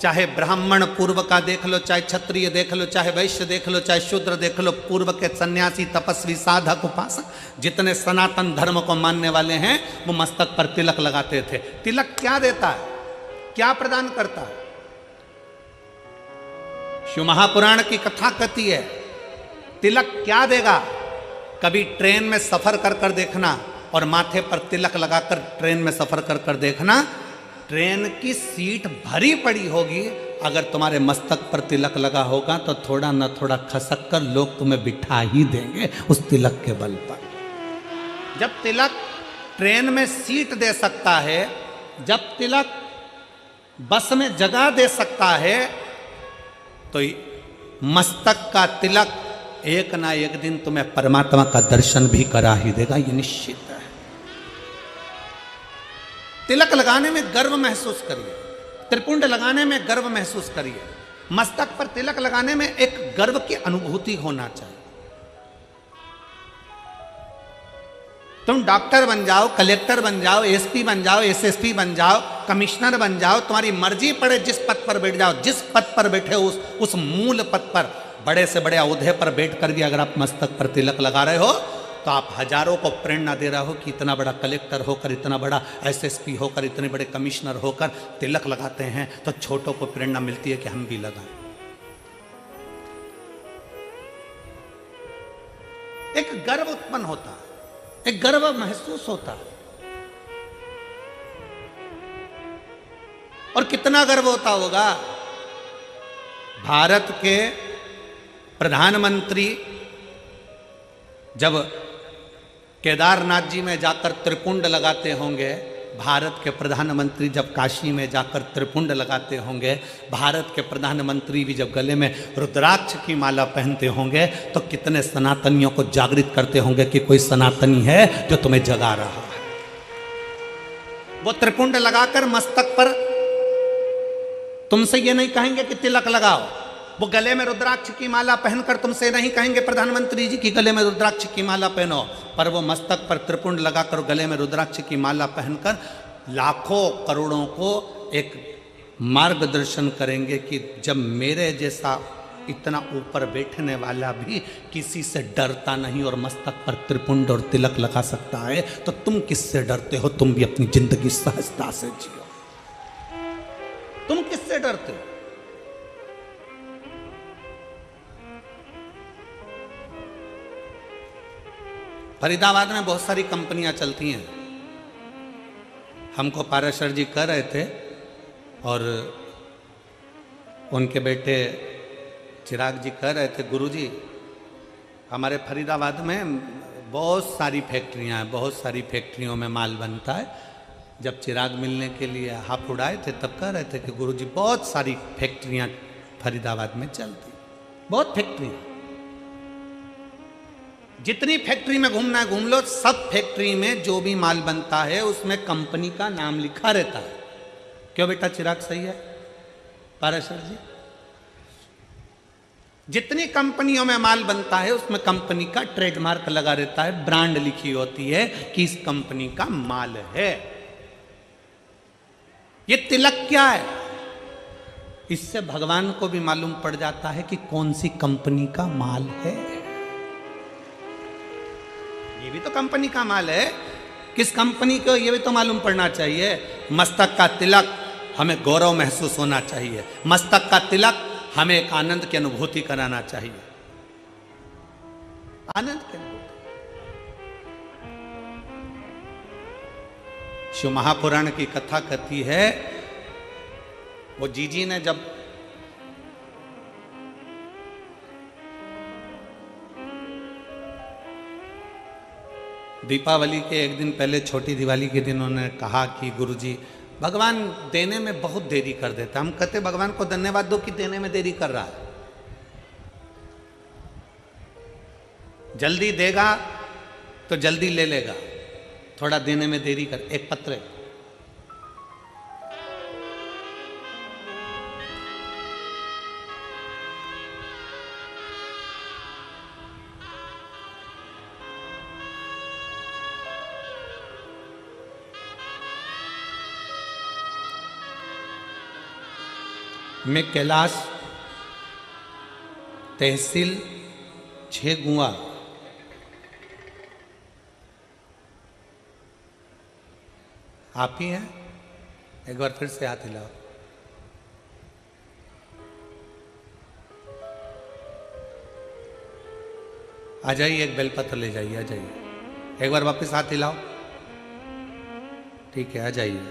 चाहे ब्राह्मण पूर्व का देख लो, चाहे क्षत्रिय देख लो, चाहे वैश्य देख लो, चाहे शूद्र देख लो, पूर्व के सन्यासी तपस्वी साधक उपासक जितने सनातन धर्म को मानने वाले हैं वो मस्तक पर तिलक लगाते थे। तिलक क्या देता है, क्या प्रदान करता है? शिव महापुराण की कथा कहती है तिलक क्या देगा। कभी ट्रेन में सफर कर कर देखना और माथे पर तिलक लगाकर ट्रेन में सफर कर कर देखना, ट्रेन की सीट भरी पड़ी होगी, अगर तुम्हारे मस्तक पर तिलक लगा होगा तो थोड़ा न थोड़ा खसक कर लोग तुम्हें बिठा ही देंगे उस तिलक के बल पर। जब तिलक ट्रेन में सीट दे सकता है, जब तिलक बस में जगह दे सकता है, तो मस्तक का तिलक एक ना एक दिन तुम्हें परमात्मा का दर्शन भी करा ही देगा, ये निश्चित है। तिलक लगाने में गर्व महसूस करिए, त्रिपुंड लगाने में गर्व महसूस करिए। मस्तक पर तिलक लगाने में एक गर्व की अनुभूति होना चाहिए। तुम डॉक्टर बन जाओ, कलेक्टर बन जाओ, एसपी बन जाओ, एसएसपी बन जाओ, कमिश्नर बन जाओ, तुम्हारी मर्जी पड़े जिस पद पर बैठ जाओ, जिस पद पर बैठे हो उस मूल पद पर, बड़े से बड़े औहदे पर बैठकर भी अगर आप मस्तक पर तिलक लगा रहे हो तो आप हजारों को प्रेरणा दे रहे हो कि इतना बड़ा कलेक्टर होकर, इतना बड़ा एसएसपी होकर, इतने बड़े कमिश्नर होकर तिलक लगाते हैं तो छोटों को प्रेरणा मिलती है कि हम भी लगाएं। एक गर्व उत्पन्न होता है, एक गर्व महसूस होता है। और कितना गर्व होता होगा, भारत के प्रधानमंत्री जब केदारनाथ जी में जाकर त्रिपुंड लगाते होंगे, भारत के प्रधानमंत्री जब काशी में जाकर त्रिपुंड लगाते होंगे, भारत के प्रधानमंत्री भी जब गले में रुद्राक्ष की माला पहनते होंगे तो कितने सनातनियों को जागृत करते होंगे कि कोई सनातनी है जो तुम्हें जगा रहा है। वो त्रिपुंड लगाकर मस्तक पर तुमसे ये नहीं कहेंगे कि तिलक लगाओ, वो गले में रुद्राक्ष की माला पहनकर तुमसे नहीं कहेंगे प्रधानमंत्री जी की गले में रुद्राक्ष की माला पहनो, पर वो मस्तक पर त्रिपुंड लगाकर गले में रुद्राक्ष की माला पहनकर लाखों करोड़ों को एक मार्गदर्शन करेंगे कि जब मेरे जैसा इतना ऊपर बैठने वाला भी किसी से डरता नहीं और मस्तक पर त्रिपुंड और तिलक लगा सकता है तो तुम किससे डरते हो? तुम भी अपनी जिंदगी सहजता से जियो। तुम किससे डरते हो? फरीदाबाद में बहुत सारी कंपनियां चलती हैं। हमको पाराशर जी कह रहे थे और उनके बेटे चिराग जी कह रहे थे, गुरुजी हमारे फरीदाबाद में बहुत सारी फैक्ट्रियां हैं, बहुत सारी फैक्ट्रियों में माल बनता है। जब चिराग मिलने के लिए हाथ उड़ाए थे तब कह रहे थे कि गुरुजी बहुत सारी फैक्ट्रियां फरीदाबाद में चलती, बहुत फैक्ट्रियां, जितनी फैक्ट्री में घूमना है घूम लो, सब फैक्ट्री में जो भी माल बनता है उसमें कंपनी का नाम लिखा रहता है। क्यों बेटा चिराग, सही है पाराशर जी? जितनी कंपनियों में माल बनता है उसमें कंपनी का ट्रेडमार्क लगा रहता है, ब्रांड लिखी होती है कि इस कंपनी का माल है। ये तिलक क्या है? इससे भगवान को भी मालूम पड़ जाता है कि कौन सी कंपनी का माल है। ये भी तो कंपनी का माल है, किस कंपनी को ये भी तो मालूम पड़ना चाहिए। मस्तक का तिलक हमें गौरव महसूस होना चाहिए, मस्तक का तिलक हमें एक आनंद की अनुभूति कराना चाहिए, आनंद की अनुभूति। शिव महापुराण की कथा कहती है, वो जीजी ने जब दीपावली के एक दिन पहले, छोटी दिवाली के दिन उन्होंने कहा कि गुरुजी भगवान देने में बहुत देरी कर देता। हम कहते भगवान को धन्यवाद दो कि देने में देरी कर रहा है, जल्दी देगा तो जल्दी ले लेगा, थोड़ा देने में देरी कर। एक पत्र मैं कैलाश तहसील 6 गुआ आप ही हैं? एक बार फिर से हाथ हिलाओ। आ जाइए, एक बेलपत्र ले जाइए, आ जाइए। एक बार वापस हाथ हिलाओ। ठीक है, आ जाइए।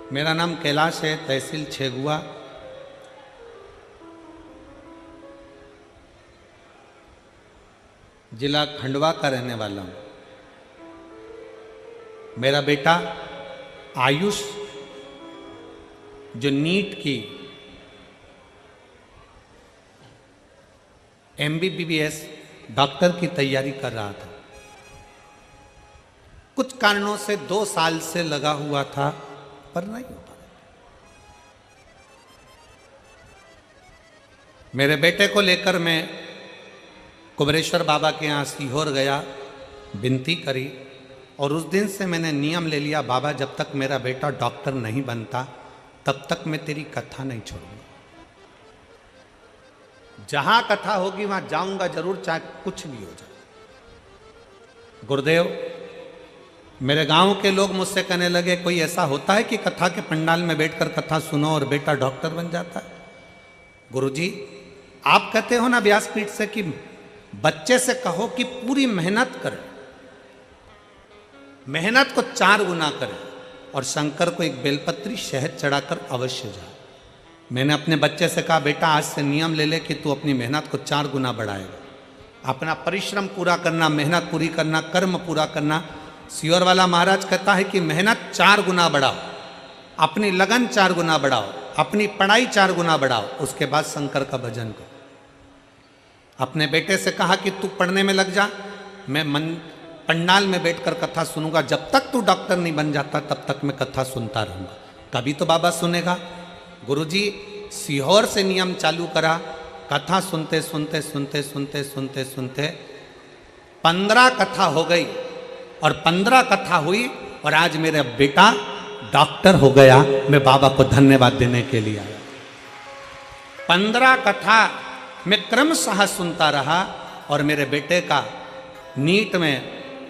मेरा नाम कैलाश है, तहसील 6 गुआ। जिला खंडवा का रहने वाला हूं। मेरा बेटा आयुष जो नीट की MBBS डॉक्टर की तैयारी कर रहा था, कुछ कारणों से 2 साल से लगा हुआ था पर नहीं हो पा रहा। मेरे बेटे को लेकर मैं कुबरेश्वर बाबा के यहाँ सीहोर गया, विनती करी, और उस दिन से मैंने नियम ले लिया, बाबा जब तक मेरा बेटा डॉक्टर नहीं बनता तब तक मैं तेरी कथा नहीं छोड़ूंगा। जहां कथा होगी वहां जाऊंगा जरूर, चाहे कुछ भी हो जाए। गुरुदेव, मेरे गांव के लोग मुझसे कहने लगे, कोई ऐसा होता है कि कथा के पंडाल में बैठकर कथा सुनो और बेटा डॉक्टर बन जाता है? गुरुजी, आप कहते हो ना व्यासपीठ से कि बच्चे से कहो कि पूरी मेहनत करे, मेहनत को 4 गुना करे, और शंकर को एक बेलपत्री शहद चढ़ाकर अवश्य जाए। मैंने अपने बच्चे से कहा, बेटा आज से नियम ले ले कि तू अपनी मेहनत को 4 गुना बढ़ाएगा। अपना परिश्रम पूरा करना, मेहनत पूरी करना, कर्म पूरा करना। सियोर वाला महाराज कहता है कि मेहनत 4 गुना बढ़ाओ, अपनी लगन 4 गुना बढ़ाओ, अपनी पढ़ाई 4 गुना बढ़ाओ, उसके बाद शंकर का भजन करो। अपने बेटे से कहा कि तू पढ़ने में लग जा, मैं पंडाल में बैठकर कथा सुनूंगा, जब तक तू डॉक्टर नहीं बन जाता तब तक मैं कथा सुनता रहूंगा, तभी तो बाबा सुनेगा। गुरुजी, सीहोर से नियम चालू करा, कथा सुनते सुनते सुनते सुनते सुनते सुनते 15 कथा हो गई, और 15 कथा हुई, और आज मेरा बेटा डॉक्टर हो गया। मैं बाबा को धन्यवाद देने के लिए आया। 15 कथा मैं क्रमशः सुनता रहा, और मेरे बेटे का नीट में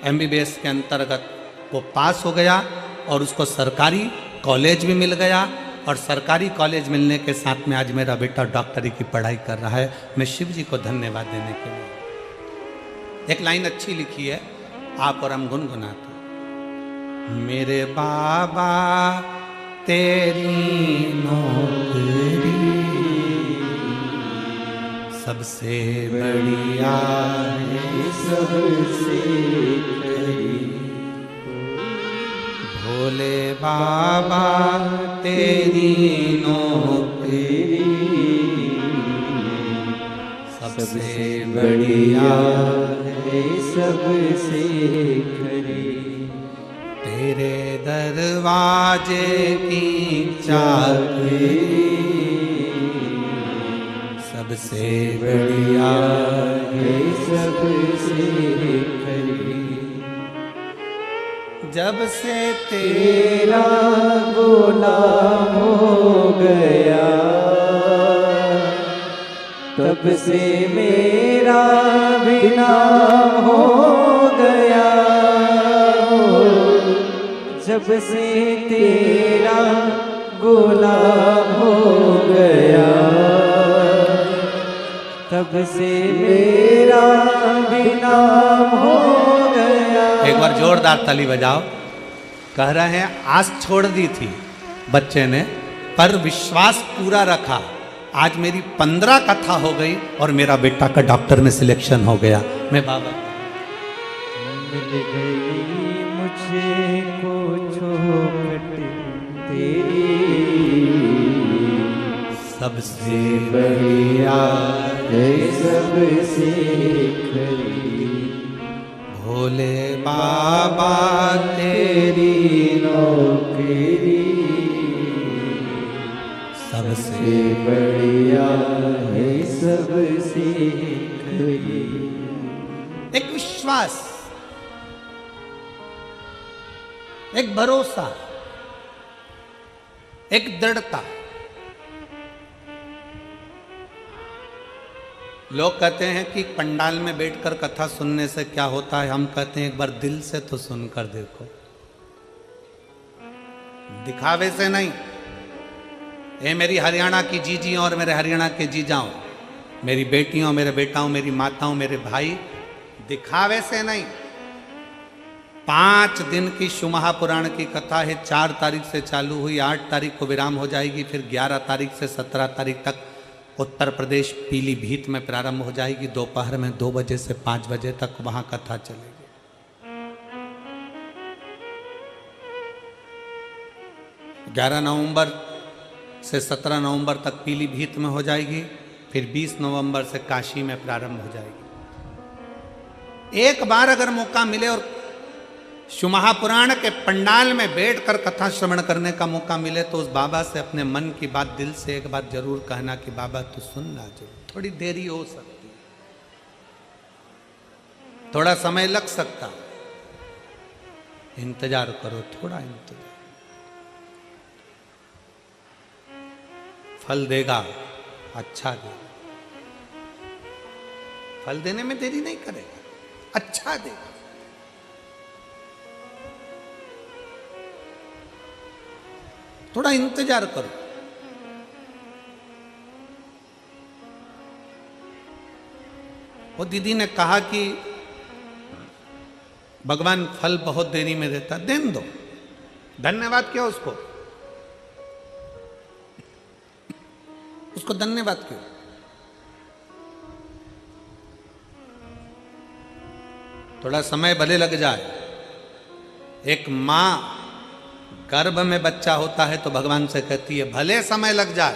MBBS के अंतर्गत वो पास हो गया, और उसको सरकारी कॉलेज भी मिल गया, और सरकारी कॉलेज मिलने के साथ में आज मेरा बेटा डॉक्टरी की पढ़ाई कर रहा है। मैं शिव जी को धन्यवाद देने के लिए। एक लाइन अच्छी लिखी है, आप और हम गुनगुनाते। मेरे बाबा तेरी नौकरी सबसे बढ़िया है, सबसे खरी। भोले बाबा तेरी नौकरी सबसे बढ़िया है, सबसे खरी। तेरे दरवाजे की चाबी सबसे बढ़िया है, सबसे खरी। जब से तेरा गुलाम हो गया, तब से मेरा भी नाम हो गया। जब से तेरा गुलाम हो गया, तब से मेरा भी नाम हो गया। एक बार जोरदार ताली बजाओ। कह रहे हैं आस छोड़ दी थी बच्चे ने, पर विश्वास पूरा रखा। आज मेरी 15 कथा हो गई, और मेरा बेटा का डॉक्टर में सिलेक्शन हो गया। मैं बाबा मिल गई मुझे को चौखट तेरी, सबसे बढ़िया है, सबसे खरी। भोले बाबा तेरी नौकरी सबसे बढ़िया है, सबसे खरी। एक विश्वास, एक भरोसा, एक दृढ़ता। लोग कहते हैं कि पंडाल में बैठकर कथा सुनने से क्या होता है। हम कहते हैं एक बार दिल से तो सुनकर देखो, दिखावे से नहीं। ये मेरी हरियाणा की जीजियों और मेरे हरियाणा के जीजाओं, मेरी बेटियों, मेरे बेटाओं, मेरी माताओं, मेरे भाई, दिखावे से नहीं। 5 दिन की शिव महापुराण की कथा है। 4 तारीख से चालू हुई, 8 तारीख को विराम हो जाएगी, फिर 11 तारीख से 17 तारीख तक उत्तर प्रदेश पीलीभीत में प्रारंभ हो जाएगी। दोपहर में 2 बजे से 5 बजे तक वहां कथा चलेगी। 11 नवंबर से 17 नवंबर तक पीलीभीत में हो जाएगी, फिर 20 नवंबर से काशी में प्रारंभ हो जाएगी। एक बार अगर मौका मिले और महापुराण के पंडाल में बैठकर कथा श्रवण करने का मौका मिले तो उस बाबा से अपने मन की बात दिल से एक बात जरूर कहना कि बाबा तू सुनना जरूर, थोड़ी देरी हो सकती, थोड़ा समय लग सकता, इंतजार करो, थोड़ा इंतजार, फल देगा, अच्छा देगा, फल देने में देरी नहीं करेगा, अच्छा देगा। थोड़ा इंतजार करो। वो दीदी ने कहा कि भगवान फल बहुत देरी में देता, देने दो, धन्यवाद क्यों उसको, उसको धन्यवाद क्यों। थोड़ा समय भले लग जाए, एक मां गर्भ में बच्चा होता है तो भगवान से कहती है भले समय लग जाए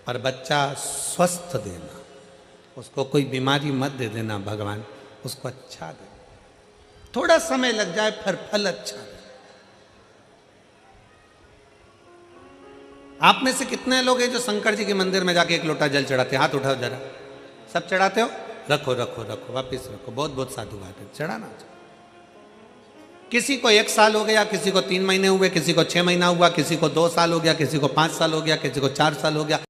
पर बच्चा स्वस्थ देना, उसको कोई बीमारी मत दे देना भगवान, उसको अच्छा दे, थोड़ा समय लग जाए फिर फल अच्छा दे। आप में से कितने लोग हैं जो शंकर जी के मंदिर में जाके एक लोटा जल चढ़ाते हैं? हाथ उठाओ जरा, सब चढ़ाते हो? रखो रखो रखो, वापिस रखो, बहुत बहुत साधुवाद है, चढ़ाना चाहिए। किसी को 1 साल हो गया, किसी को 3 महीने हुए, किसी को 6 महीना हुआ, किसी को 2 साल हो गया, किसी को 5 साल हो गया, किसी को 4 साल हो गया।